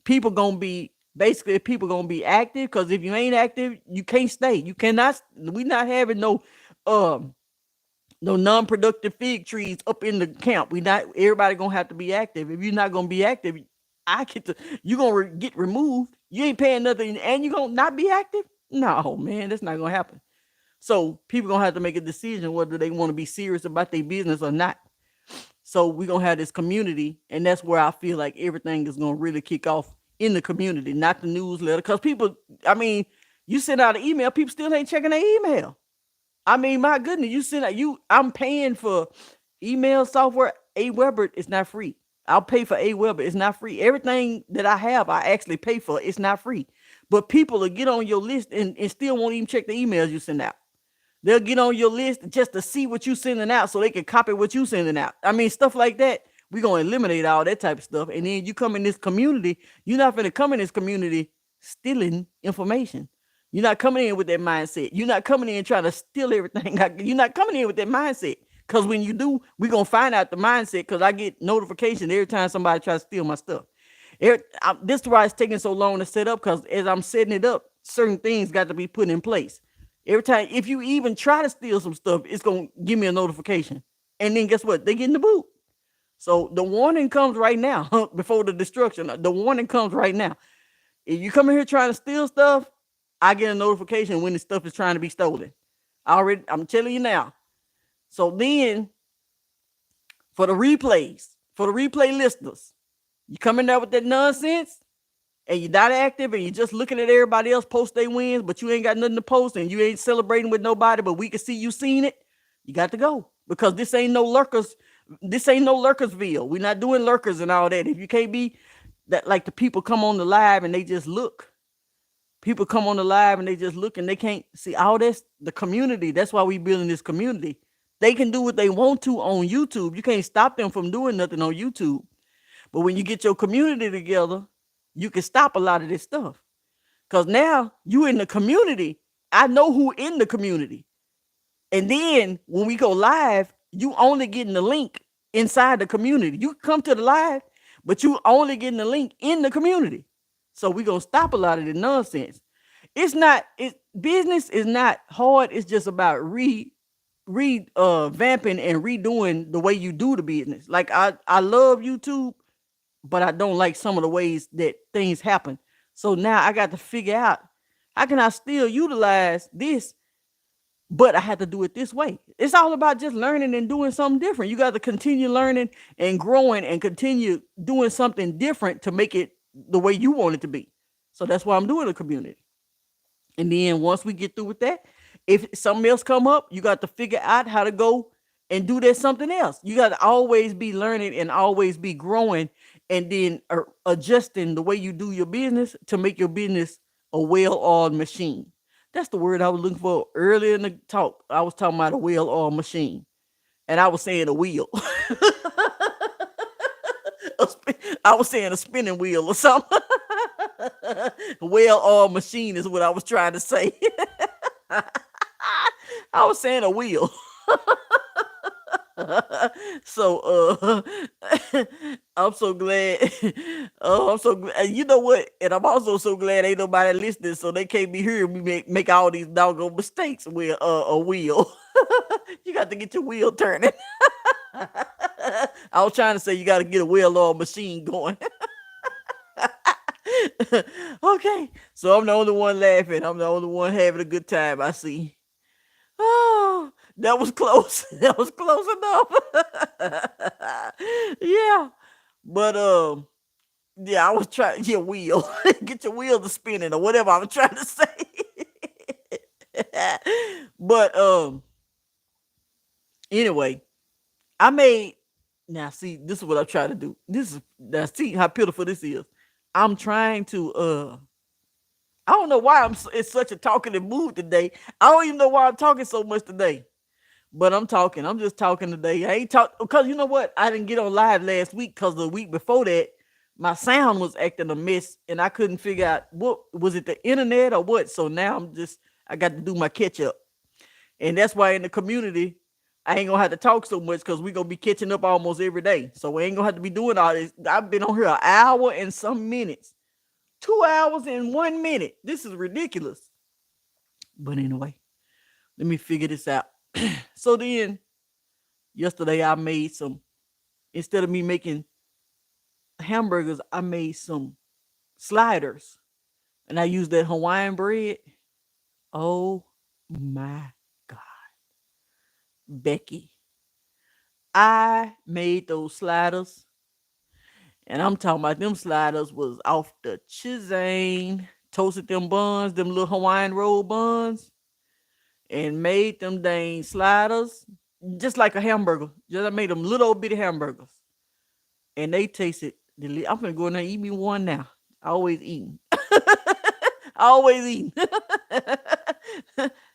people gonna be basically people gonna be active. Because if you ain't active, you can't stay. You cannot. We not having um no non-productive fig trees up in the camp. We not everybody gonna have to be active. If you're not gonna be active, I get to you gonna get removed. You ain't paying nothing, and you gonna not be active. No, man, that's not gonna happen. So people gonna have to make a decision whether they want to be serious about their business or not. So we're gonna have this community, and that's where I feel like everything is gonna really kick off in the community, not the newsletter. Because people, I mean, you send out an email, people still ain't checking their email. I mean, my goodness, you send out I'm paying for email software. Aweber is not free. I'll pay for Aweber. It's not free. Everything that I have, I actually pay for. It's not free. But people will get on your list and still won't even check the emails you send out. They'll get on your list just to see what you sending out so they can copy what you sending out. I mean, stuff like that. We're going to eliminate all that type of stuff. And then you come in this community, you're not going to come in this community stealing information. You're not coming in with that mindset. You're not coming in trying to steal everything. You're not coming in with that mindset. Because when you do, we're going to find out the mindset, because I get notification every time somebody tries to steal my stuff. This is why it's taking so long to set up, because as I'm setting it up, certain things got to be put in place. Every time, if you even try to steal some stuff, it's going to give me a notification. And then guess what? They get in the boot. So the warning comes right now before the destruction. The warning comes right now. If you come in here trying to steal stuff, I get a notification when the stuff is trying to be stolen. I'm telling you now. So then, for the replay listeners, you come in there with that nonsense, and you're not active, and you're just looking at everybody else post their wins, but you ain't got nothing to post, and you ain't celebrating with nobody, but we can see you seen it, you got to go. Because this ain't no lurkers. This ain't no Lurkersville. We're not doing lurkers and all that. If you can't be that, like the people come on the live and they just look. People come on the live and they just look, and they can't see all this. The community. That's why we building this community. They can do what they want to on YouTube. You can't stop them from doing nothing on YouTube. But when you get your community together, you can stop a lot of this stuff. Because now you in the community. I know who in the community. And then when we go live, you only getting the link inside the community. You come to the live, but you only getting the link in the community. So we're going to stop a lot of the nonsense. Business is not hard. It's just about vamping and redoing the way you do the business. Like I love YouTube, but I don't like some of the ways that things happen. So now I got to figure out, how can I still utilize this, but I have to do it this way. It's all about just learning and doing something different. You got to continue learning and growing and continue doing something different to make it the way you want it to be. So that's why I'm doing a community. And then once we get through with that, if something else come up, you got to figure out how to go and do that something else. You got to always be learning and always be growing, and then adjusting the way you do your business to make your business a well-oiled machine. That's the word I was looking for earlier in the talk. I was talking about a well-oiled machine, and I was saying a wheel. I was saying a spinning wheel or something. Well-oiled machine is what I was trying to say. I was saying a wheel. So I'm so glad. Oh, I'm so glad. You know what? And I'm also so glad ain't nobody listening, so they can't be hearing me make all these doggone mistakes with a wheel. You got to get your wheel turning. I was trying to say you got to get a well-oiled machine going. Okay, so I'm the only one laughing. I'm the only one having a good time. I see. Oh, that was close. That was close enough. Yeah, but yeah, I was trying your wheel. Get your wheel to spinning or whatever I was trying to say. But anyway, I made now see this is what I'm trying to do. This is now see how pitiful this is. I'm trying to I don't know why I'm in such a talkative mood today. I don't even know why I'm talking so much today. But I'm talking. I'm just talking today. I ain't talk because you know what? I didn't get on live last week because the week before that, my sound was acting a mess and I couldn't figure out what was it the internet or what. So now I got to do my catch up. And that's why in the community, I ain't gonna have to talk so much because we gonna be catching up almost every day. So we ain't gonna have to be doing all this. I've been on here an hour and some minutes. 2 hours and 1 minute. This is ridiculous. But anyway, let me figure this out. So then yesterday I made some instead of me making hamburgers, I made some sliders. And I used that Hawaiian bread. Oh my God. Becky. I made those sliders. And I'm talking about them sliders was off the chisane. Toasted them buns, them little Hawaiian roll buns, and made them dang sliders just like a hamburger. Just I made them little bitty hamburgers, and they tasted delicious. I'm gonna go in there and eat me one now. Always eating. Always eating.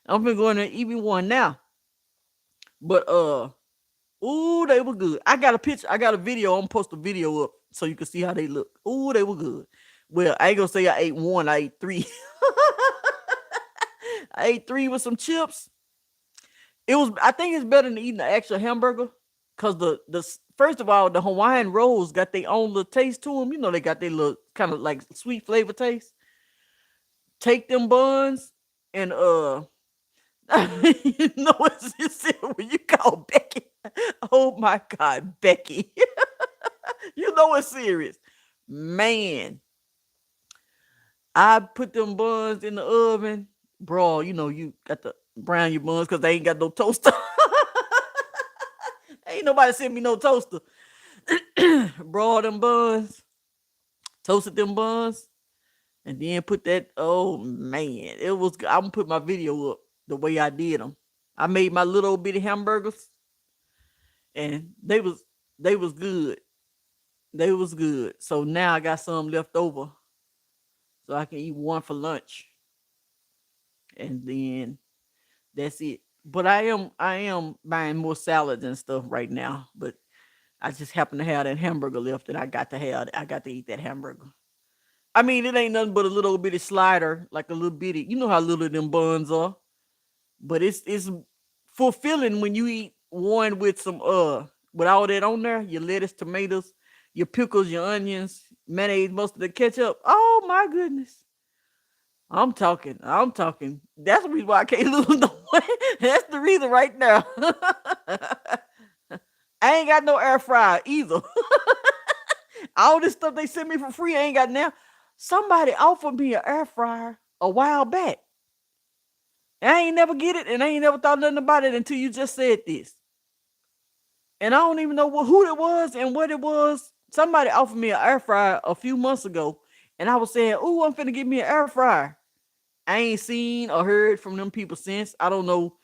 I'm gonna go in there and eat me one now. But ooh, they were good. I got a picture. I got a video. I'm gonna post a video up so you can see how they look. Ooh, they were good. Well, I ain't gonna say I ate one. I ate three. I ate three with some chips. It was. I think it's better than eating the actual hamburger, cause the first of all the Hawaiian rolls got their own little taste to them. You know they got their little kind of like sweet flavor taste. Take them buns and you know it's when you call Becky. Oh my God, Becky. You know it's serious. Man, I put them buns in the oven. Bro, you know you got to brown your buns because they ain't got no toaster. Ain't nobody sent me no toaster. Broiled them buns, toasted them buns, and then put that. Oh man, it was. I'm gonna put my video up the way I did them. I made my little bitty hamburgers, and they was good. They was good. So now I got some left over, so I can eat one for lunch, and then that's it. But I am buying more salads and stuff right now. But I just happen to have that hamburger left, and I got to eat that hamburger. I mean, it ain't nothing but a little bitty slider, like a little bitty. You know how little them buns are, but it's fulfilling when you eat one with some with all that on there. Your lettuce, tomatoes, your pickles, your onions, mayonnaise, mustard, and ketchup. Oh my goodness. I'm talking. I'm talking. That's the reason why I can't lose no weight. That's the reason right now. I ain't got no air fryer either. All this stuff they send me for free, I ain't got now. Somebody offered me an air fryer a while back. I ain't never get it, and I ain't never thought nothing about it until you just said this. And I don't even know who it was and what it was. Somebody offered me an air fryer a few months ago, and I was saying, "Ooh, I'm finna get me an air fryer." I ain't seen or heard from them people since. I don't know.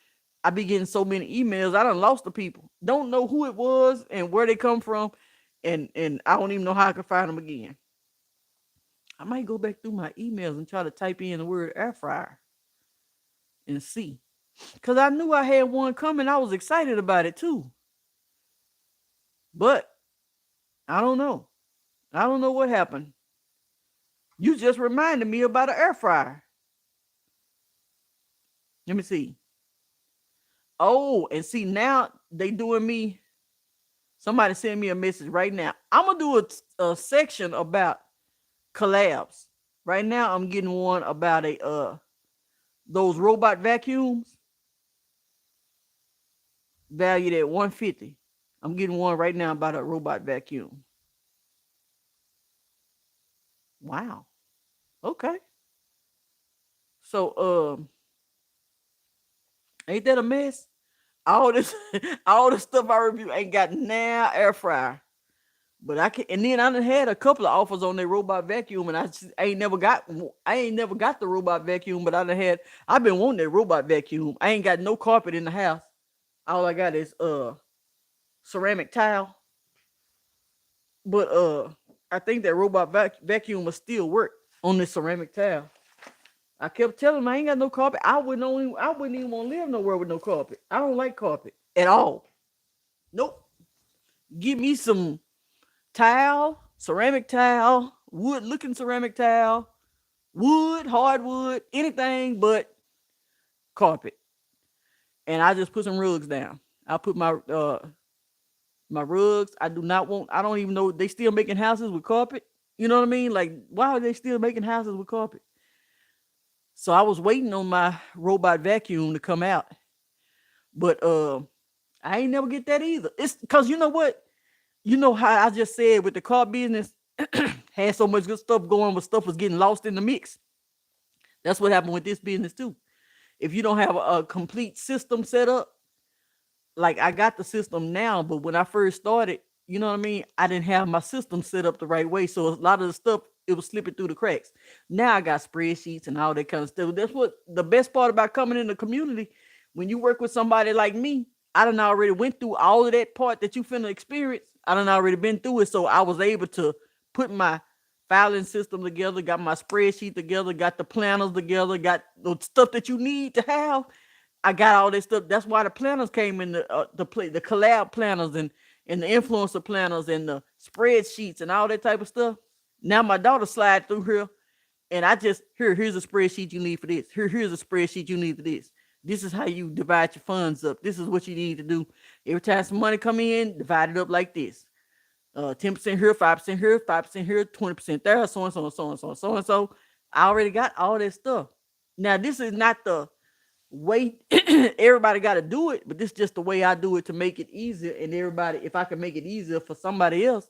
I be getting so many emails. I done lost the people. Don't know who it was and where they come from, and I don't even know how I can find them again. I might go back through my emails and try to type in the word air fryer and see. Cause I knew I had one coming. I was excited about it too. But I don't know. I don't know what happened. You just reminded me about an air fryer. Let me see. Oh, and see now they doing me. Somebody send me a message right now. I'm gonna do a section about collabs. Right now, I'm getting one about a those robot vacuums valued at 150. I'm getting one right now about a robot vacuum. Wow. Okay. So ain't that a mess? All this all the stuff I review ain't got now air fryer. But I can, and then I done had a couple of offers on their robot vacuum, and I ain't never got the robot vacuum, but I've been wanting that robot vacuum. I ain't got no carpet in the house. All I got is ceramic tile. But I think that robot vacuum will still work on this ceramic tile. I kept telling them I ain't got no carpet. I wouldn't even want to live nowhere with no carpet. I don't like carpet at all. Nope. Give me some tile, ceramic tile, wood looking ceramic tile, wood, hardwood, anything but carpet. And I just put some rugs down. I put my rugs. I don't even know they still making houses with carpet. You know what I mean? Like, why are they still making houses with carpet? So I was waiting on my robot vacuum to come out. But I ain't never get that either. It's cause you know what? You know how I just said with the car business had so much good stuff going, but stuff was getting lost in the mix. That's what happened with this business too. If you don't have a complete system set up, like I got the system now, but when I first started, you know what I mean? I didn't have my system set up the right way. So a lot of the stuff it was slipping through the cracks. Now I got spreadsheets and all that kind of stuff. That's what the best part about coming in the community. When you work with somebody like me, I done already went through all of that part that you finna experience. I done already been through it. So I was able to put my filing system together, got my spreadsheet together, got the planners together, got the stuff that you need to have. I got all this stuff. That's why the planners came in the collab planners and the influencer planners and the spreadsheets and all that type of stuff. Now my daughter slide through here, and I just here's a spreadsheet you need for this. Here's a spreadsheet you need for this. This is how you divide your funds up. This is what you need to do. Every time some money come in, divide it up like this. 10% here, 5% here, 5% here, 20% there, so and so and so and so so and so. I already got all that stuff. Now this is not the way everybody got to do it, but this is just the way I do it to make it easier. And everybody, if I can make it easier for somebody else,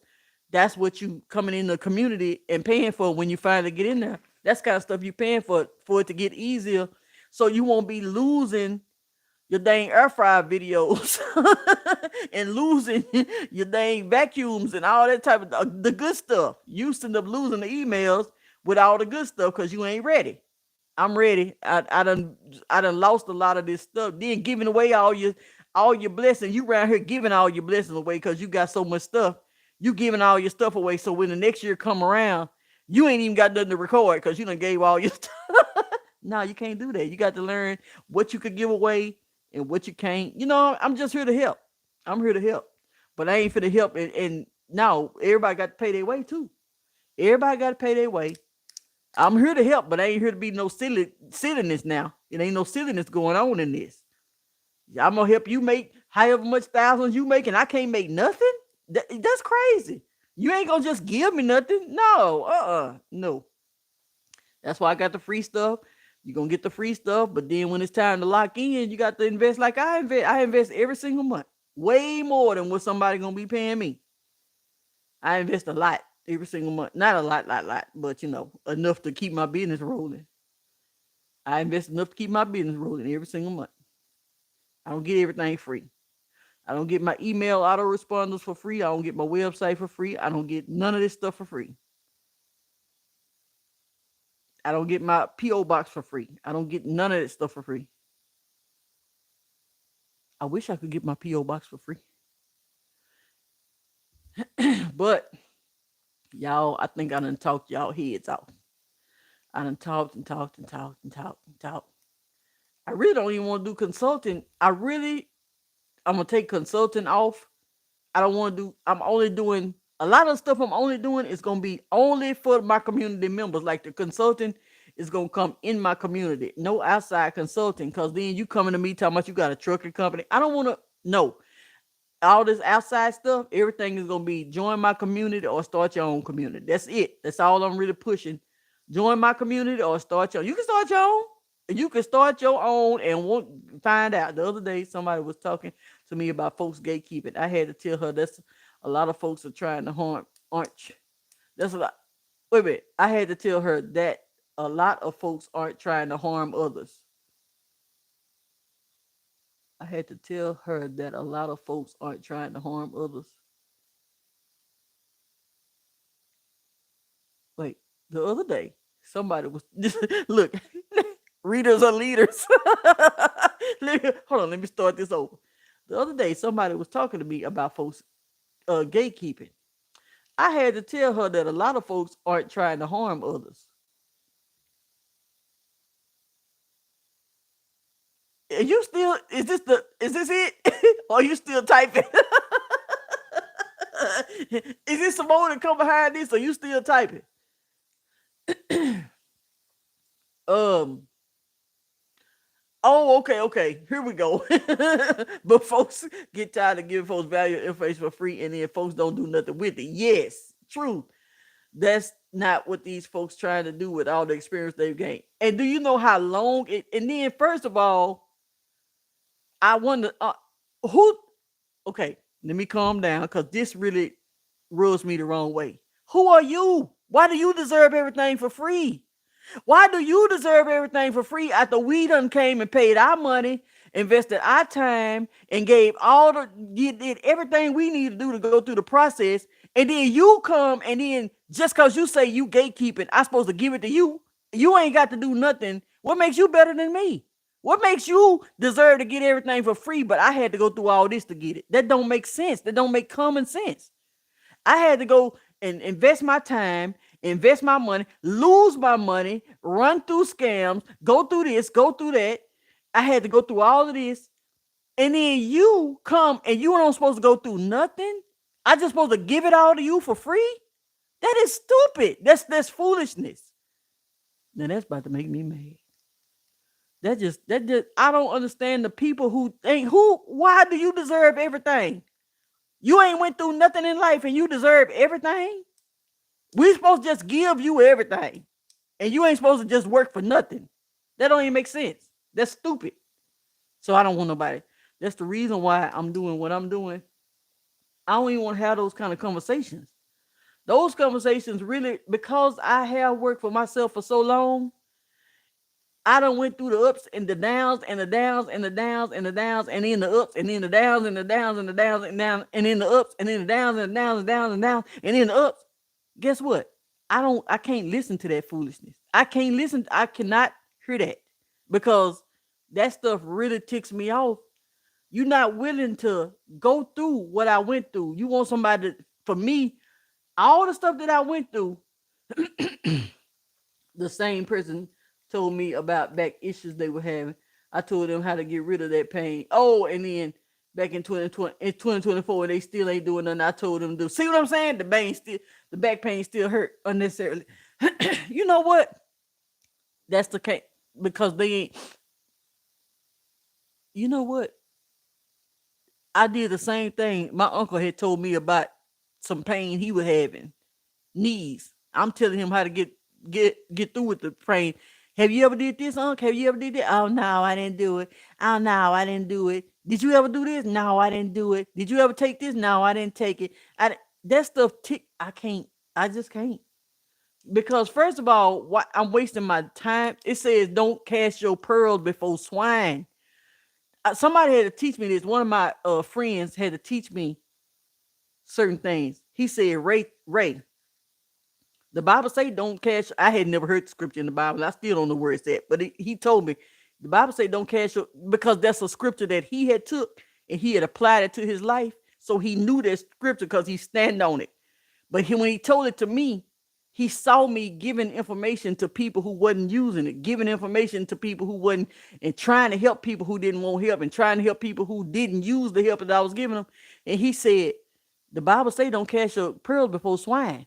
that's what you coming in the community and paying for when you finally get in there. That's kind of stuff you paying for it to get easier, so you won't be losing your dang air fryer videos and losing your dang vacuums and all that type of the good stuff. You end up losing the emails with all the good stuff because you ain't ready. I'm ready. I done lost a lot of this stuff. Then giving away all your blessings. You around here giving all your blessings away because you got so much stuff. You giving all your stuff away. So when the next year come around, you ain't even got nothing to record because you done gave all your stuff. No, you can't do that. You got to learn what you could give away and what you can't. I'm just here to help. I'm here to help. But I ain't for to help. And now everybody got to pay their way too. Everybody got to pay their way. I'm here to help, but I ain't here to be no silliness now. It ain't no silliness going on in this. I'm gonna help you make however much thousands you make, and I can't make nothing. That's crazy. You ain't gonna just give me nothing. No, no. That's why I got the free stuff. You're gonna get the free stuff, but then when it's time to lock in, you got to invest like I invest. I invest every single month, way more than what somebody gonna be paying me. I invest a lot every single month. Not a lot, but enough to keep my business rolling. I invest enough to keep my business rolling every single month. I don't get everything free. I don't get my email autoresponders for free. I don't get my website for free. I don't get none of this stuff for free. I don't get my PO box for free. I don't get none of that stuff for free. I wish I could get my PO box for free, but y'all, I think I done talked y'all heads off. I done talked and talked and talked and talked and talked. I really don't even want to do consulting. I'm gonna take consulting off. I don't want to do. I'm only doing a lot of stuff. I'm only doing is gonna be only for my community members. Like the consulting is gonna come in my community. No outside consulting, cause then you coming to me talking about you got a trucking company. I don't want to. No, all this outside stuff, everything is gonna be join my community or start your own community. That's it. That's all I'm really pushing. Join my community or start your own. You can start your own. You can start your own and won't find out. The other day somebody was talking to me about folks gatekeeping. I had to tell her that's a lot of folks are trying to harm aren't that's a lot. Wait a minute. I had to tell her that a lot of folks aren't trying to harm others. I had to tell her that a lot of folks aren't trying to harm others. Wait, the other day, somebody was look, readers are leaders. Hold on, let me start this over. The other day, somebody was talking to me about folks gatekeeping. I had to tell her that a lot of folks aren't trying to harm others. Are you still is this it? Or are you still typing? Is this some more to come behind this? Or you still typing? um Oh, okay, okay. Here we go. But folks get tired of giving folks value information for free, and then folks don't do nothing with it. Yes, true. That's not what these folks trying to do with all the experience they've gained. And do you know how long it? And then, first of all, I wonder who. Okay, let me calm down because this really rubs me the wrong way. Who are you? Why do you deserve everything for free? Why do you deserve everything for free after we done came and paid our money, invested our time, and gave all the did everything we need to do to go through the process, and then you come and then just cause you say you gatekeeping, I supposed to give it to you. You ain't got to do nothing. What makes you better than me? What makes you deserve to get everything for free, but I had to go through all this to get it? That don't make sense. That don't make common sense. I had to go and invest my time, invest my money, lose my money, run through scams, go through this, go through that. I had to go through all of this. And then you come and you don't supposed to go through nothing. I just supposed to give it all to you for free? That is stupid. That's foolishness. Now that's about to make me mad. That just I don't understand the people who think why do you deserve everything? You ain't went through nothing in life and you deserve everything. We supposed to just give you everything. And you ain't supposed to just work for nothing. That don't even make sense. That's stupid. So I don't want nobody. That's the reason why I'm doing what I'm doing. I don't even want to have those kind of conversations. Those conversations really, because I have worked for myself for so long, I done went through the ups and the downs and the downs and the downs and the downs and then the ups and then the downs and the downs and the downs and down and then the ups and then the downs and the downs and downs and downs and then the ups. Guess what? I can't listen to that foolishness. I cannot hear that because that stuff really ticks me off. You're not willing to go through what I went through. You want somebody to, for me, all the stuff that I went through, the same person told me about back issues they were having. I told them how to get rid of that pain. Oh, and then back in 2020, in 2024, they still ain't doing nothing. I told them to do. See what I'm saying? The back pain still hurt unnecessarily. You know what? That's the case because they ain't. You know what? I did the same thing. My uncle had told me about some pain he was having, knees. I'm telling him how to get through with the pain. Have you ever did this, Uncle? Have you ever did that? Oh no, I didn't do it. Oh no, I didn't do it. Did you ever do this? No, I didn't do it. Did you ever take this? No, I didn't take it. That stuff I can't. I just can't. Because first of all, why I'm wasting my time. It says don't cast your pearls before swine. Somebody had to teach me this. One of my friends had to teach me certain things. He said, Ray, The Bible say don't cast. I had never heard the scripture in the Bible. I still don't know where it's at, but he told me the Bible say don't cast your, because that's a scripture that he had took and he had applied it to his life. So he knew that scripture because he stand on it. But when he told it to me, he saw me giving information to people who wasn't using it, giving information to people who wasn't, and trying to help people who didn't want help, and trying to help people who didn't use the help that I was giving them. And he said, the Bible say don't cast your pearls before swine.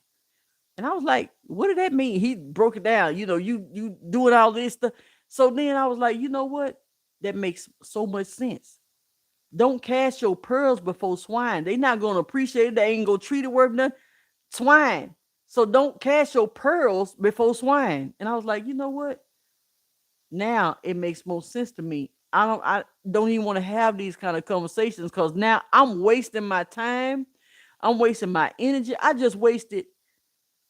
And I was like, what did that mean? He broke it down. You doing all this stuff. So then I was like, you know what? That makes so much sense. Don't cast your pearls before swine. They not gonna appreciate it. They ain't gonna treat it worth nothing. Swine. So don't cast your pearls before swine. And I was like, you know what? Now it makes more sense to me. I don't even want to have these kind of conversations because now I'm wasting my time. I'm wasting my energy. I just wasted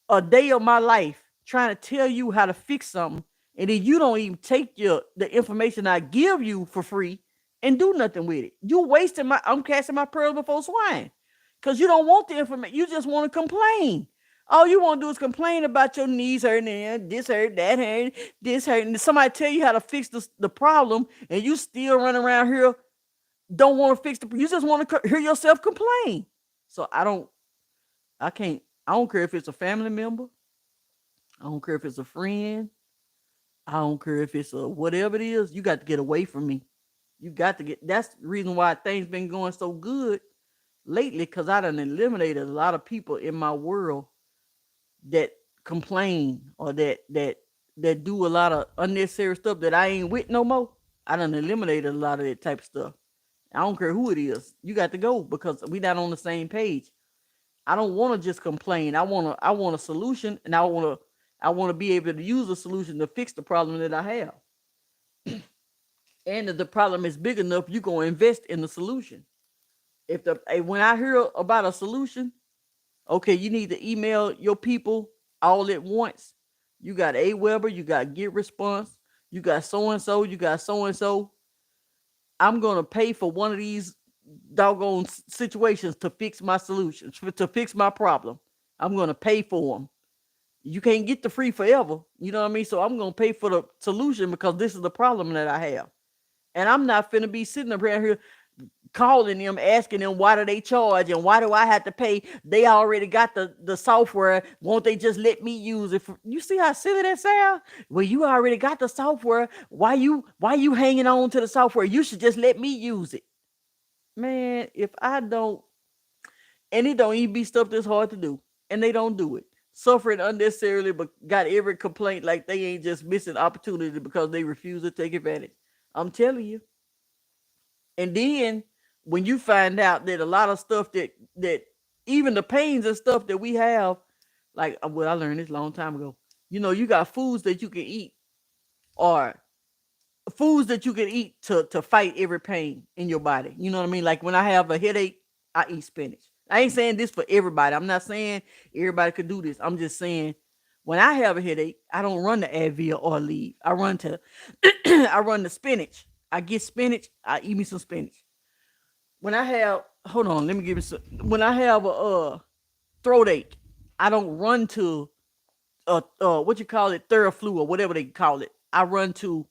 a day of my life trying to tell you how to fix something, and then you don't even take the information I give you for free and do nothing with it. You wasting my I'm casting my pearls before swine. Because you don't want the information. You just want to complain. All you want to do is complain about your knees hurting and this hurt, that hurt, this hurt. And somebody tell you how to fix the problem, and you still run around here, don't want to fix you just want to hear yourself complain. So I can't, I don't care if it's a family member. I don't care if it's a friend. I don't care if it's a whatever it is. You got to get away from me. You got to get, that's the reason why things been going so good lately, because I done eliminated a lot of people in my world that complain or that do a lot of unnecessary stuff that I ain't with no more. I done eliminated a lot of that type of stuff. I don't care who it is. You got to go because we not on the same page. I don't want to just complain. I want a solution, and I want to be able to use a solution to fix the problem that I have. And if the problem is big enough, you gonna invest in the solution. If the when I hear about a solution, okay, you need to email your people all at once. You got a Weber, you got Get Response, you got so and so, you got so and so. I'm gonna pay for one of these doggone situations to fix my solution, to fix my problem. I'm gonna pay for them. You can't get the free forever. You know what I mean? So I'm gonna pay for the solution because this is the problem that I have. And I'm not finna be sitting up here calling them, asking them why do they charge and why do I have to pay? They already got the software. Won't they just let me use it? You see how silly that sounds? Well, you already got the software. Why you hanging on to the software? You should just let me use it. Man, if I don't, and it don't even be stuff that's hard to do, and they don't do it. Suffering unnecessarily, but got every complaint like they ain't just missing opportunity because they refuse to take advantage. I'm telling you. And then when you find out that a lot of stuff that even the pains and stuff that we have, like well, I learned this a long time ago. You got foods that you can eat, or foods that you can eat to fight every pain in your body. You know what I mean? Like when I have a headache, I eat spinach. I ain't saying this for everybody. I'm not saying everybody could do this. I'm just saying when I have a headache, I don't run to Advil or leave. I run to I run to spinach. I get spinach. I eat me some spinach. When I have hold on, let me give you some. When I have a throat ache, I don't run to what you call it, Theraflu or whatever they call it. I run to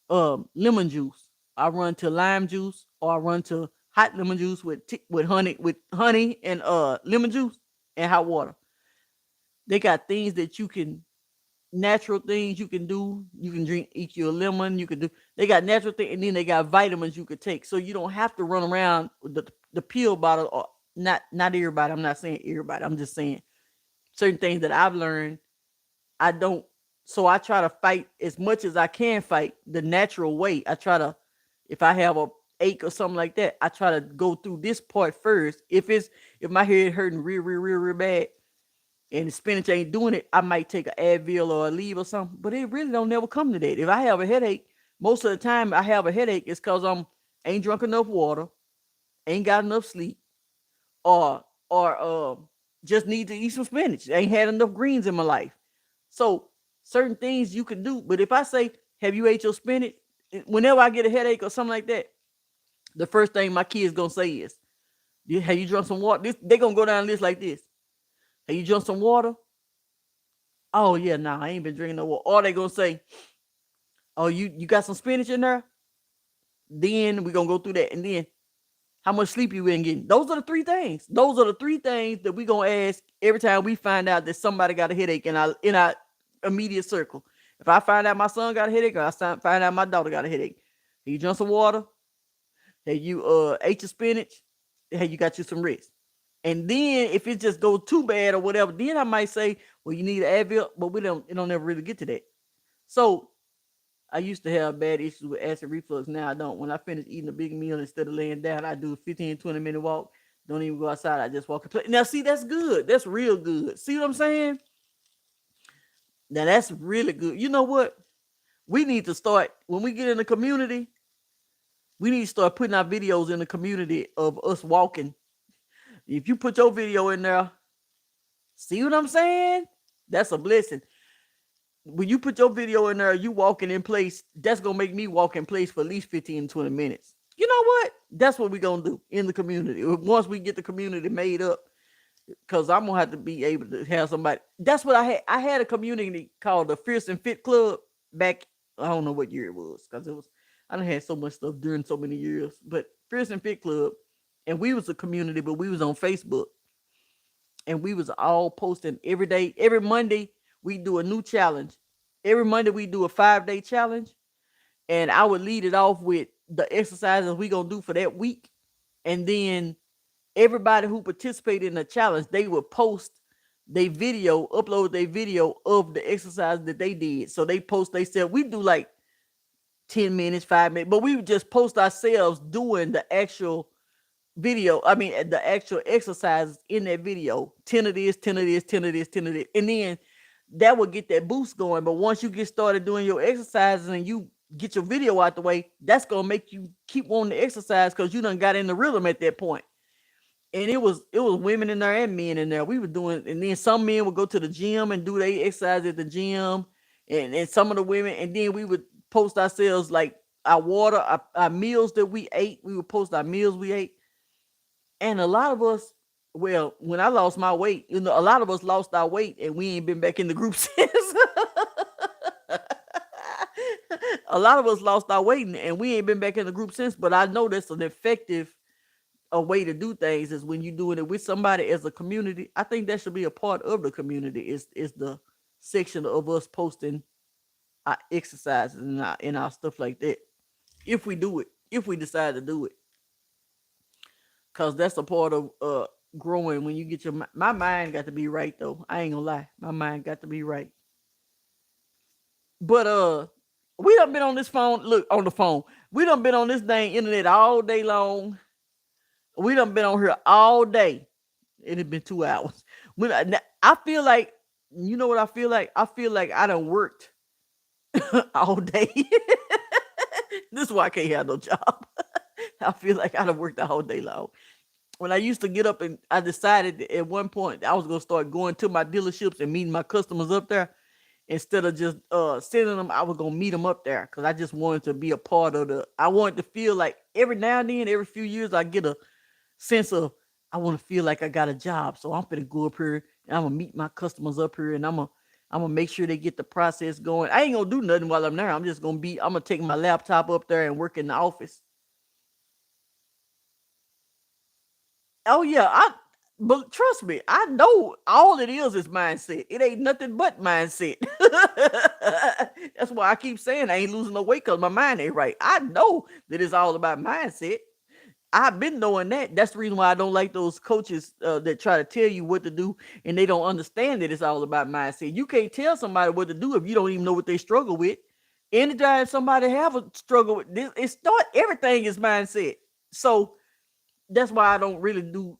lemon juice. I run to lime juice, or I run to hot lemon juice with honey and lemon juice and hot water. They got things that you can natural things you can do. You can eat your lemon. You can do. They got natural things, and then they got vitamins you could take. So you don't have to run around with the pill bottle. Or not everybody. I'm not saying everybody. I'm just saying certain things that I've learned. I don't. So I try to fight as much as I can fight the natural way. I try to, if I have a ache or something like that, I try to go through this part first. If my head hurting real bad, and the spinach ain't doing it, I might take an Advil or a leave or something. But it really don't never come to that. If I have a headache, most of the time I have a headache, it's because I'm ain't drunk enough water, ain't got enough sleep, or just need to eat some spinach. Ain't had enough greens in my life. So certain things you can do. But if I say, have you ate your spinach? Whenever I get a headache or something like that, the first thing my kids gonna say is, have you drunk some water? They gonna go down the list like this. Have you drunk some water? Oh yeah, nah, I ain't been drinking no water. Or they gonna say, oh, you got some spinach in there? Then we gonna go through that, and then how much sleep you been getting? Those are the three things. Those are the three things that we gonna ask every time we find out that somebody got a headache in our immediate circle. If I find out my son got a headache, or I find out my daughter got a headache, have you drunk some water? Have you ate your spinach? Have you got you some rest? And then if it just goes too bad or whatever, then I might say, well, you need an Advil, but we don't. It don't ever really get to that. So I used to have bad issues with acid reflux. Now I don't. When I finish eating a big meal, instead of laying down, I do a 15, 20-minute walk. Don't even go outside. I just walk and play. Now, see, that's good. That's real good. See what I'm saying? Now, that's really good. You know what? We need to start, when we get in the community, we need to start putting our videos in the community of us walking. If you put your video in there, see what I'm saying? That's a blessing. When you put your video in there, you walking in place, that's gonna make me walk in place for at least 15 to 20 minutes. You know what? That's what we're gonna do in the community. Once we get the community made up, because I'm gonna have to be able to have somebody. That's what I had. I had a community called the Fierce and Fit Club back. I don't know what year it was, because it was I done had so much stuff during so many years. But Fierce and Fit Club, and we was a community, but we was on Facebook, and we was all posting every day. Every Monday we do a new challenge. Every Monday we do a 5-day challenge, and I would lead it off with the exercises we gonna do for that week, and then everybody who participated in the challenge, they would post their video, upload their video of the exercise that they did. So they said we do like 10 minutes, 5 minutes, but we would just post ourselves doing the actual video. I mean, the actual exercises in that video. 10 of this, 10 of this, 10 of this, 10 of this. And then that would get that boost going. But once you get started doing your exercises and you get your video out the way, that's going to make you keep wanting to exercise, because you done got in the rhythm at that point. And it was women in there and men in there. We were doing, and then some men would go to the gym and do their exercise at the gym, and some of the women, and then we would post ourselves like our water, our meals that we ate. We would post our meals we ate, and a lot of us, well, when I lost my weight, a lot of us lost our weight, and we ain't been back in the group since. A lot of us lost our weight, and we ain't been back in the group since. But I know that's an effective a way to do things, is when you're doing it with somebody as a community. I think that should be a part of the community. Is the section of us posting our exercises and our stuff like that. If we do it, if we decide to do it, because that's a part of growing. When you get my mind got to be right though. I ain't gonna lie, my mind got to be right. But we done been on this phone. Look, on the phone. We done been on this dang internet all day long. We done been on here all day. It has been 2 hours. I feel like, you know what I feel like? I feel like I done worked all day. This is why I can't have no job. I feel like I done worked the whole day long. When I used to get up, and I decided at one point I was gonna start going to my dealerships and meeting my customers up there. Instead of just sending them, I was gonna meet them up there, because I just wanted to be a part of I wanted to feel like every now and then, every few years, I get a sense of, I want to feel like I got a job. So I'm gonna go up here and I'm gonna meet my customers up here, and I'm gonna make sure they get the process going. I ain't gonna do nothing while I'm there. I'm gonna take my laptop up there and work in the office. Oh yeah, but trust me, I know all it is mindset. It ain't nothing but mindset. That's why I keep saying I ain't losing no weight, because my mind ain't right. I know that it's all about mindset. I've been knowing that. That's the reason why I don't like those coaches that try to tell you what to do, and they don't understand that it's all about mindset. You can't tell somebody what to do if you don't even know what they struggle with. Anytime somebody have a struggle with this, everything is mindset. So that's why I don't really do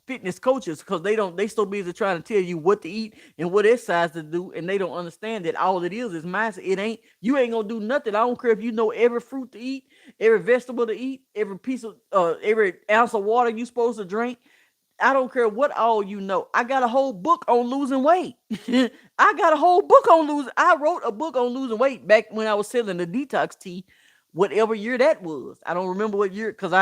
fitness coaches, because they so busy trying to tell you what to eat and what exercise to do, and they don't understand that all it is mindset. You ain't gonna do nothing. I don't care if you know every fruit to eat, every vegetable to eat, every piece of every ounce of water you supposed to drink. I don't care what all you know. I got a whole book on losing weight. I got a whole book on losing. I wrote a book on losing weight back when I was selling the detox tea, whatever year that was. I don't remember what year, because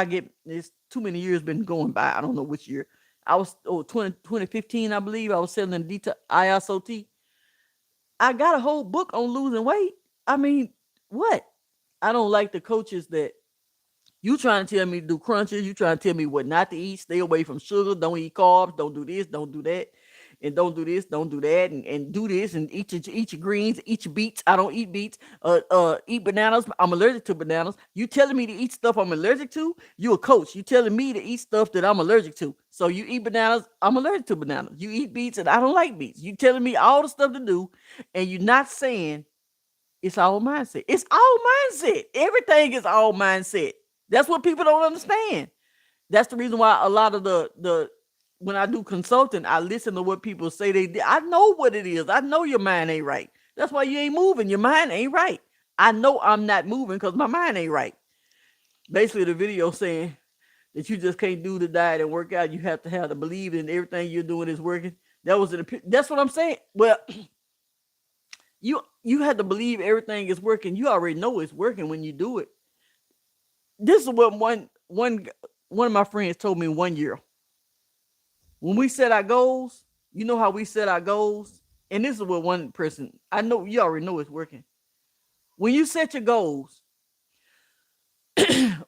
it's too many years been going by. I don't know which year. I was 2015, I believe. I was selling detox ISOT. I got a whole book on losing weight. I mean, what? I don't like the coaches that you trying to tell me to do crunches. You trying to tell me what not to eat. Stay away from sugar. Don't eat carbs. Don't do this. Don't do that. And don't do this. Don't do that. And do this. And eat your greens. Eat your beets. I don't eat beets. Eat bananas. I'm allergic to bananas. You telling me to eat stuff I'm allergic to? You a coach. You telling me to eat stuff that I'm allergic to. So you eat bananas. I'm allergic to bananas. You eat beets and I don't like beets. You telling me all the stuff to do, and you're not saying it's all mindset. It's all mindset. Everything is all mindset. That's what people don't understand. That's the reason why a lot of the when I do consulting, I listen to what people say they did. I know what it is. I know your mind ain't right. That's why you ain't moving. Your mind ain't right. I know I'm not moving because my mind ain't right. Basically, the video saying that you just can't do the diet and work out. You have to have to believe in everything you're doing is working. That's what I'm saying. Well, you have to believe everything is working. You already know it's working when you do it. This is what one of my friends told me 1 year. When we set our goals, you know how we set our goals? And this is what one person, I know you already know it's working. When you set your goals,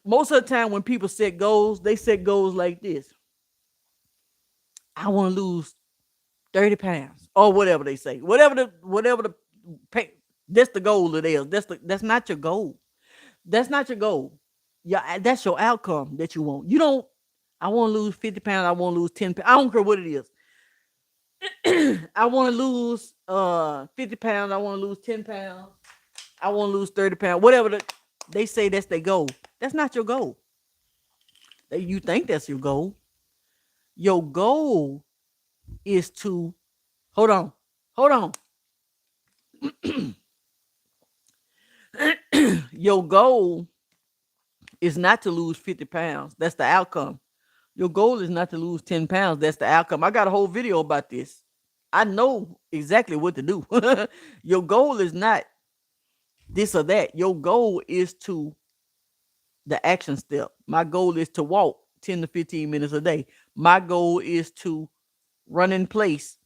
most of the time when people set goals, they set goals like this. I want to lose 30 pounds or whatever they say. Whatever the that's the goal it is. That's not your goal. That's not your goal. Yeah, that's your outcome that you want. You don't. I want to lose 50 pounds. I want to lose 10 pounds. I don't care what it is. I want to lose 50 pounds. I want to lose 10 pounds. I want to lose 30 pounds. They say that's their goal. That's not your goal. You think that's your goal. Your goal is to hold on. Hold on. Your goal is not to lose 50 pounds. That's the outcome. Your goal is not to lose 10 pounds. That's the outcome. I got a whole video about this. I know exactly what to do. Your goal is not this or that. Your goal is to the action step. My goal is to walk 10 to 15 minutes a day. My goal is to run in place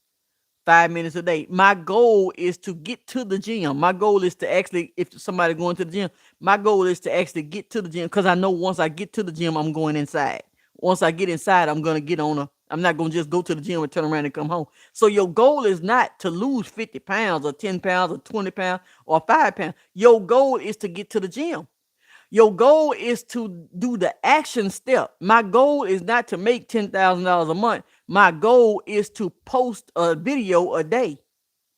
5 minutes a day. My goal is to get to the gym. My goal is to actually, if somebody going to the gym, my goal is to actually get to the gym because I know once I get to the gym, I'm going inside. Once I get inside, I'm going to get on I'm not going to just go to the gym and turn around and come home. So your goal is not to lose 50 pounds or 10 pounds or 20 pounds or 5 pounds. Your goal is to get to the gym. Your goal is to do the action step. My goal is not to make $10,000 a month. My goal is to post a video a day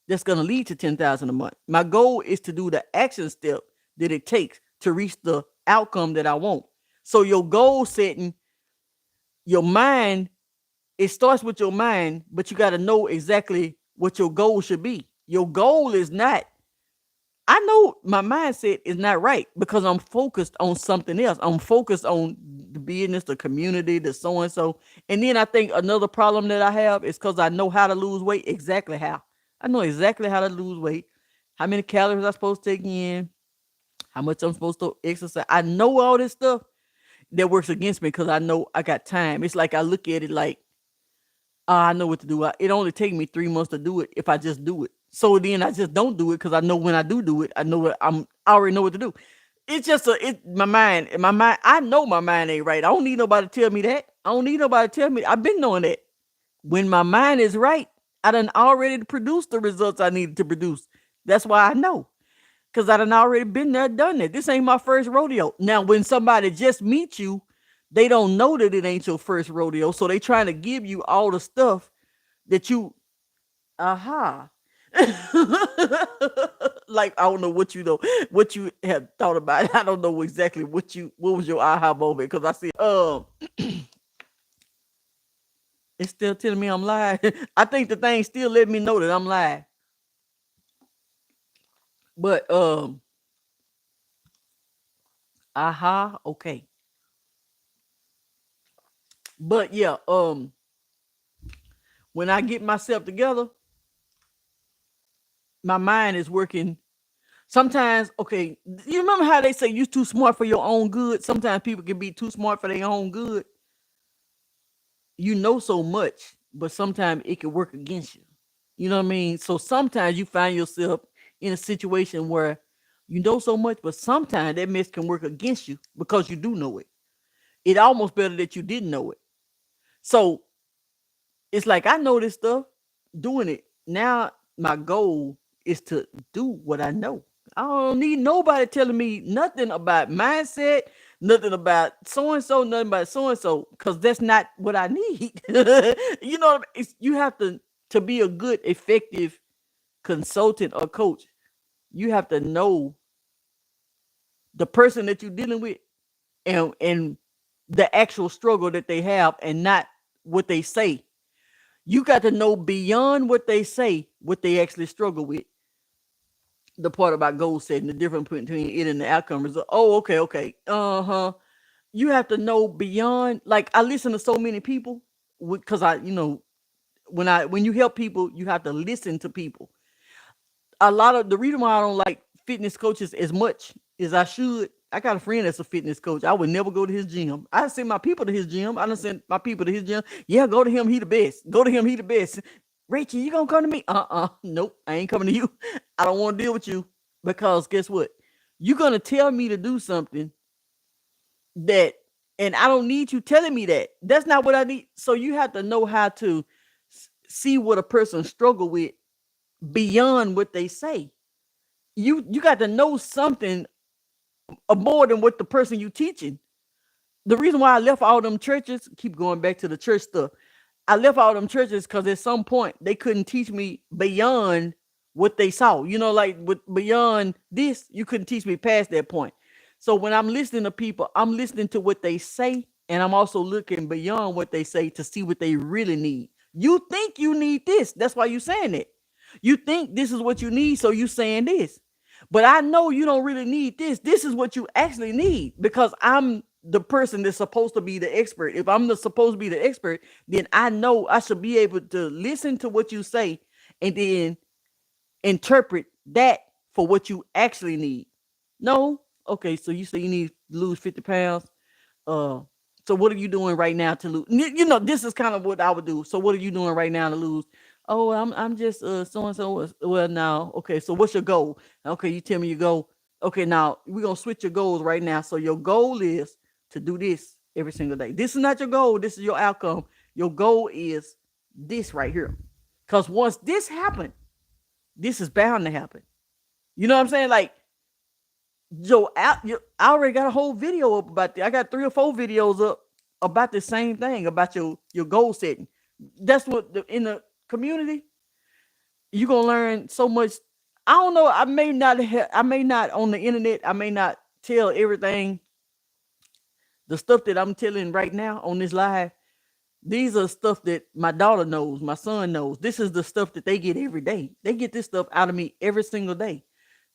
that's going to lead to 10,000 a month. My goal is to do the action step that it takes to reach the outcome that I want. So your goal setting, your mind, it starts with your mind, but you got to know exactly what your goal should be. Your goal is not, I know my mindset is not right because I'm focused on something else. I'm focused on the business, the community, the so and so. And then I think another problem that I have is because I know how to lose weight, exactly how. I know exactly how to lose weight, how many calories I'm supposed to take in, how much I'm supposed to exercise. I know all this stuff that works against me because I know I got time. It's like I look at it like, I know what to do. It only take me 3 months to do it if I just do it. So then I just don't do it because I know when I do it, I know what I already know what to do. It's just my mind. I know my mind ain't right. I don't need nobody to tell me that. I don't need nobody to tell me. I've been knowing that. When my mind is right, I done already produced the results I needed to produce. That's why I know. Because I done already been there, done it. This ain't my first rodeo. Now, when somebody just meets you, they don't know that it ain't your first rodeo. So they trying to give you all the stuff that you, aha. Like, I don't know what you have thought about it. I don't know exactly what was your aha moment. Because I see, it's still telling me I'm lying. I think the thing still let me know that I'm lying. But, aha, okay. But yeah, when I get myself together, my mind is working. Sometimes, okay, you remember how they say you're too smart for your own good? Sometimes people can be too smart for their own good. You know so much, but sometimes it can work against you. You know what I mean? So sometimes you find yourself in a situation where you know so much, but sometimes that mess can work against you because you do know it. It almost better that you didn't know it. So it's like I know this stuff, doing it. Now my goal is to do what I know. I don't need nobody telling me nothing about mindset, nothing about so and so, nothing about so and so, because that's not what I need. You know, you have to be a good, effective consultant or coach. You have to know the person that you're dealing with, and the actual struggle that they have, and not what they say. You got to know beyond what they say, what they actually struggle with. The part about goal setting, the difference between it and the outcome is, oh, okay, okay, you have to know beyond. Like, I listen to so many people because when you help people, you have to listen to people. A lot of the reason why I don't like fitness coaches as much as I should. I got a friend that's a fitness coach. I would never go to his gym. I send my people to his gym. I don't send my people to his gym. Yeah, go to him. He the best. Go to him. He the best. Rachel, you gonna come to me? Nope. I ain't coming to you. I don't want to deal with you, because guess what? You're gonna tell me to do something that, and I don't need you telling me that. That's not what I need. So you have to know how to see what a person struggle with beyond what they say. You got to know something more than what the person you teaching. The reason why I left all them churches, keep going back to the church stuff. I left all them churches because at some point they couldn't teach me beyond what they saw. You know, like with beyond this, you couldn't teach me past that point. So when I'm listening to people, I'm listening to what they say, and I'm also looking beyond what they say to see what they really need. You think you need this. That's why you saying it. You think this is what you need, so you saying this. But I know you don't really need this. This is what you actually need, because I'm the person that's supposed to be the expert. If I'm supposed to be the expert, then I know I should be able to listen to what you say and then interpret that for what you actually need. No? Okay, so you say you need to lose 50 pounds. Uh, so what are you doing right now to lose? You know, this is kind of what I would do. So what are you doing right now to lose? Oh, I'm just so and so. Well, now, okay. So what's your goal? Okay, you tell me your goal. Okay, now we're gonna switch your goals right now. So your goal is to do this every single day. This is not your goal. This is your outcome. Your goal is this right here. Because once this happened, this is bound to happen. You know what I'm saying? Like, I already got a whole video up about that. I got 3 or 4 videos up about the same thing, about your goal setting. That's what in the community you're gonna learn so much. I don't know. I may not on the internet. I may not tell everything. The stuff that I'm telling right now on this live, these are stuff that my daughter knows, my son knows. This is the stuff that they get every day. They get this stuff out of me every single day.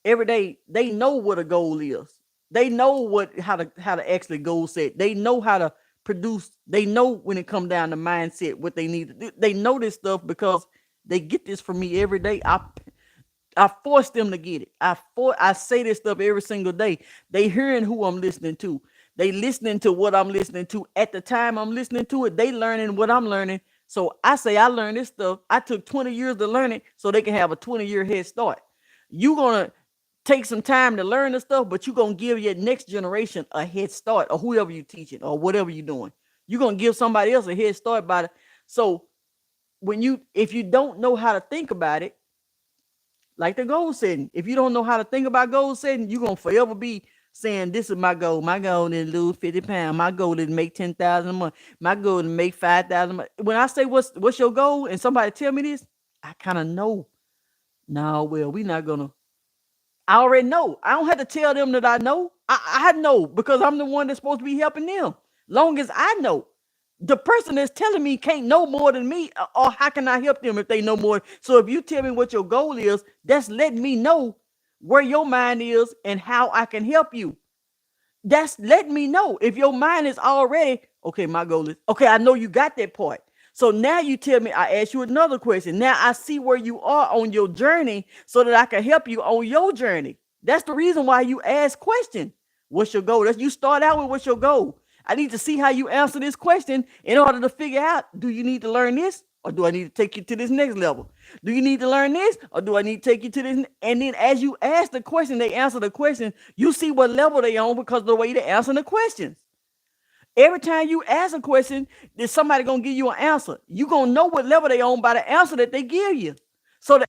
Every day they know what a goal is. They know how to actually goal set. They know how to produce. They know when it come down to mindset what they need to do. They know this stuff because they get this from me every day. I force them to get it. I say this stuff every single day. They hearing who I'm listening to. They listening to what I'm listening to at the time I'm listening to it. They learning what I'm learning. So I say I learned this stuff. I took 20 years to learn it, so they can have a 20-year head start. You gonna take some time to learn the stuff, but you're gonna give your next generation a head start, or whoever you teaching or whatever you're doing. You're gonna give somebody else a head start by it. So if you don't know how to think about it, like the goal setting, if you don't know how to think about goal setting, you're gonna forever be saying, this is my goal. My goal is to lose 50 pounds. My goal is to make 10,000 a month. My goal is to make 5,000 a month. When I say what's your goal, and somebody tell me this, I kind of know. No, well, we not gonna. I already know. I don't have to tell them that I know. I know, because I'm the one that's supposed to be helping them. Long as I know. The person that's telling me can't know more than me, or how can I help them if they know more? So if you tell me what your goal is, that's letting me know where your mind is and how I can help you. That's letting me know. If your mind is already, okay, my goal is, okay, I know you got that part. So now you tell me, I ask you another question. Now I see where you are on your journey so that I can help you on your journey. That's the reason why you ask question. What's your goal? You start out with what's your goal. I need to see how you answer this question in order to figure out, do you need to learn this? or do I need to take you to this next level? Do you need to learn this, or do I need to take you to this? And then as you ask the question, they answer the question. You see what level they on because of the way they answer the questions. Every time you ask a question, there's somebody gonna give you an answer. You gonna know what level they on by the answer that they give you. So